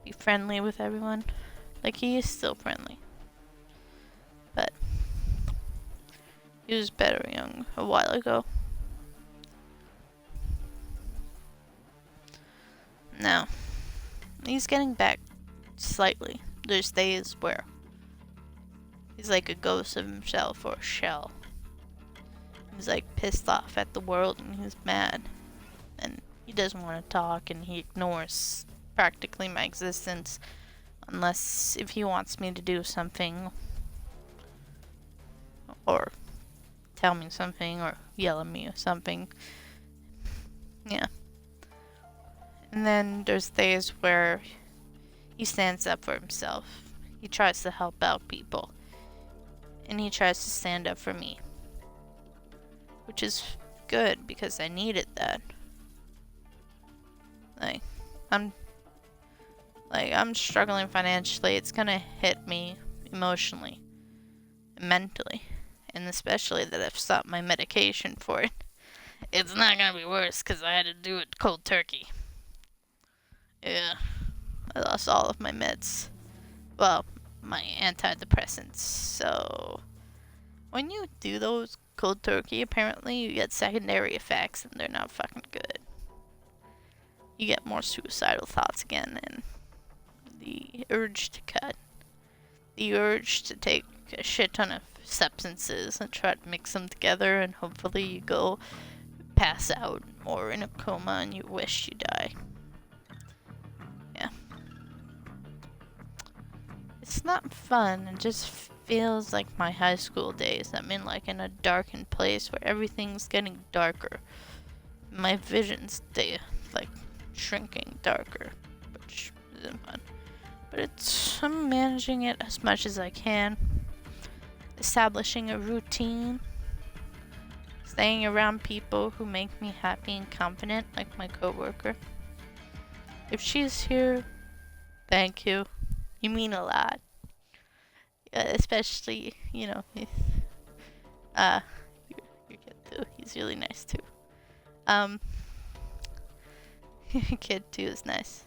Be friendly with everyone. Like, he is still friendly. But he was better young a while ago. Now, he's getting back slightly. There's days where he's like a ghost of himself or a shell. He's like pissed off at the world and he's mad. And he doesn't want to talk and he ignores practically my existence unless if he wants me to do something or tell me something or yell at me or something. Yeah. And then there's days where he stands up for himself. He tries to help out people. And he tries to stand up for me. Which is good because I needed that. I'm struggling financially. It's gonna hit me emotionally and mentally. And especially that I've stopped my medication for it. It's not gonna be worse because I had to do it cold turkey. Yeah. I lost all of my meds. Well, my antidepressants. So, when you do those cold turkey, apparently you get secondary effects and they're not fucking good. You get more suicidal thoughts again and the urge to cut. The urge to take a shit ton of substances and try to mix them together and hopefully you go pass out or in a coma and you wish you die. Yeah. It's not fun. It just feels like my high school days. I'm in like in a darkened place where everything's getting darker. My vision's like shrinking darker, which isn't fun. But I'm managing it as much as I can. Establishing a routine. Staying around people who make me happy and confident, like my coworker. If she's here, thank you. You mean a lot. Especially, your kid too. He's really nice too. Your kid too is nice.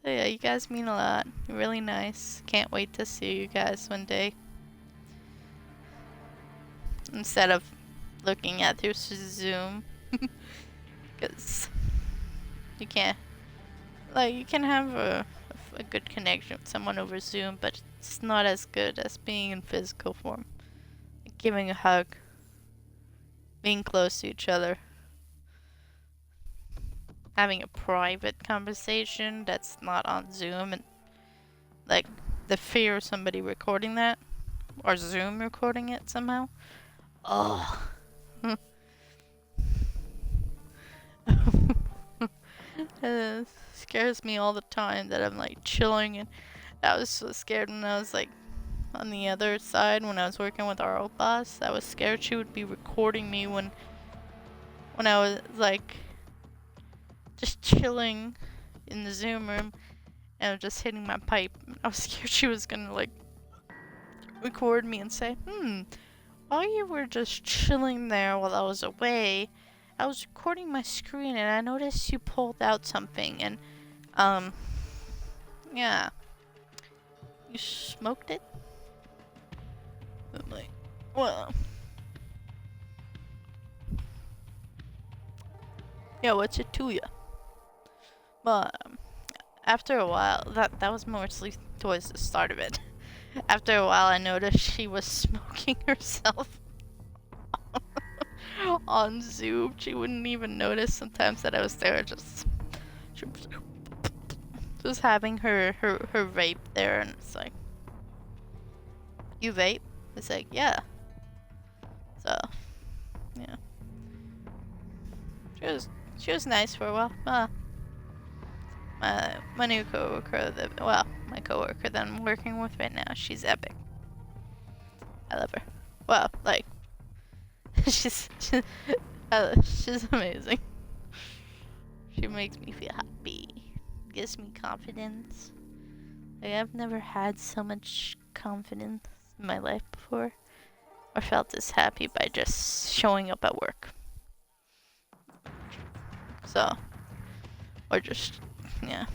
So yeah, you guys mean a lot. You're really nice. Can't wait to see you guys one day. Instead of looking at through Zoom. Because you can't, you can have a good connection with someone over Zoom, but it's not as good as being in physical form. Like giving a hug. Being close to each other. Having a private conversation that's not on Zoom and like the fear of somebody recording that or Zoom recording it somehow. Oh. It scares me all the time that I'm like chilling and I was so scared when I was like on the other side when I was working with our old boss. I was scared she would be recording me when I was like just chilling in the Zoom room and I was just hitting my pipe. I was scared she was gonna like record me and say, while you were just chilling there while I was away, I was recording my screen and I noticed you pulled out something and, yeah. You smoked it? I'm like, well. Yeah, what's it to ya? But, after a while, that was mostly towards the start of it. After a while, I noticed she was smoking herself on Zoom. She wouldn't even notice sometimes that I was there. She was just having her vape there, and it's like, you vape? It's like, yeah. So, yeah. She was nice for a while. My new coworker, my coworker that I'm working with right now, she's epic. I love her. Well, like, she's amazing. She makes me feel happy, gives me confidence. Like, I've never had so much confidence in my life before, or felt this happy by just showing up at work. So, Or just, yeah.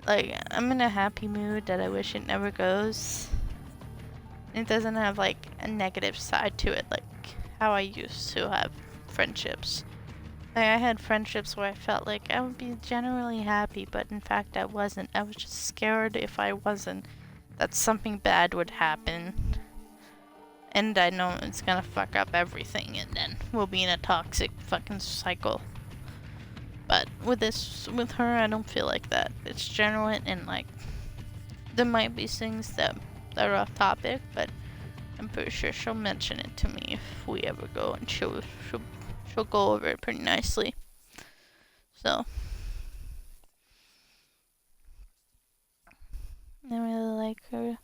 Like, I'm in a happy mood that I wish it never goes. It doesn't have, like, a negative side to it, like how I used to have friendships. Like, I had friendships where I felt like I would be generally happy, but in fact I wasn't. I was just scared if I wasn't that something bad would happen. And I know it's gonna fuck up everything, and then we'll be in a toxic fucking cycle. But with her, I don't feel like that. It's genuine, and like, there might be things that are off topic, but I'm pretty sure she'll mention it to me if we ever go, and she'll go over it pretty nicely. So, I really like her.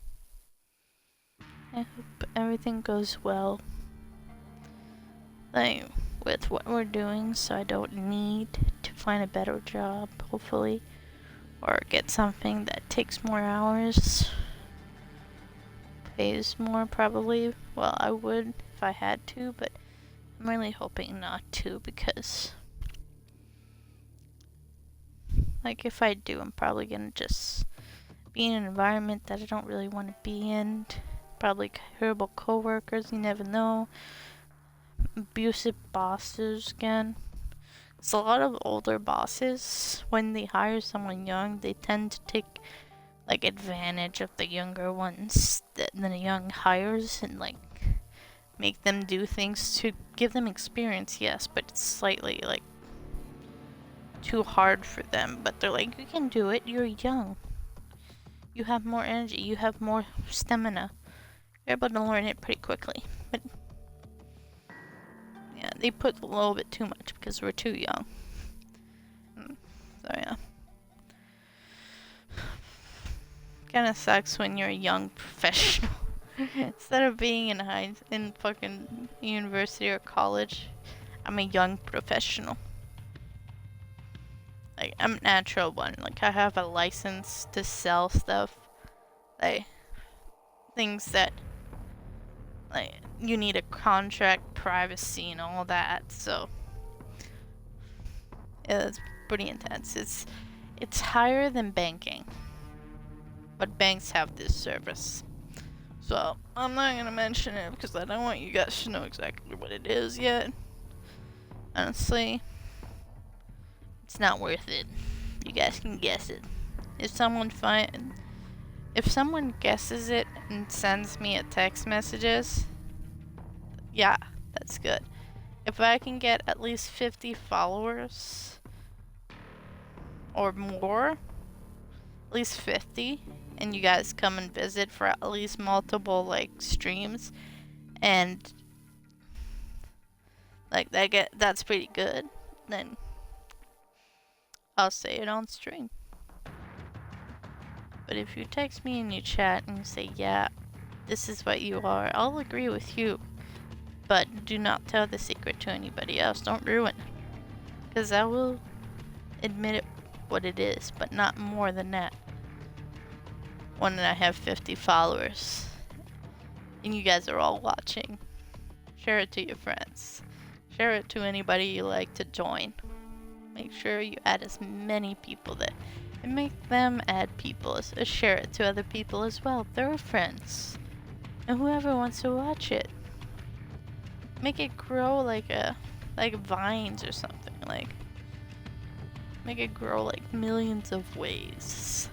I hope everything goes well, like, with what we're doing, so I don't need to find a better job, hopefully, or get something that takes more hours, pays more probably. Well, I would if I had to, but I'm really hoping not to, because, like, if I do, I'm probably gonna just be in an environment that I don't really want to be in. Probably terrible coworkers, you never know. Abusive bosses again. It's a lot of older bosses. When they hire someone young, they tend to take, like, advantage of the younger ones that the young hires, and, like, make them do things to give them experience, yes, but it's slightly, like, too hard for them. But they're like, you can do it, you're young. You have more energy, you have more stamina. You're able to learn it pretty quickly. But yeah, they put a little bit too much because we're too young. So yeah. Kinda sucks when you're a young professional. Instead of being in fucking university or college, I'm a young professional. Like, I'm a natural one. Like, I have a license to sell stuff. Like, things that, like, you need a contract, privacy, and all that. So, yeah, it's pretty intense. It's higher than banking, but banks have this service. So, I'm not gonna mention it because I don't want you guys to know exactly what it is yet. Honestly, it's not worth it. You guys can guess it. If someone guesses it and sends me a text messages, yeah, that's good. If I can get at least 50 followers or more, at least 50, and you guys come and visit for at least multiple, like, streams, and like that's pretty good, then I'll say it on stream. But if you text me and you chat and you say, yeah, this is what you are, I'll agree with you. But do not tell the secret to anybody else. Don't ruin it. Because I will admit it what it is, but not more than that. When I have 50 followers and you guys are all watching, share it to your friends. Share it to anybody you like to join. Make sure you add as many people that, and make them add people, share it to other people as well. They're friends, and whoever wants to watch it. Make it grow like vines or something. Like, make it grow like millions of ways.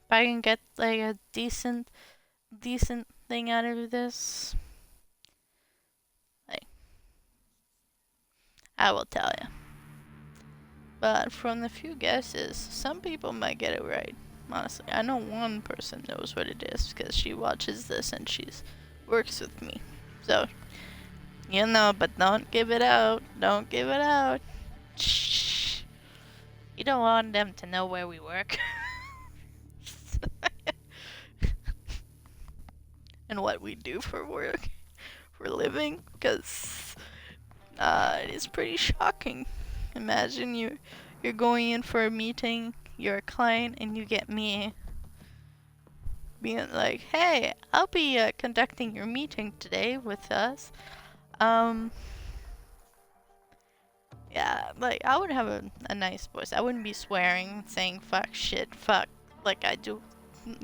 If I can get like a decent thing out of this, like, I will tell you. But from the few guesses, some people might get it right. Honestly, I know one person knows what it is because she watches this and she's works with me. So, you know, but don't give it out. Don't give it out. Shh. You don't want them to know where we work. And what we do for work, for living, because it is pretty shocking. Imagine you're going in for a meeting, you're a client, and you get me being like, hey, I'll be conducting your meeting today with us. Yeah, like, I would have a nice voice. I wouldn't be swearing, saying fuck, shit, fuck, like I do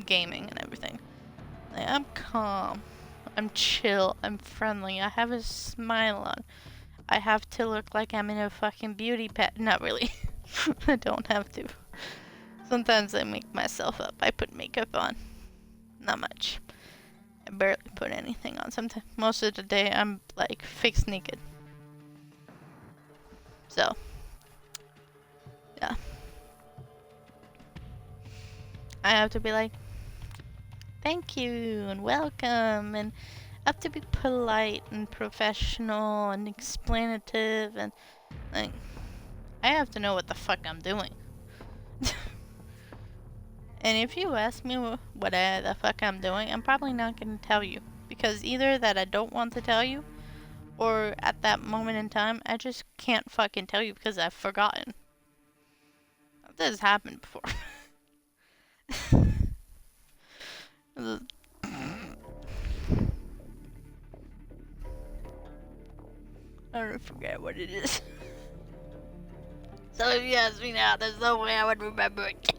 gaming and everything. Like, I'm calm. I'm chill. I'm friendly. I have a smile on. I have to look like I'm in a fucking beauty Not really. I don't have to. Sometimes I make myself up. I put makeup on. Not much. I barely put anything on. Sometimes, most of the day, I'm like fixed naked. So, yeah. I have to be like, thank you and welcome, and I have to be polite and professional and explanative, and like, I have to know what the fuck I'm doing. And if you ask me what the fuck I'm doing, I'm probably not going to tell you. Because either that I don't want to tell you, or at that moment in time, I just can't fucking tell you because I've forgotten. This has happened before. I don't forget what it is. So if you ask me now, there's no way I would remember it.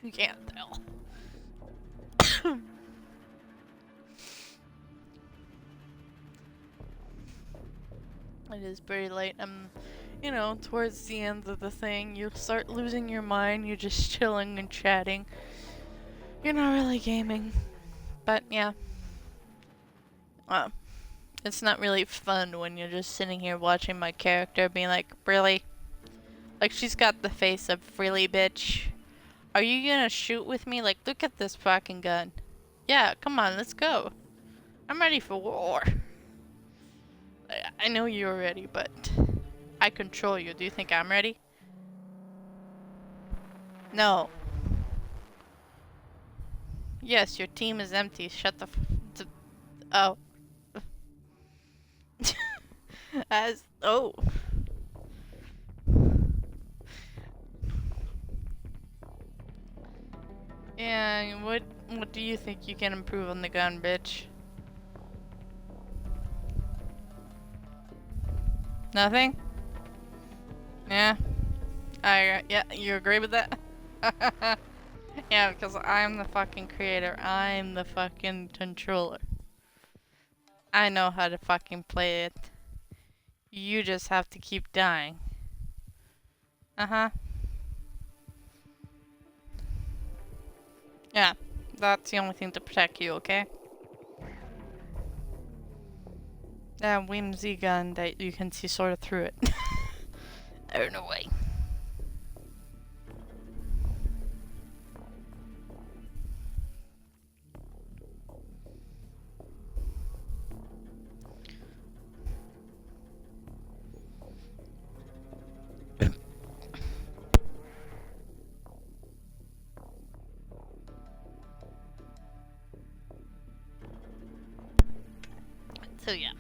You can't tell. It is pretty late. I'm, towards the end of the thing, you start losing your mind. You're just chilling and chatting. You're not really gaming. But yeah. It's not really fun when you're just sitting here watching my character being like, really? Like, she's got the face of, really, bitch? Are you gonna shoot with me? Like, look at this fucking gun. Yeah, come on, let's go. I'm ready for war. I know you're ready, but I control you. Do you think I'm ready? No. Yes, your team is empty. Shut the oh. Oh. Yeah, what do you think you can improve on the gun, bitch? Nothing? Yeah. Yeah, you agree with that? Yeah, because I'm the fucking creator. I'm the fucking controller. I know how to fucking play it. You just have to keep dying. Uh-huh. Yeah, that's the only thing to protect you, okay? That whimsy gun that you can see sort of through it. Oh, no way. So, yeah.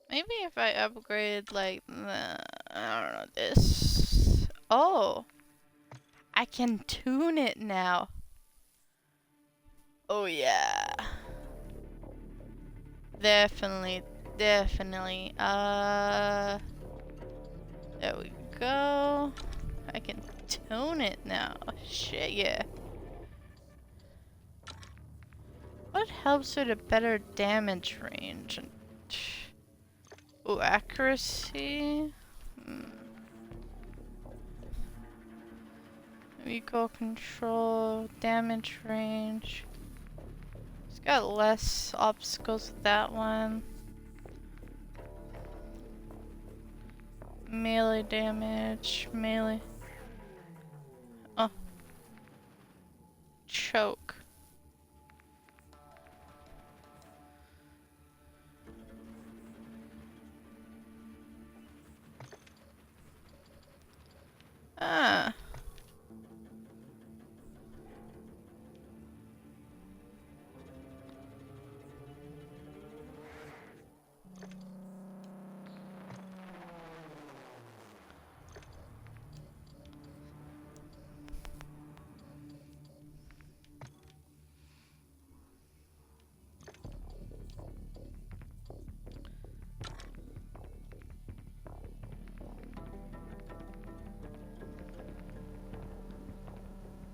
Maybe if I upgrade, like, I don't know, this. Oh, I can tune it now. Oh, yeah. Definitely, definitely. There we go. I can tune it now. Shit, yeah. What helps with a better damage range? Oh, accuracy? Recoil control, damage range. It's got less obstacles with that one. Melee damage, melee. Oh. Choke. Ah.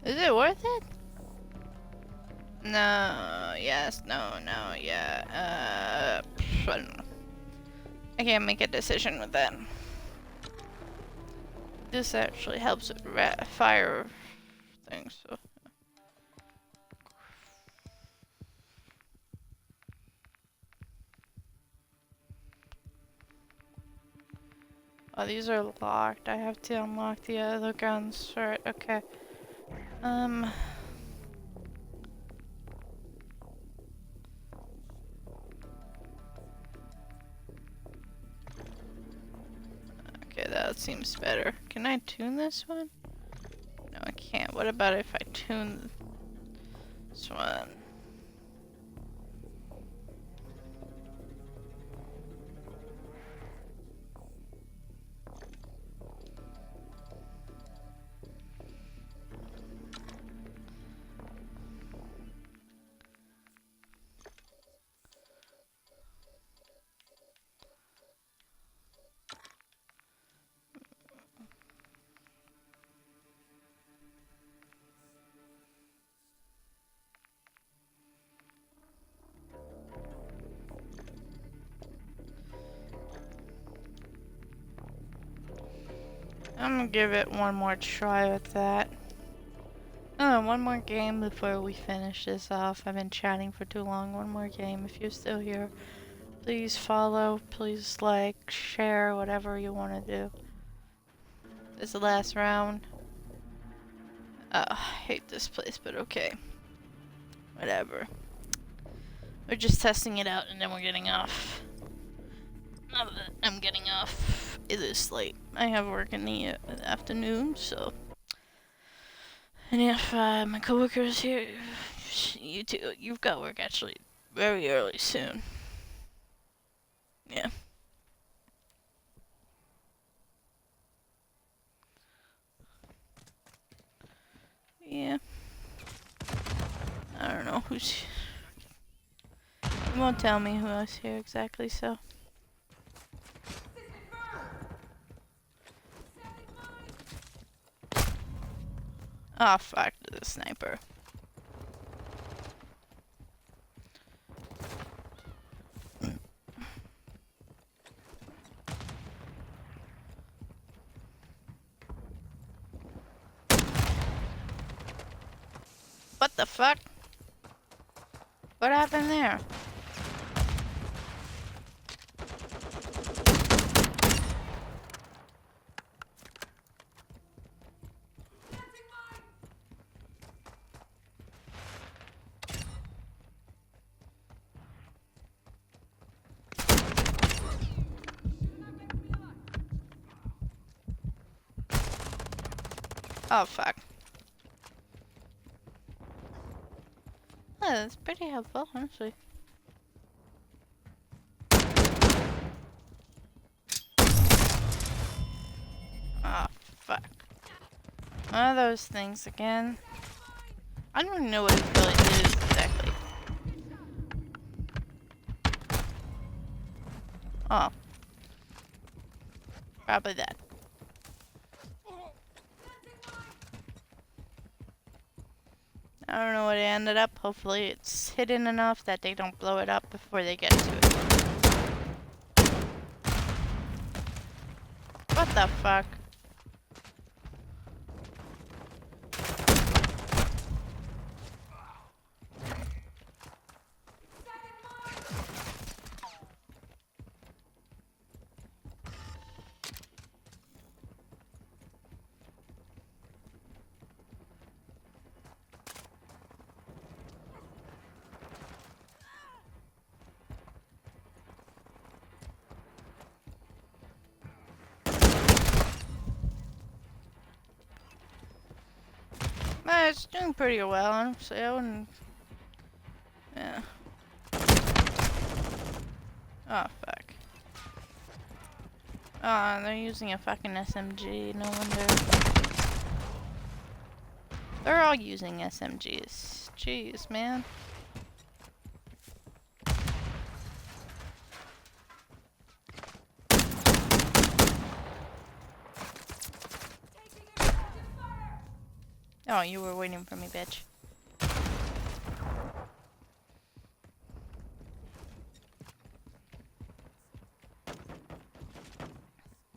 Is it worth it? No, yes, no, no, yeah, I don't know. I can't make a decision with that. This actually helps with fire things, so. Oh, these are locked. I have to unlock the other guns. Right, okay. Okay, that seems better. Can I tune this one? No, I can't. What about if I tune this one? I'm gonna give it one more try with that. Oh, one more game before we finish this off. I've been chatting for too long. One more game. If you're still here, please follow, please like, share, whatever you want to do. This is the last round. I hate this place, but okay. Whatever. We're just testing it out and then we're getting off. Now that I'm getting off, it is late. I have work in the afternoon, so. And if my coworkers here, you too, you've got work actually very early soon. Yeah. Yeah. I don't know who's. It won't tell me who else here exactly, so. Oh fuck, the sniper. What the fuck? What happened there? Oh fuck. Oh, that's pretty helpful, honestly. Oh fuck. One of those things again. I don't even know what it really is exactly. Oh. Probably that. I don't know what it ended up. Hopefully it's hidden enough that they don't blow it up before they get to it. What the fuck? It's doing pretty well, honestly. I wouldn't. Yeah. Oh, fuck. Oh, they're using a fucking SMG. No wonder. They're all using SMGs. Jeez, man. Oh, you were waiting for me, bitch.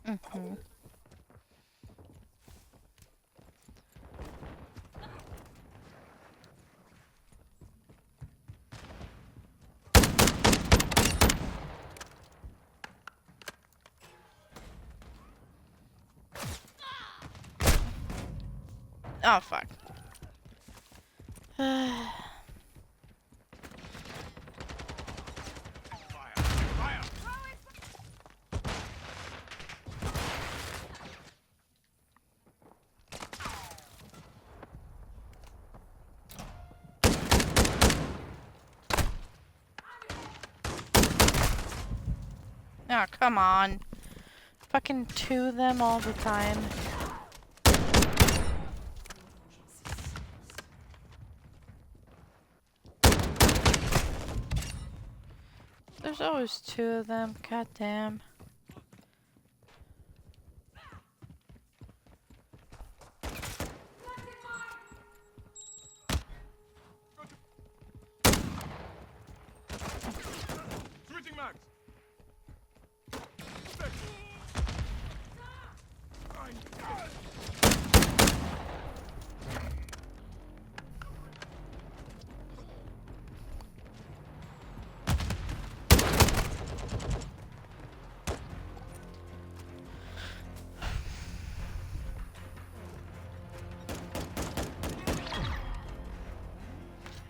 Mm-hmm. Oh, fuck. Oh, come on. Fucking two of them all the time. There's always two of them. God damn. Switching mags.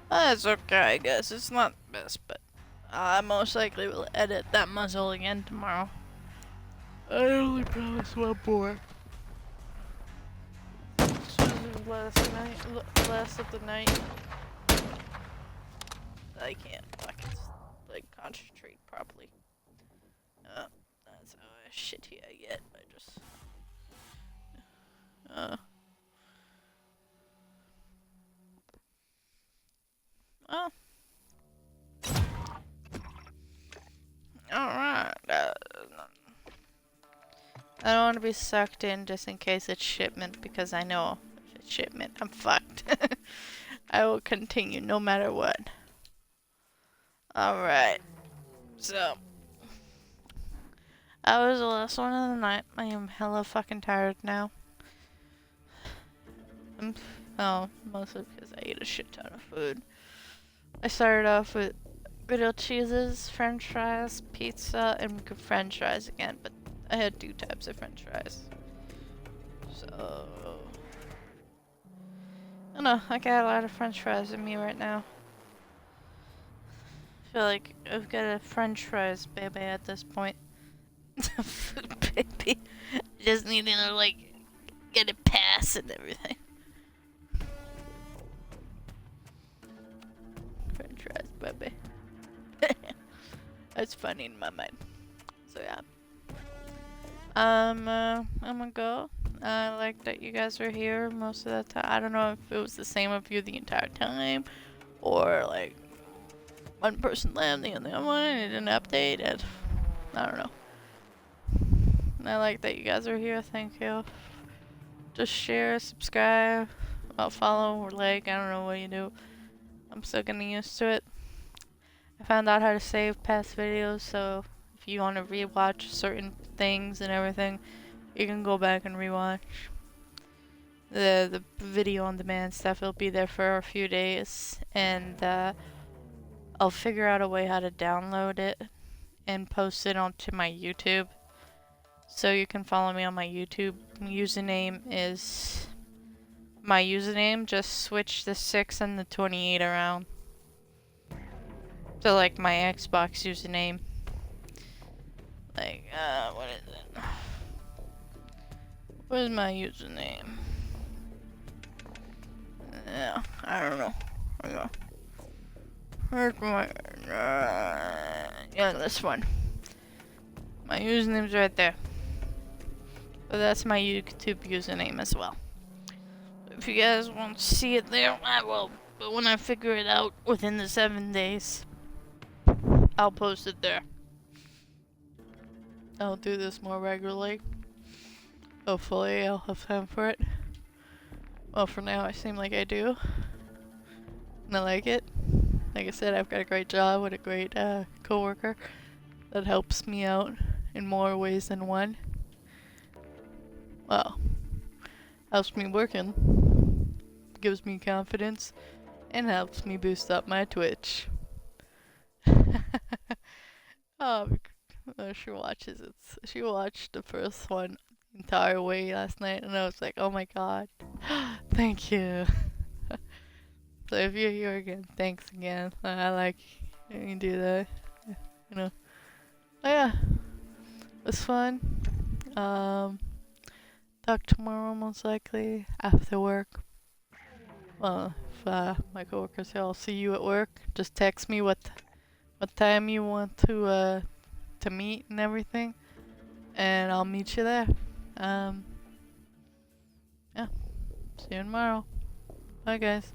That's okay, I guess. It's not the best, but I most likely will edit that muzzle again tomorrow. I only promise one more. This was last of the night. I can't fucking like concentrate properly. That's how shitty I get. I just oh. Alright. I don't want to be sucked in just in case it's shipment, because I know if it's shipment, I'm fucked. I will continue no matter what. Alright. So. That was the last one of the night. I am hella fucking tired now. Oh, mostly because I ate a shit ton of food. I started off with grilled cheeses, french fries, pizza, and french fries again, but I had 2 types of french fries. So, I don't know, I got a lot of french fries in me right now. I feel like I've got a french fries baby at this point. Baby. Just needing to, like, get it passed and everything. French fries baby. That's funny in my mind. So yeah. I'm gonna go. I like that you guys are here most of the time. I don't know if it was the same of you the entire time, or like one person left, the other one needed an update, and I don't know. I like that you guys are here. Thank you. Just share, subscribe, follow, or like. I don't know what you do. I'm still getting used to it. I found out how to save past videos, so if you want to rewatch certain things and everything, you can go back and rewatch. The video on demand stuff will be there for a few days, and I'll figure out a way how to download it and post it onto my YouTube. So you can follow me on my YouTube. Username is my username. Just switch the 6 and the 28 around. So like my Xbox username. Like, what is it? Where's my username? Yeah, I don't know. Where's my, yeah, this one. My username's right there. But that's my YouTube username as well. If you guys want to see it there, I will. But when I figure it out within the 7 days, I'll post it there. I'll do this more regularly. Hopefully I'll have time for it. Well, for now, I seem like I do. And I like it. Like I said, I've got a great job with a great coworker that helps me out in more ways than one. Well, helps me working, gives me confidence, and helps me boost up my Twitch. Oh, she watches it. She watched the first one the entire way last night, and I was like, oh my god, thank you. So if you're here again, thanks again. I like when you do that, you know. Oh yeah, it was fun. Talk tomorrow most likely after work. Well, if my coworkers say I'll see you at work, just text me what time you want to meet and everything, and I'll meet you there. Yeah. See you tomorrow. Bye, guys.